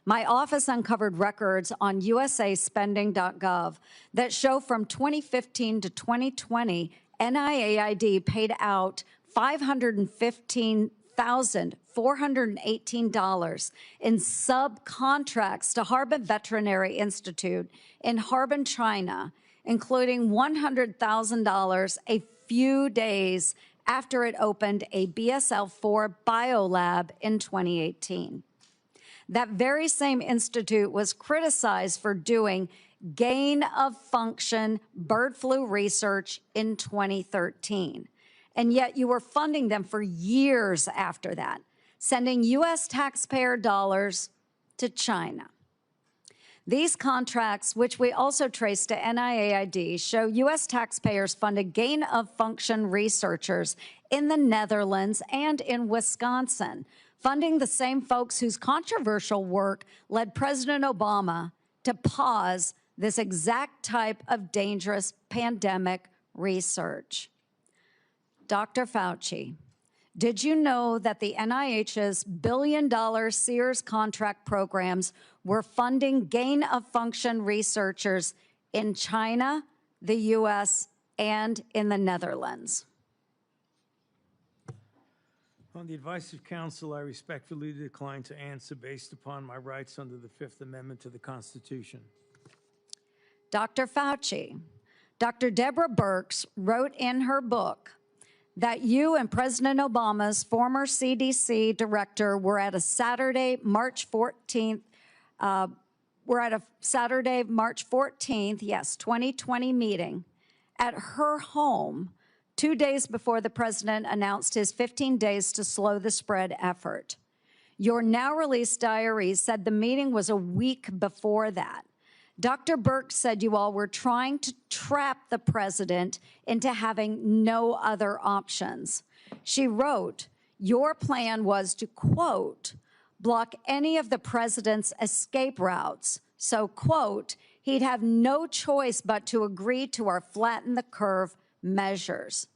My office uncovered records on usaspending.gov that show from 2015 to 2020, NIAID paid out $515,418 in subcontracts to Harbin Veterinary Institute in Harbin, China, including $100,000 a few days after it opened a BSL-4 biolab in 2018. That very same institute was criticized for doing gain-of-function bird flu research in 2013. And yet you were funding them for years after that, sending U.S. taxpayer dollars to China. These contracts, which we also trace to NIAID, show U.S. taxpayers funded gain-of-function researchers in the Netherlands and in Wisconsin, funding the same folks whose controversial work led President Obama to pause this exact type of dangerous pandemic research. Dr. Fauci, did you know that the NIH's billion-dollar Sears contract programs were funding gain-of-function researchers in China, the U.S., and in the Netherlands? On the advice of counsel, I respectfully decline to answer based upon my rights under the Fifth Amendment to the Constitution. Dr. Fauci, Dr. Deborah Birx wrote in her book that you and President Obama's former CDC director were at a Saturday, March 14th, 2020 meeting at her home 2 days before the president announced his 15 days to slow the spread effort. Your now released diary said the meeting was a week before that. Dr. Birx said you all were trying to trap the president into having no other options. She wrote, your plan was to, quote, block any of the president's escape routes So, quote, he'd have no choice but to agree to our flatten the curve measures.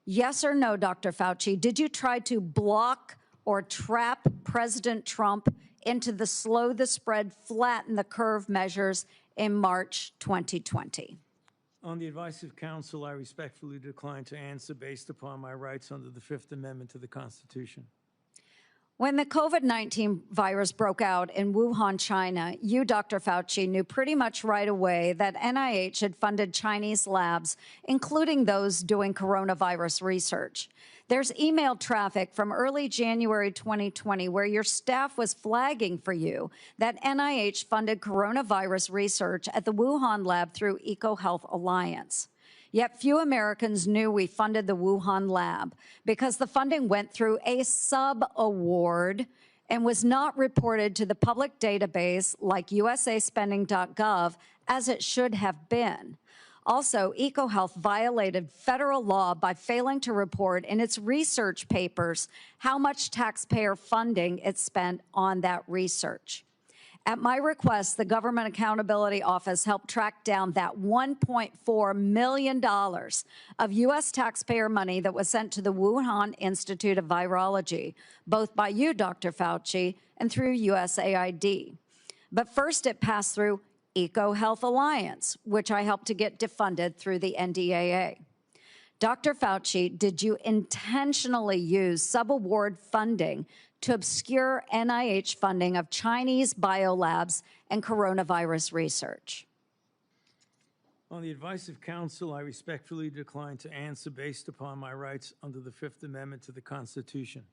Yes or no, Dr. Fauci, did you try to block or trap President Trump into the slow the spread, flatten the curve measures in March 2020? On the advice of counsel, I respectfully decline to answer based upon my rights under the Fifth Amendment to the Constitution. When the COVID-19 virus broke out in Wuhan, China, you, Dr. Fauci, knew pretty much right away that NIH had funded Chinese labs, including those doing coronavirus research. There's email traffic from early January 2020 where your staff was flagging for you that NIH funded coronavirus research at the Wuhan lab through EcoHealth Alliance. Yet few Americans knew we funded the Wuhan lab because the funding went through a sub-award and was not reported to the public database like usaspending.gov as it should have been. Also, EcoHealth violated federal law by failing to report in its research papers how much taxpayer funding it spent on that research. At my request, the Government Accountability Office helped track down that $1.4 million of U.S. taxpayer money that was sent to the Wuhan Institute of Virology, both by you, Dr. Fauci, and through USAID. But first, it passed through EcoHealth Alliance, which I helped to get defunded through the NDAA. Dr. Fauci, did you intentionally use subaward funding to obscure NIH funding of Chinese biolabs and coronavirus research? On the advice of counsel, I respectfully decline to answer based upon my rights under the Fifth Amendment to the Constitution.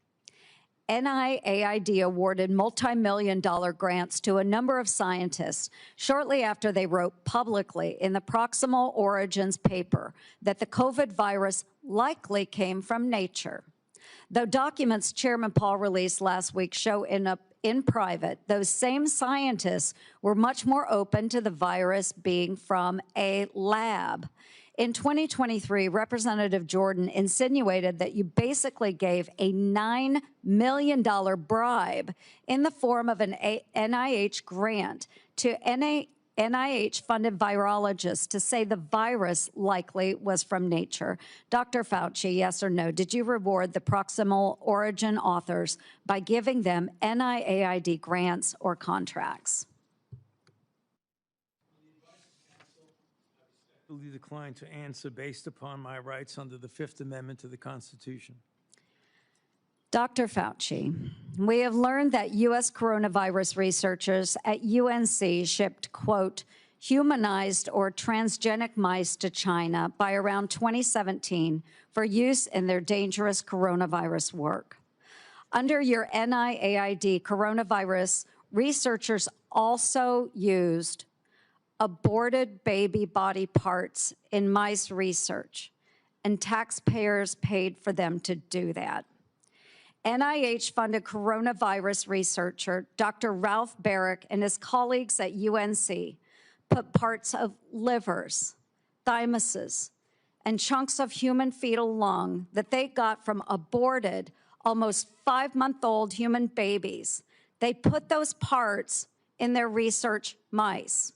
NIAID awarded multi-million-dollar grants to a number of scientists shortly after they wrote publicly in the Proximal Origins paper that the COVID virus likely came from nature. Though documents Chairman Paul released last week show in private, those same scientists were much more open to the virus being from a lab. In 2023, Representative Jordan insinuated that you basically gave a $9 million bribe in the form of an NIH grant to NIH-funded virologists to say the virus likely was from nature. Dr. Fauci, yes or no, did you reward the Proximal Origin authors by giving them NIAID grants or contracts? I decline to answer based upon my rights under the Fifth Amendment to the Constitution. Dr. Fauci, we have learned that U.S. coronavirus researchers at UNC shipped, quote, humanized or transgenic mice to China by around 2017 for use in their dangerous coronavirus work. Under your NIAID coronavirus, researchers also used aborted baby body parts in mice research, and taxpayers paid for them to do that. NIH-funded coronavirus researcher Dr. Ralph Barrick and his colleagues at UNC put parts of livers, thymuses, and chunks of human fetal lung that they got from aborted, almost 5-month-old human babies. They put those parts in their research mice.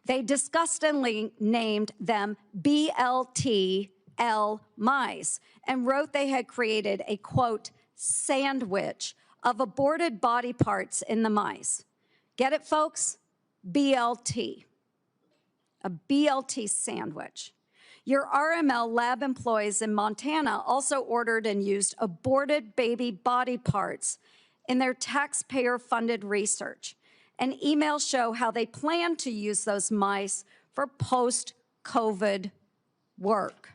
They disgustingly named them BLTL mice and wrote they had created a, quote, sandwich of aborted body parts in the mice. Get it, folks? BLT. A BLT sandwich. Your RML lab employees in Montana also ordered and used aborted baby body parts in their taxpayer-funded research. And emails show how they plan to use those mice for post-COVID work.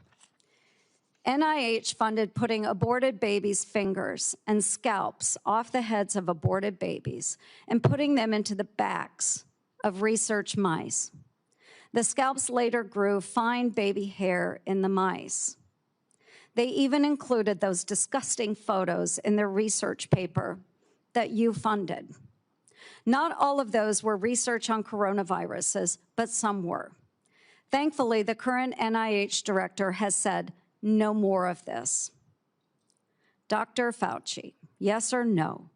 NIH funded putting aborted babies' fingers and scalps off the heads of aborted babies and putting them into the backs of research mice. The scalps later grew fine baby hair in the mice. They even included those disgusting photos in their research paper that you funded. Not all of those were research on coronaviruses, but some were. Thankfully, the current NIH director has said no more of this. Dr. Fauci, yes or no,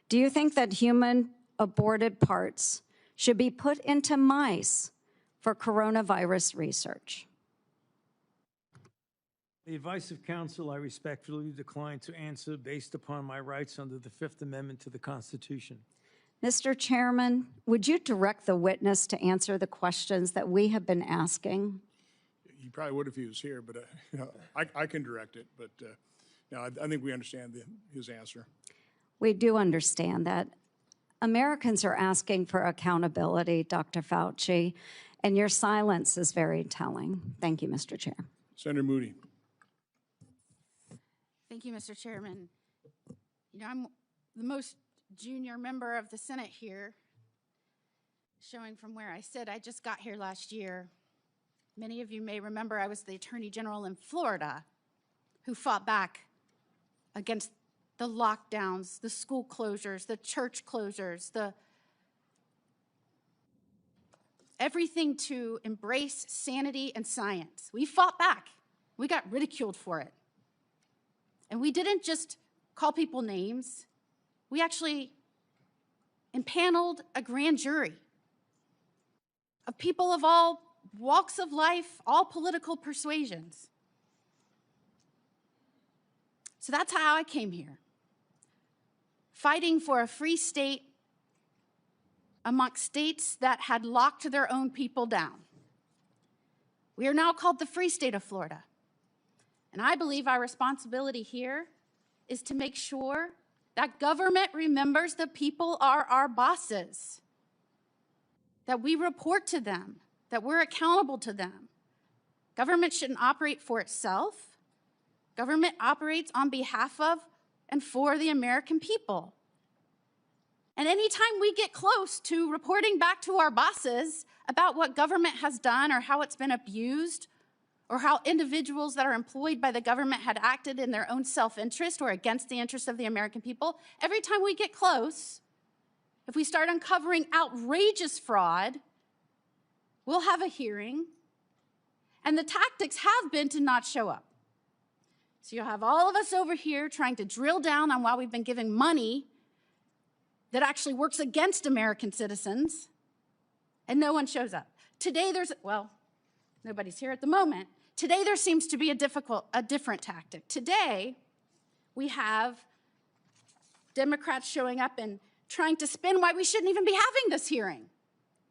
do you think that human aborted parts should be put into mice for coronavirus research? The advice of counsel, I respectfully decline to answer based upon my rights under the Fifth Amendment to the Constitution. Mr. Chairman, would you direct the witness to answer the questions that we have been asking? He probably would if he was here, but I can direct it. But no, I think we understand his answer. We do understand that. Americans are asking for accountability, Dr. Fauci, and your silence is very telling. Thank you, Mr. Chair. Senator Moody. Thank you, Mr. Chairman. You know, I'm the most junior member of the Senate here, showing from where I sit. I just got here last year. Many of you may remember I was the Attorney General in Florida who fought back against the lockdowns, the school closures, the church closures, everything to embrace sanity and science. We fought back. We got ridiculed for it. And we didn't just call people names. We actually impaneled a grand jury of people of all walks of life, all political persuasions. So that's how I came here, fighting for a free state amongst states that had locked their own people down. We are now called the Free State of Florida. And I believe our responsibility here is to make sure that government remembers the people are our bosses, that we report to them, that we're accountable to them. Government shouldn't operate for itself. Government operates on behalf of and for the American people. And anytime we get close to reporting back to our bosses about what government has done or how it's been abused, or how individuals that are employed by the government had acted in their own self-interest or against the interests of the American people, every time we get close, if we start uncovering outrageous fraud, we'll have a hearing, and the tactics have been to not show up. So you'll have all of us over here trying to drill down on why we've been giving money that actually works against American citizens, and no one shows up. Today well, nobody's here at the moment. Today there seems to be a different tactic. Today we have Democrats showing up and trying to spin why we shouldn't even be having this hearing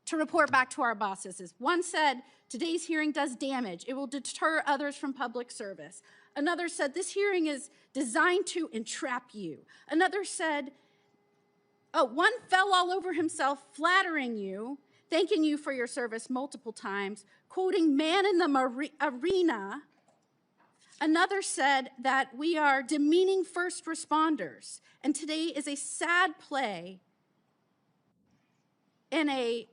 to report back to our bosses. One said, today's hearing does damage. It will deter others from public service. Another said, this hearing is designed to entrap you. Another said, one fell all over himself flattering you, thanking you for your service multiple times, quoting man in the arena. Another said that we are demeaning first responders, and today is a sad play in a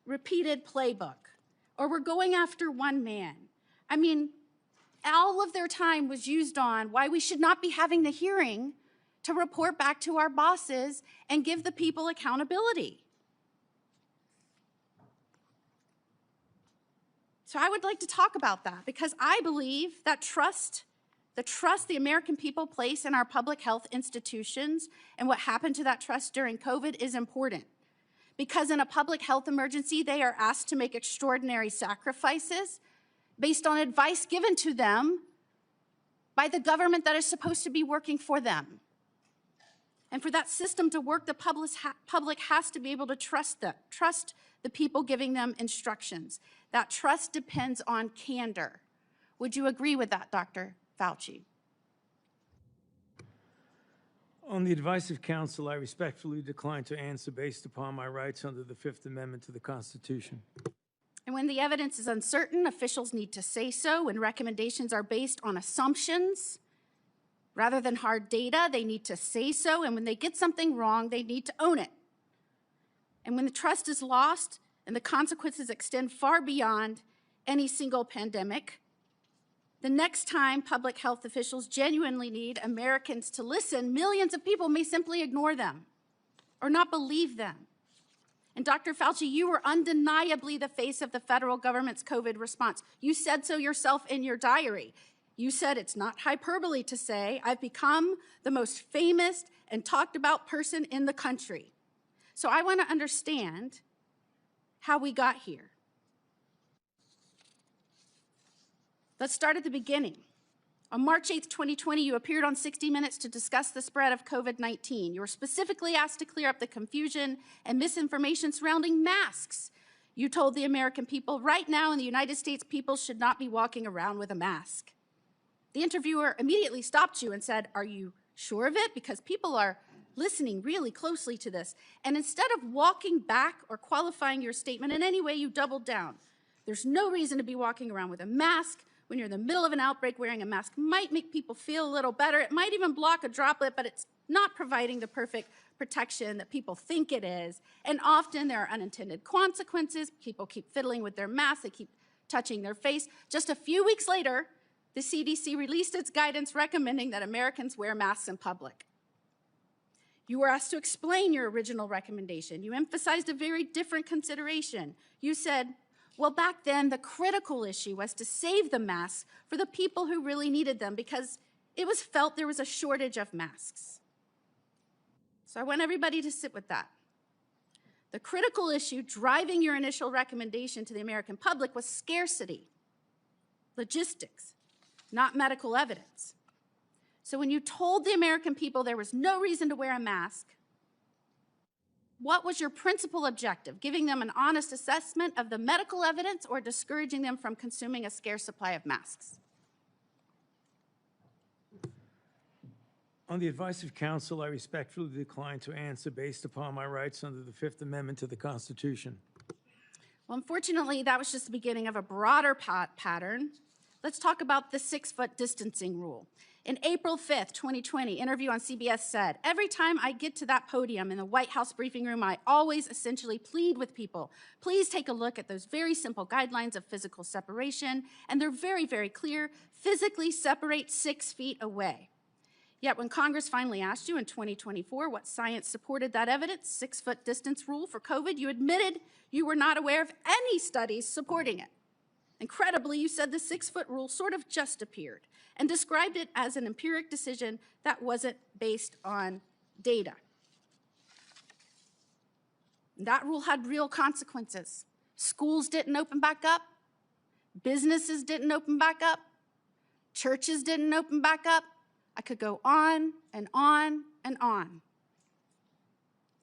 repeated playbook, or we're going after one man. I mean, all of their time was used on why we should not be having the hearing to report back to our bosses and give the people accountability. So I would like to talk about that because I believe that the trust the American people place in our public health institutions and what happened to that trust during COVID is important. Because in a public health emergency, they are asked to make extraordinary sacrifices based on advice given to them by the government that is supposed to be working for them. And for that system to work, the public has to be able to trust the people giving them instructions. That trust depends on candor. Would you agree with that, Dr. Fauci? On the advice of counsel, I respectfully decline to answer based upon my rights under the Fifth Amendment to the Constitution. And when the evidence is uncertain, officials need to say so. When recommendations are based on assumptions rather than hard data, they need to say so. And when they get something wrong, they need to own it. And when the trust is lost and the consequences extend far beyond any single pandemic, the next time public health officials genuinely need Americans to listen, millions of people may simply ignore them or not believe them. And Dr. Fauci, you were undeniably the face of the federal government's COVID response. You said so yourself in your diary. You said it's not hyperbole to say, I've become the most famous and talked about person in the country. So I want to understand how we got here. Let's start at the beginning. On March 8th, 2020, you appeared on 60 Minutes to discuss the spread of COVID-19. You were specifically asked to clear up the confusion and misinformation surrounding masks. You told the American people, right now in the United States, people should not be walking around with a mask. The interviewer immediately stopped you and said, "Are you sure of it? Because people are listening really closely to this." And instead of walking back or qualifying your statement in any way, you doubled down. There's no reason to be walking around with a mask. When you're in the middle of an outbreak, wearing a mask might make people feel a little better. It might even block a droplet, but it's not providing the perfect protection that people think it is. And often there are unintended consequences. People keep fiddling with their masks. They keep touching their face. Just a few weeks later, the CDC released its guidance recommending that Americans wear masks in public. You were asked to explain your original recommendation. You emphasized a very different consideration. You said, well, back then, the critical issue was to save the masks for the people who really needed them because it was felt there was a shortage of masks. So I want everybody to sit with that. The critical issue driving your initial recommendation to the American public was scarcity, logistics, not medical evidence. So when you told the American people there was no reason to wear a mask, what was your principal objective? Giving them an honest assessment of the medical evidence or discouraging them from consuming a scarce supply of masks? On the advice of counsel, I respectfully decline to answer based upon my rights under the Fifth Amendment to the Constitution. Well, unfortunately, that was just the beginning of a broader pattern. Let's talk about the 6-foot distancing rule. In April 5th, 2020, interview on CBS said, every time I get to that podium in the White House briefing room, I always essentially plead with people. Please take a look at those very simple guidelines of physical separation, and they're very, very clear. Physically separate 6 feet away. Yet when Congress finally asked you in 2024 what science supported that evidence, 6-foot distance rule for COVID, you admitted you were not aware of any studies supporting it. Incredibly, you said the 6-foot rule sort of just appeared and described it as an empiric decision that wasn't based on data. That rule had real consequences. Schools didn't open back up. Businesses didn't open back up. Churches didn't open back up. I could go on and on and on.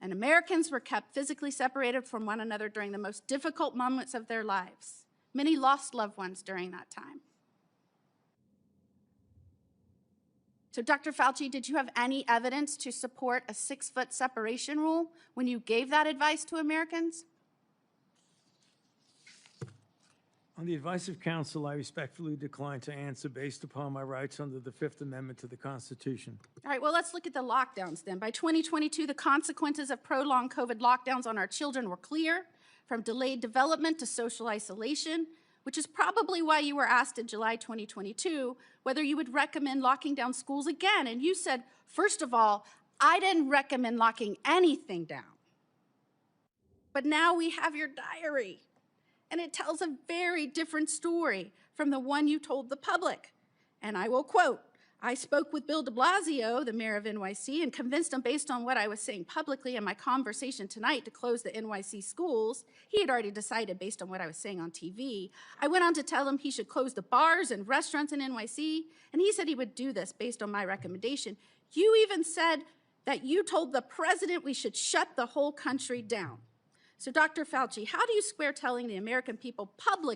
And Americans were kept physically separated from one another during the most difficult moments of their lives. Many lost loved ones during that time. So, Dr. Fauci, did you have any evidence to support a 6-foot separation rule when you gave that advice to Americans? On the advice of counsel, I respectfully decline to answer based upon my rights under the Fifth Amendment to the Constitution. All right, well, let's look at the lockdowns then. By 2022, the consequences of prolonged COVID lockdowns on our children were clear, from delayed development to social isolation, which is probably why you were asked in July 2022 whether you would recommend locking down schools again. And you said, first of all, I didn't recommend locking anything down. But now we have your diary, and it tells a very different story from the one you told the public. And I will quote, I spoke with Bill de Blasio, the mayor of NYC, and convinced him based on what I was saying publicly in my conversation tonight to close the NYC schools. He had already decided based on what I was saying on TV. I went on to tell him he should close the bars and restaurants in NYC, and he said he would do this based on my recommendation. You even said that you told the president we should shut the whole country down. So, Dr. Fauci, how do you square telling the American people publicly